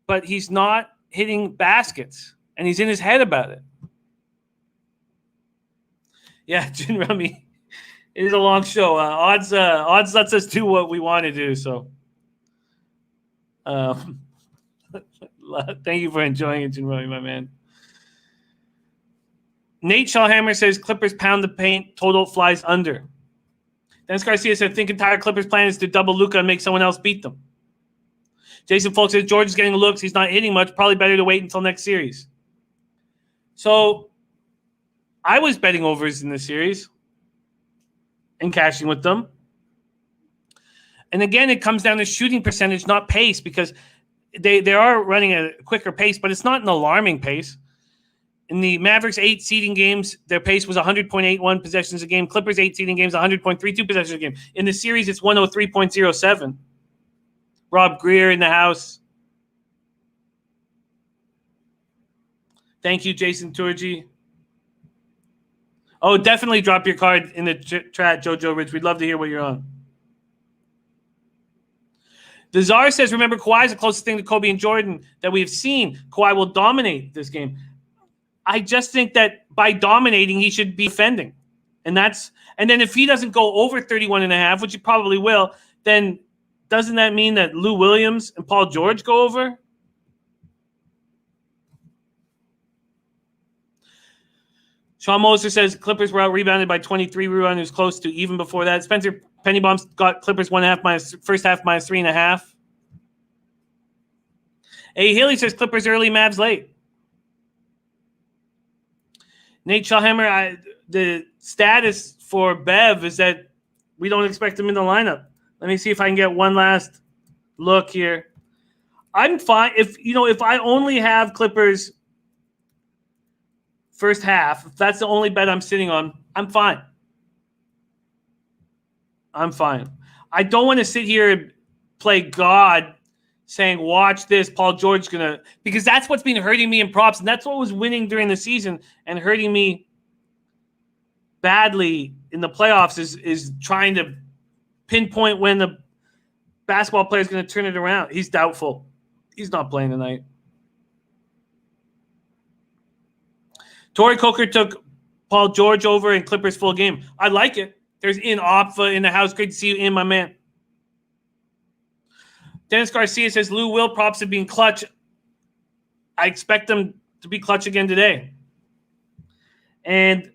But he's not hitting baskets, and he's in his head about it. Yeah, Jin Rummy. It is a long show. Odds lets us do what we want to do. So, thank you for enjoying it, Jin Rummy, my man. Nate Shawhammer says Clippers pound the paint. Total flies under. Dennis Garcia said think entire Clippers plan is to double Luka and make someone else beat them. Jason Folk says George is getting looks. He's not hitting much. Probably better to wait until next series. So I was betting overs in this series and cashing with them. And again, it comes down to shooting percentage, not pace, because they are running a quicker pace, but it's not an alarming pace. In the Mavericks 8 seeding games, their pace was 100.81 possessions a game. Clippers 8 seeding games, 100.32 possessions a game. In the series, it's 103.07. Rob Greer in the house. Thank you, Jason Turgi. Oh, definitely drop your card in the chat, Jojo Rich. We'd love to hear what you're on. The Czar says, remember, Kawhi is the closest thing to Kobe and Jordan that we have seen. Kawhi will dominate this game. I just think that by dominating, he should be defending. And then if he doesn't go over 31.5, which he probably will, then doesn't that mean that Lou Williams and Paul George go over? Sean Moser says Clippers were out rebounded by 23. Rebound was close to even before that. Spencer Pennybaum's got Clippers 1.5 minus first half minus 3.5. A Haley says Clippers early, Mavs late. Nate Shawhammer, the status for Bev is that we don't expect him in the lineup. Let me see if I can get one last look here. I'm fine if I only have Clippers first half, if that's the only bet I'm sitting on, I'm fine. I don't want to sit here and play God saying, watch this, Paul George's going to – because that's what's been hurting me in props, and that's what was winning during the season and hurting me badly in the playoffs is trying to pinpoint when the basketball player is going to turn it around. He's doubtful. He's not playing tonight. Torrey Coker took Paul George over in Clippers full game. I like it. There's In Opfa in the house. Great to see you in, my man. Dennis Garcia says Lou Will props have been clutch. I expect them to be clutch again today. And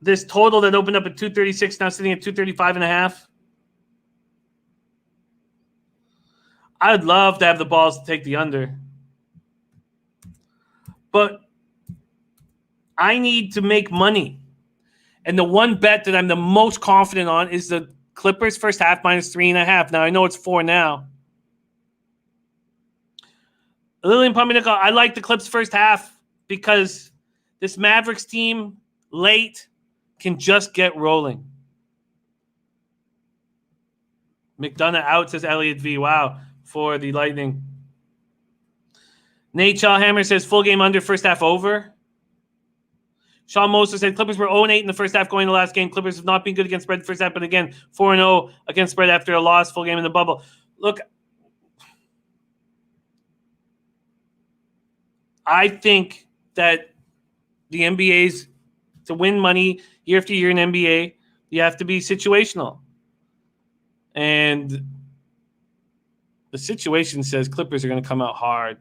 this total that opened up at 236, now sitting at 235.5. I would love to have the balls to take the under. But I need to make money. And the one bet that I'm the most confident on is the Clippers first half minus 3.5. Now, I know it's 4 now. Lillian Pominica, I like the Clips first half because this Mavericks team late can just get rolling. McDonough out, says Elliot V. Wow, for the Lightning. Nate Shawhammer says full game under, first half over. Sean Moses said Clippers were 0-8 in the first half going to the last game. Clippers have not been good against spread the first half, but again, 4-0 against spread after a loss, full game in the bubble. Look, I think that the NBA's to win money year after year in NBA, you have to be situational. And the situation says Clippers are going to come out hard.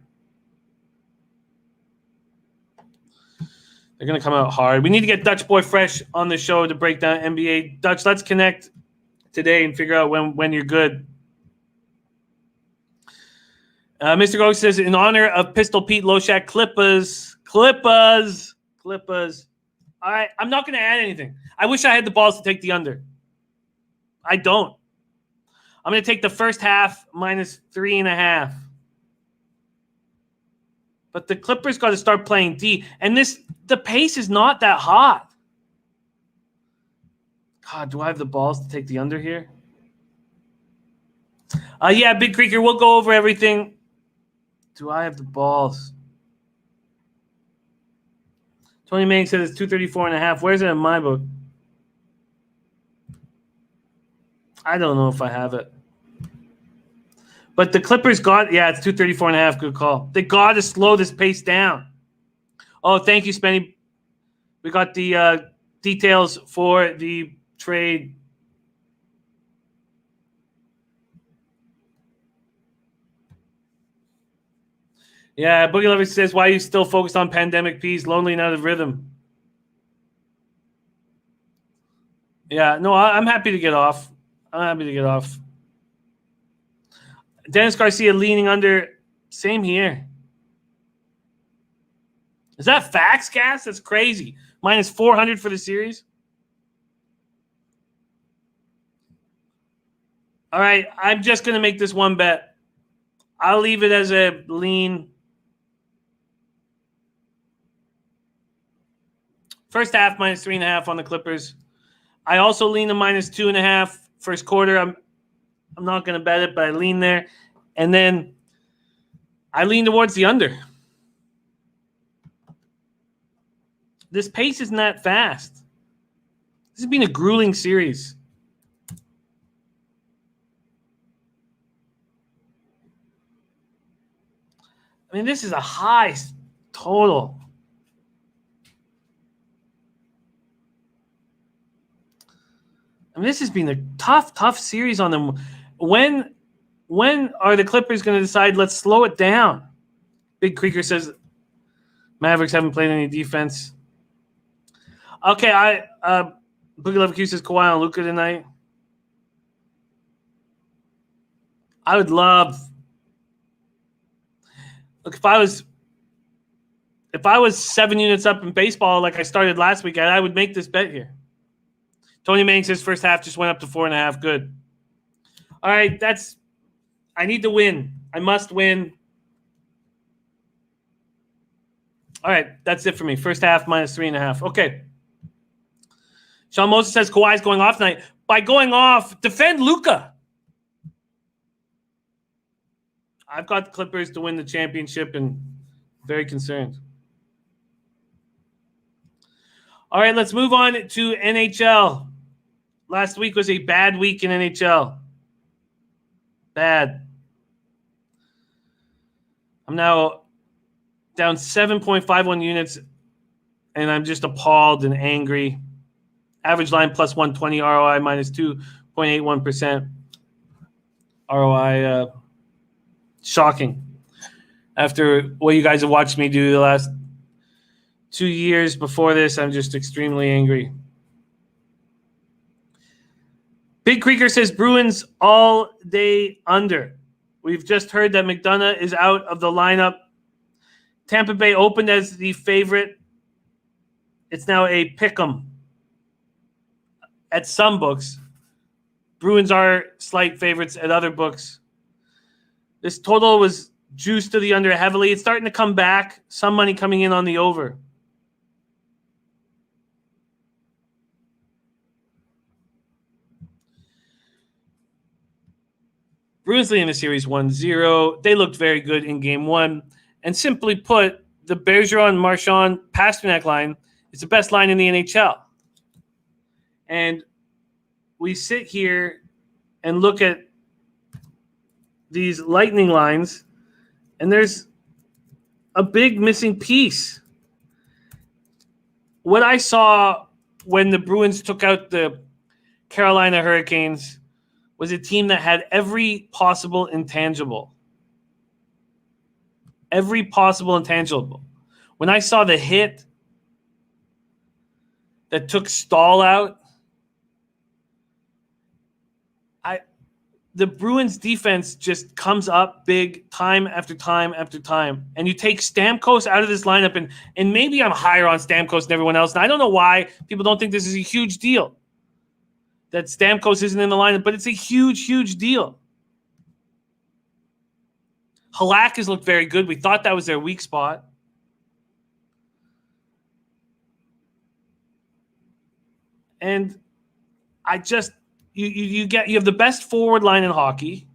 They're going to come out hard. We need to get Dutch Boy Fresh on the show to break down NBA. Dutch, let's connect today and figure out when you're good. Mr. Ghost says, in honor of Pistol Pete Loshak, Clippers. All right, I'm not going to add anything. I wish I had the balls to take the under. I don't. I'm going to take the first half minus 3.5. But the Clippers got to start playing D. And the pace is not that hot. God, do I have the balls to take the under here? Yeah, Big Creeker, we'll go over everything. Do I have the balls? Tony Manning said it's 234.5. Where's it in my book? I don't know if I have it. But the Clippers it's 234.5. Good call. They got to slow this pace down. Oh, thank you, Spenny. We got the details for the trade. Yeah, Boogie Lover says, why are you still focused on pandemic peas, lonely and out of rhythm? Yeah, no, I'm happy to get off. Dennis Garcia leaning under. Same here. Is that facts, Gas? That's crazy. Minus 400 for the series. All right, I'm just going to make this one bet. I'll leave it as a lean. First half minus 3.5 on the Clippers. I also lean to minus 2.5 first quarter. I'm not going to bet it, but I lean there. And then I lean towards the under. This pace isn't that fast. This has been a grueling series. I mean, this is a high total. I mean, this has been a tough series on them. When are the Clippers going to decide, let's slow it down? Big Creeker says Mavericks haven't played any defense. Okay, Boogie Love Q says Kawhi and Luka tonight. I would love. Look, if I was 7 units up in baseball like I started last week, I would make this bet here. Tony Manning says first half just went up to 4.5. Good. All right, I need to win. I must win. All right, that's it for me. First half minus 3.5. Okay. Sean Moses says Kawhi's going off tonight. By going off, defend Luka. I've got the Clippers to win the championship and very concerned. All right, let's move on to NHL. Last week was a bad week in NHL. Bad. I'm now down 7.51 units, and I'm just appalled and angry. Average line plus 120, ROI minus 2.81%. ROI, shocking. After what you guys have watched me do the last 2 years before this, I'm just extremely angry. Big Creeker says Bruins all day under. We've just heard that McDonough is out of the lineup. Tampa Bay opened as the favorite. It's now a pick 'em at some books. Bruins are slight favorites at other books. This total was juiced to the under heavily. It's starting to come back. Some money coming in on the over. Bruins leading the series 1-0. They looked very good in game one. And simply put, the Bergeron, Marchand, Pasternak line is the best line in the NHL. And we sit here and look at these Lightning lines, and there's a big missing piece. What I saw when the Bruins took out the Carolina Hurricanes was a team that had every possible intangible. Every possible intangible. When I saw the hit that took Stahl out, the Bruins defense just comes up big time after time after time. And you take Stamkos out of this lineup, and maybe I'm higher on Stamkos than everyone else. And I don't know why people don't think this is a huge deal that Stamkos isn't in the lineup, but it's a huge, huge deal. Halak has looked very good. We thought that was their weak spot. And I just you have the best forward line in hockey,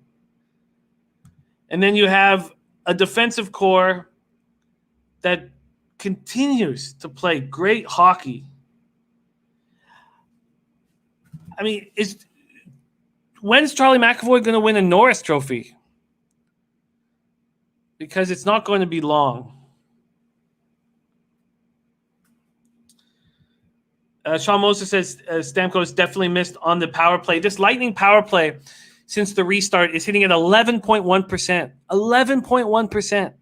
and then you have a defensive core that continues to play great hockey. I mean, when's Charlie McAvoy going to win a Norris Trophy? Because it's not going to be long. Sean Moses says Stamkos definitely missed on the power play. This Lightning power play since the restart is hitting at 11.1%. 11.1%.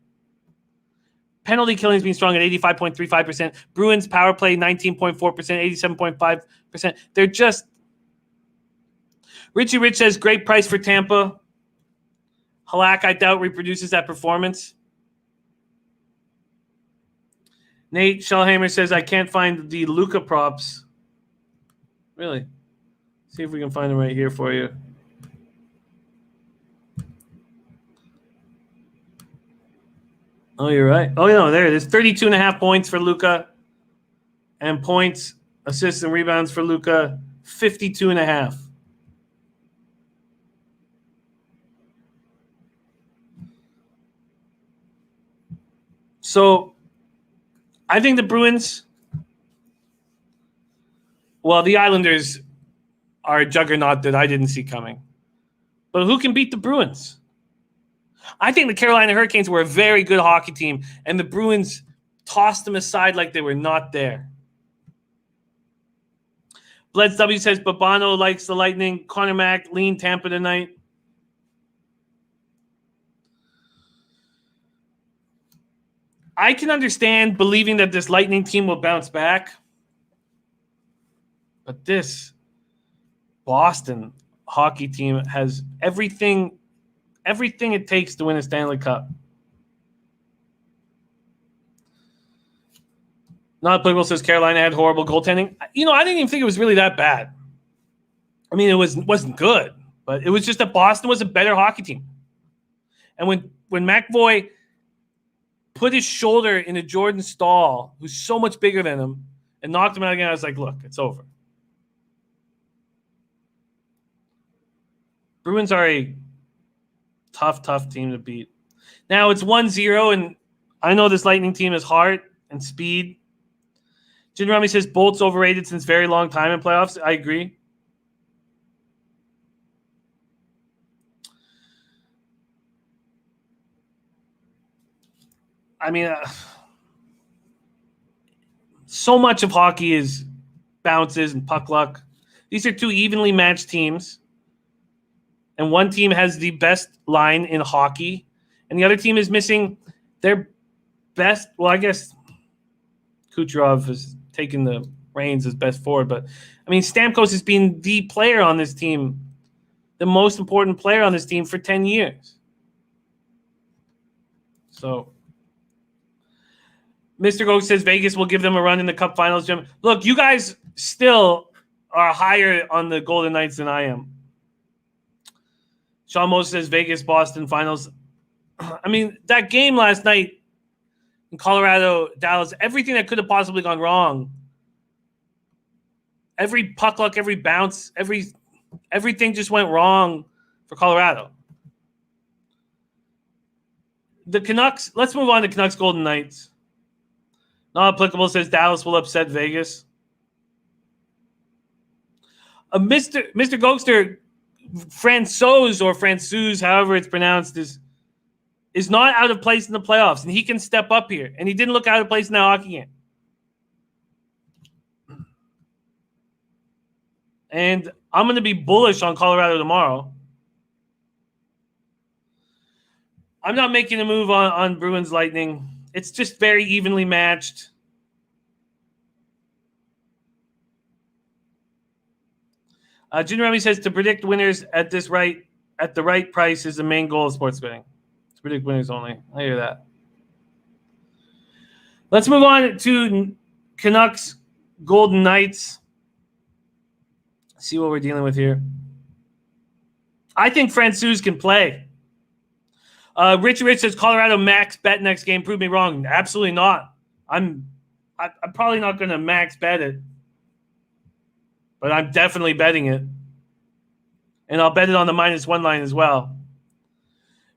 Penalty killing has been strong at 85.35%. Bruins power play 19.4%, 87.5%. They're just... Richie Rich says great price for Tampa. Halak, I doubt, reproduces that performance. Nate Schellhammer says, I can't find the Luka props. Really? See if we can find them right here for you. Oh, you're right. Oh, no, there it is. 32.5 points for Luka. And points, assists, and rebounds for Luka, 52.5. So I think the Bruins Well, the Islanders are a juggernaut that I didn't see coming. But who can beat the Bruins? I think the Carolina Hurricanes were a very good hockey team, and the Bruins tossed them aside like they were not there. Bleds W says Babano likes the Lightning. Connor Mack, lean Tampa tonight. I can understand believing that this Lightning team will bounce back. But this Boston hockey team has everything it takes to win a Stanley Cup. Not applicable says Carolina had horrible goaltending. I didn't even think it was really that bad. I mean, it wasn't good, but it was just that Boston was a better hockey team. And when McAvoy put his shoulder into Jordan Stahl, who's so much bigger than him, and knocked him out again, I was like, look, it's over. Bruins are a tough team to beat. Now it's 1-0, and I know this Lightning team is heart and speed. Jin Rami says Bolt's overrated since very long time in playoffs. I agree. I mean, so much of hockey is bounces and puck luck. These are two evenly matched teams. And one team has the best line in hockey, and the other team is missing their best. Well, I guess Kucherov has taken the reins as best forward, but I mean, Stamkos has been the player on this team, the most important player on this team for 10 years. So, Mr. Gogue says Vegas will give them a run in the Cup Finals, Jim. Look, you guys still are higher on the Golden Knights than I am. Sean Moses says Vegas, Boston Finals. I mean, that game last night in Colorado, Dallas, everything that could have possibly gone wrong. Every puck luck, every bounce, everything just went wrong for Colorado. The Canucks, let's move on to Canucks Golden Knights. Not applicable says Dallas will upset Vegas. Mr. Gokster, Francouz or Francouz, however it's pronounced, is not out of place in the playoffs, and he can step up here. And he didn't look out of place in that hockey game. And I'm going to be bullish on Colorado tomorrow. I'm not making a move on Bruins Lightning. It's just very evenly matched. Junior Remy says to predict winners at the right price is the main goal of sports betting. To predict winners only. I hear that. Let's move on to Canucks Golden Knights. See what we're dealing with here. I think Francouz can play. Richie Rich says Colorado max bet next game. Prove me wrong. Absolutely not. I'm probably not going to max bet it. But I'm definitely betting it. And I'll bet it on the -1 line as well.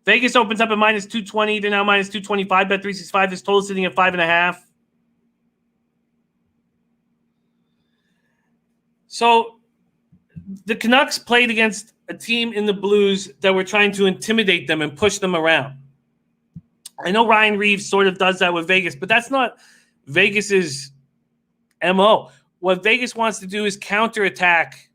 Vegas opens up at -220. They're now -225. Bet 365. This total sitting at 5.5. So the Canucks played against a team in the Blues that were trying to intimidate them and push them around. I know Ryan Reeves sort of does that with Vegas, but that's not Vegas's MO. What Vegas wants to do is counterattack.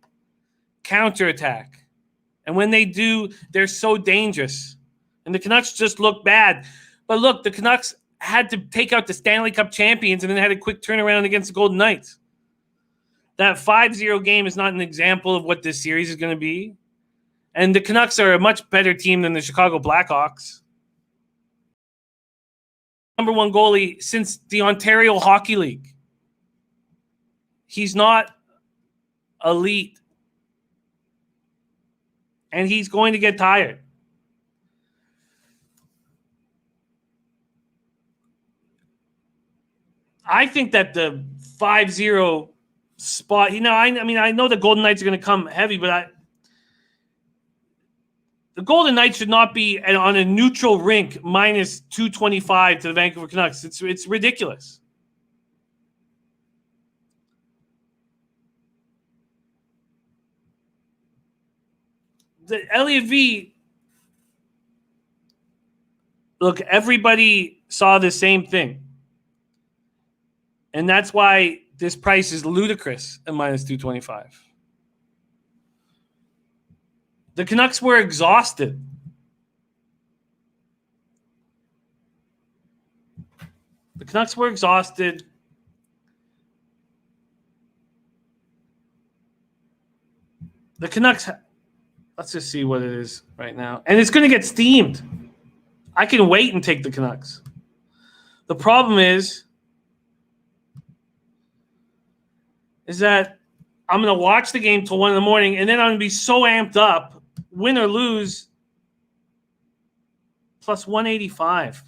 And when they do, they're so dangerous. And the Canucks just look bad. But look, the Canucks had to take out the Stanley Cup champions and then had a quick turnaround against the Golden Knights. That 5-0 game is not an example of what this series is going to be. And the Canucks are a much better team than the Chicago Blackhawks. Number one goalie since the Ontario Hockey League. He's not elite. And he's going to get tired. I think that the 5-0 spot, I know the Golden Knights are going to come heavy, but the Golden Knights should not be on a neutral rink -225 to the Vancouver Canucks. It's ridiculous. the Elliott V. Look, everybody saw the same thing. And that's why this price is ludicrous at minus 225. The Canucks were exhausted. The Canucks were exhausted. The Canucks, let's just see what it is right now. And it's going to get steamed. I can wait and take the Canucks. The problem is that I'm going to watch the game till 1 a.m, and then I'm going to be so amped up, win or lose, plus 185.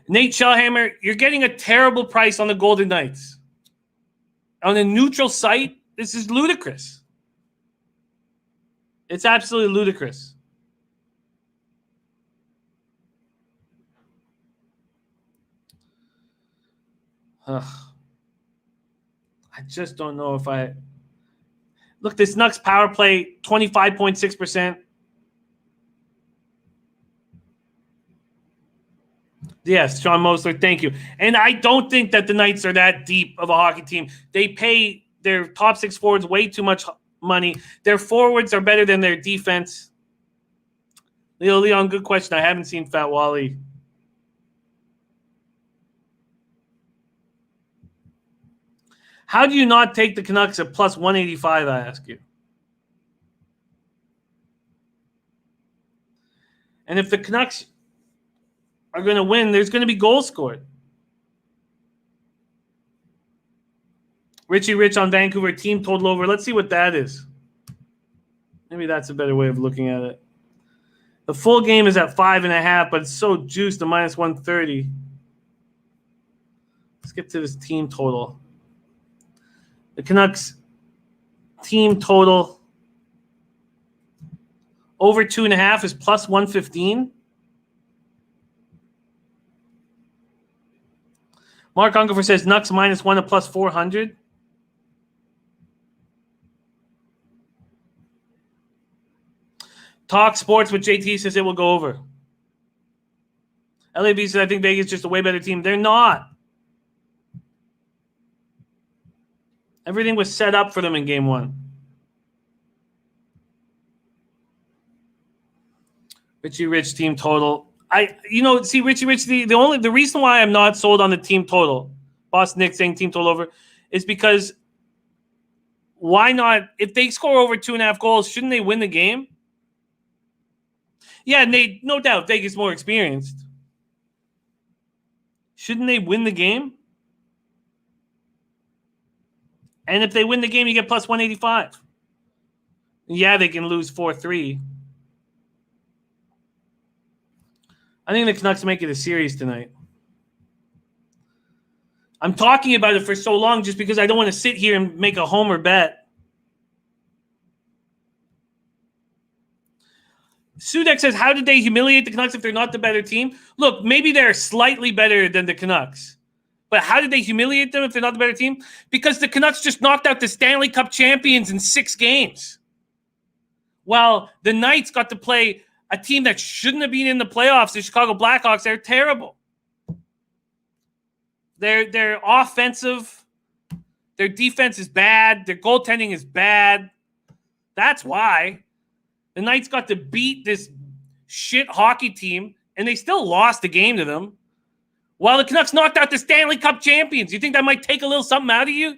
Nate Shellhammer, you're getting a terrible price on the Golden Knights. On a neutral site, this is ludicrous. It's absolutely ludicrous. I just don't know if I... Look, this Nucks power play, 25.6%. Yes, Sean Mosler, thank you. And I don't think that the Knights are that deep of a hockey team. They pay their top 6 forwards way too much money. Their forwards are better than their defense. Leo Leon, good question. I haven't seen Fat Wally. How do you not take the Canucks at plus 185, I ask you? And if the Canucks are going to win, there's going to be goals scored. Richie Rich on Vancouver, team total over. Let's see what that is. Maybe that's a better way of looking at it. The full game is at 5.5, but it's so juiced to minus 130. Let's get to this team total. The Canucks team total over 2.5 is plus 115. Mark Ungerfer says Nucks minus 1 at plus 400. Talk Sports with JT says it will go over. LAB says I think Vegas is just a way better team. They're not. Everything was set up for them in game 1. Richie Rich team total. Richie Rich, the reason why I'm not sold on the team total, Boss Nick saying team total over, is because why not? If they score over 2.5 goals, shouldn't they win the game? Yeah, Nate, no doubt Vegas more experienced. Shouldn't they win the game? And if they win the game, you get plus 185. Yeah, they can lose 4-3. I think the Canucks make it a series tonight. I'm talking about it for so long just because I don't want to sit here and make a homer bet. Sudeck says, how did they humiliate the Canucks if they're not the better team? Look, maybe they're slightly better than the Canucks. But how did they humiliate them if they're not the better team? Because the Canucks just knocked out the Stanley Cup champions in 6 games. While the Knights got to play a team that shouldn't have been in the playoffs, the Chicago Blackhawks. They're terrible. They're offensive. Their defense is bad. Their goaltending is bad. That's why the Knights got to beat this shit hockey team, and they still lost the game to them. While the Canucks knocked out the Stanley Cup champions. You think that might take a little something out of you?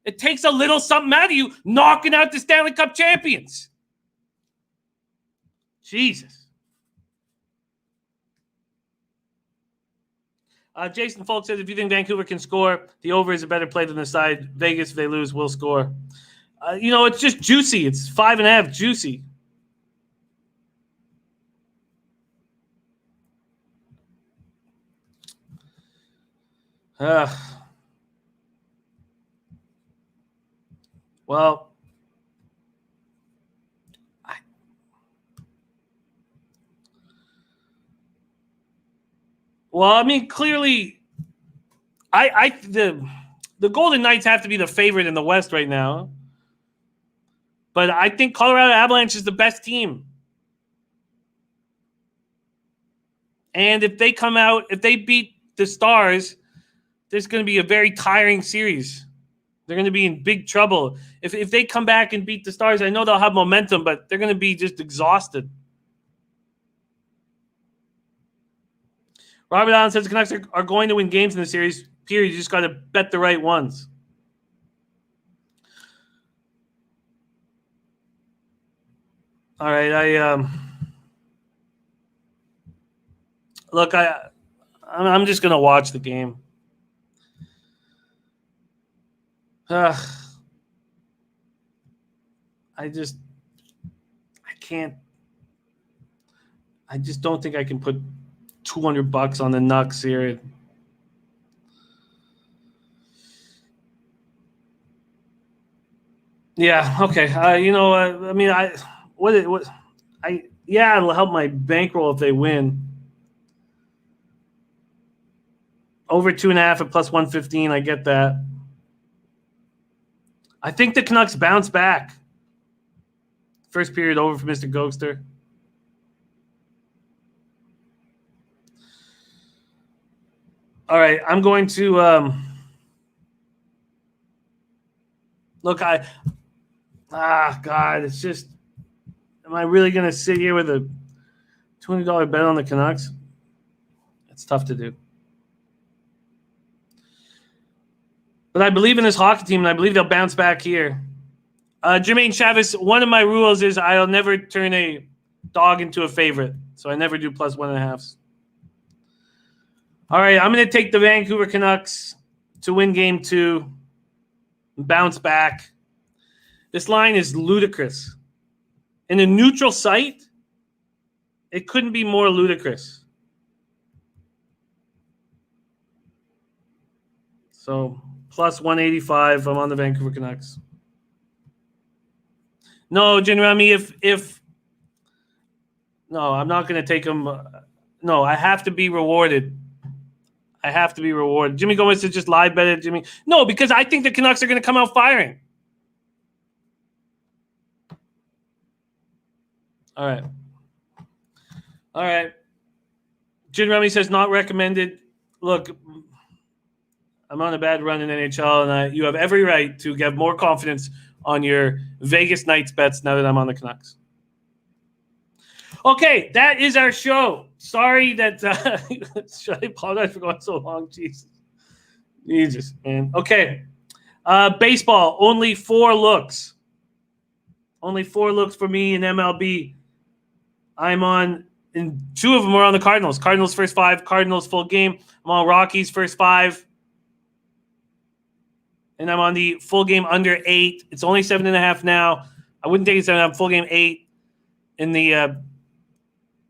It takes a little something out of you knocking out the Stanley Cup champions. Jesus. Jason Folk says, if you think Vancouver can score, the over is a better play than the side. Vegas, if they lose, will score. It's just juicy. It's 5.5 juicy. Well, I mean, clearly, the Golden Knights have to be the favorite in the West right now. But I think Colorado Avalanche is the best team. And if they come out, if they beat the Stars, there's going to be a very tiring series. They're going to be in big trouble. If they come back and beat the Stars, I know they'll have momentum, but they're going to be just exhausted. Robert Allen says the Canucks are going to win games in the series, period. You just got to bet the right ones. All right, look, I'm just gonna watch the game. I can't. I just don't think I can put $200 on the Nucks here. Yeah. Okay. I mean, it'll help my bankroll if they win. Over 2.5 at plus 115. I get that. I think the Canucks bounce back. First period over for Mr. Ghoster. All right, I'm going to look. God, it's just. Am I really going to sit here with a $200 bet on the Canucks? It's tough to do. But I believe in this hockey team, and I believe they'll bounce back here. Jermaine Chavez, one of my rules is I'll never turn a dog into a favorite. So I never do plus 1.5s. All right, I'm going to take the Vancouver Canucks to win game 2 and bounce back. This line is ludicrous. In a neutral site, it couldn't be more ludicrous. So plus 185, I'm on the Vancouver Canucks. No, Jinrami, no, I'm not going to take them. No, I have to be rewarded. Jimmy Gomez says just live bet it, Jimmy. No, because I think the Canucks are going to come out firing. All right. Jin Remy says not recommended. Look, I'm on a bad run in NHL, and you have every right to get more confidence on your Vegas Knights bets now that I'm on the Canucks. Okay, that is our show. Sorry that should I apologize for going so long? Jesus, man. Okay. Baseball, only 4 looks. Only 4 looks for me in MLB. I'm on, and 2 of them are on the Cardinals. Cardinals first 5, Cardinals full game. I'm on Rockies first 5. And I'm on the full game under 8. It's only 7.5 now. I wouldn't take it 7.5, full game 8 in the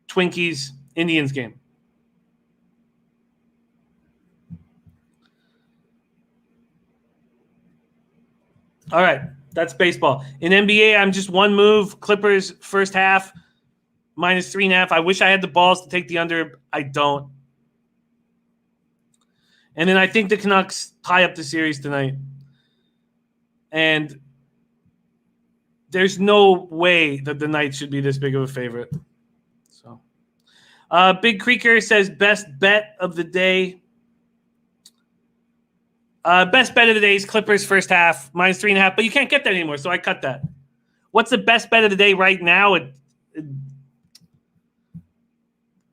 Twinkies Indians game. All right, that's baseball. In NBA, I'm just 1 move. Clippers first half, minus 3.5. I wish I had the balls to take the under. I don't. And then I think the Canucks tie up the series tonight. And there's no way that the Knights should be this big of a favorite. So, Big Creeker says best bet of the day. Best bet of the day is Clippers first half, minus 3.5. But you can't get that anymore, so I cut that. What's the best bet of the day right now?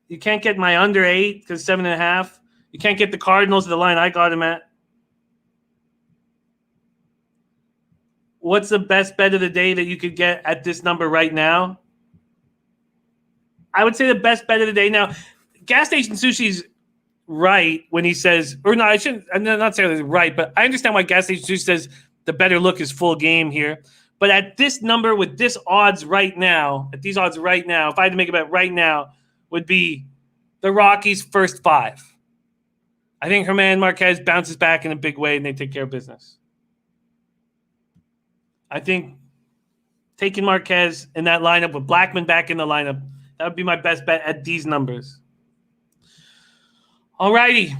You can't get my under 8 because 7.5. You can't get the Cardinals at the line I got him at. What's the best bet of the day that you could get at this number right now? I would say the best bet of the day. Now, Gas Station Sushi's right when he says, or no, I shouldn't, I'm not saying it's right, but I understand why Gas Station Sushi says the better look is full game here. But at this number with this odds right now, at these odds right now, if I had to make a bet right now, would be the Rockies first 5. I think German Marquez bounces back in a big way and they take care of business. I think taking Marquez in that lineup with Blackman back in the lineup, that would be my best bet at these numbers. All righty.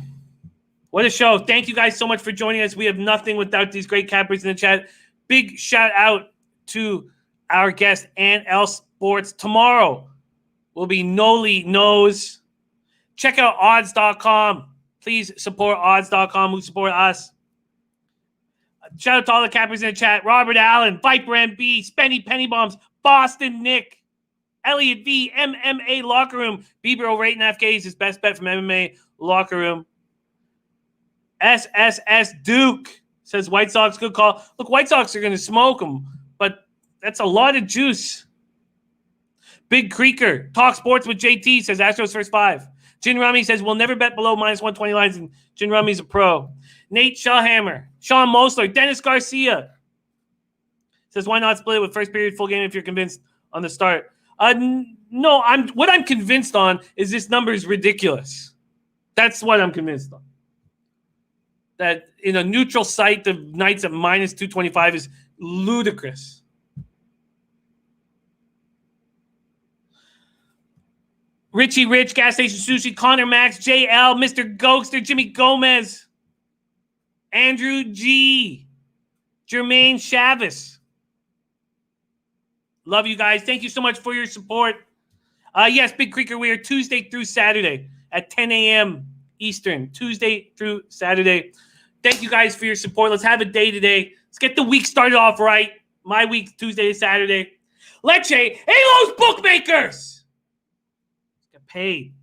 What a show. Thank you guys so much for joining us. We have nothing without these great cappers in the chat. Big shout out to our guest, Ann L. Sports. Tomorrow will be Noli Knows. Check out odds.com. Please support odds.com who support us. Shout out to all the cappers in the chat. Robert Allen, Viper MB, Spenny Penny Bombs, Boston Nick, Elliot V, MMA Locker Room. Bieber rating FK is his best bet from MMA Locker Room. SSS Duke says White Sox good call. Look, White Sox are going to smoke them, but that's a lot of juice. Big Creeker, Talk Sports with JT says Astros first 5. Jin Rummy says we'll never bet below minus 120 lines, and Jin Rummy's a pro. Nate Shawhammer, Sean Mosler, Dennis Garcia says why not split it with first period full game if you're convinced on the start. No, what I'm convinced on is this number is ridiculous. That's what I'm convinced on. That in a neutral site, the Knights at minus 225 is ludicrous. Richie Rich, Gas Station Sushi, Connor Max, JL, Mr. Gokester, Jimmy Gomez, Andrew G, Jermaine Chavis. Love you guys. Thank you so much for your support. Yes, Big Creeker, we are Tuesday through Saturday at 10 a.m. Eastern. Tuesday through Saturday. Thank you guys for your support. Let's have a day today. Let's get the week started off right. My week, Tuesday to Saturday. Leche, Halos Bookmakers. Get paid.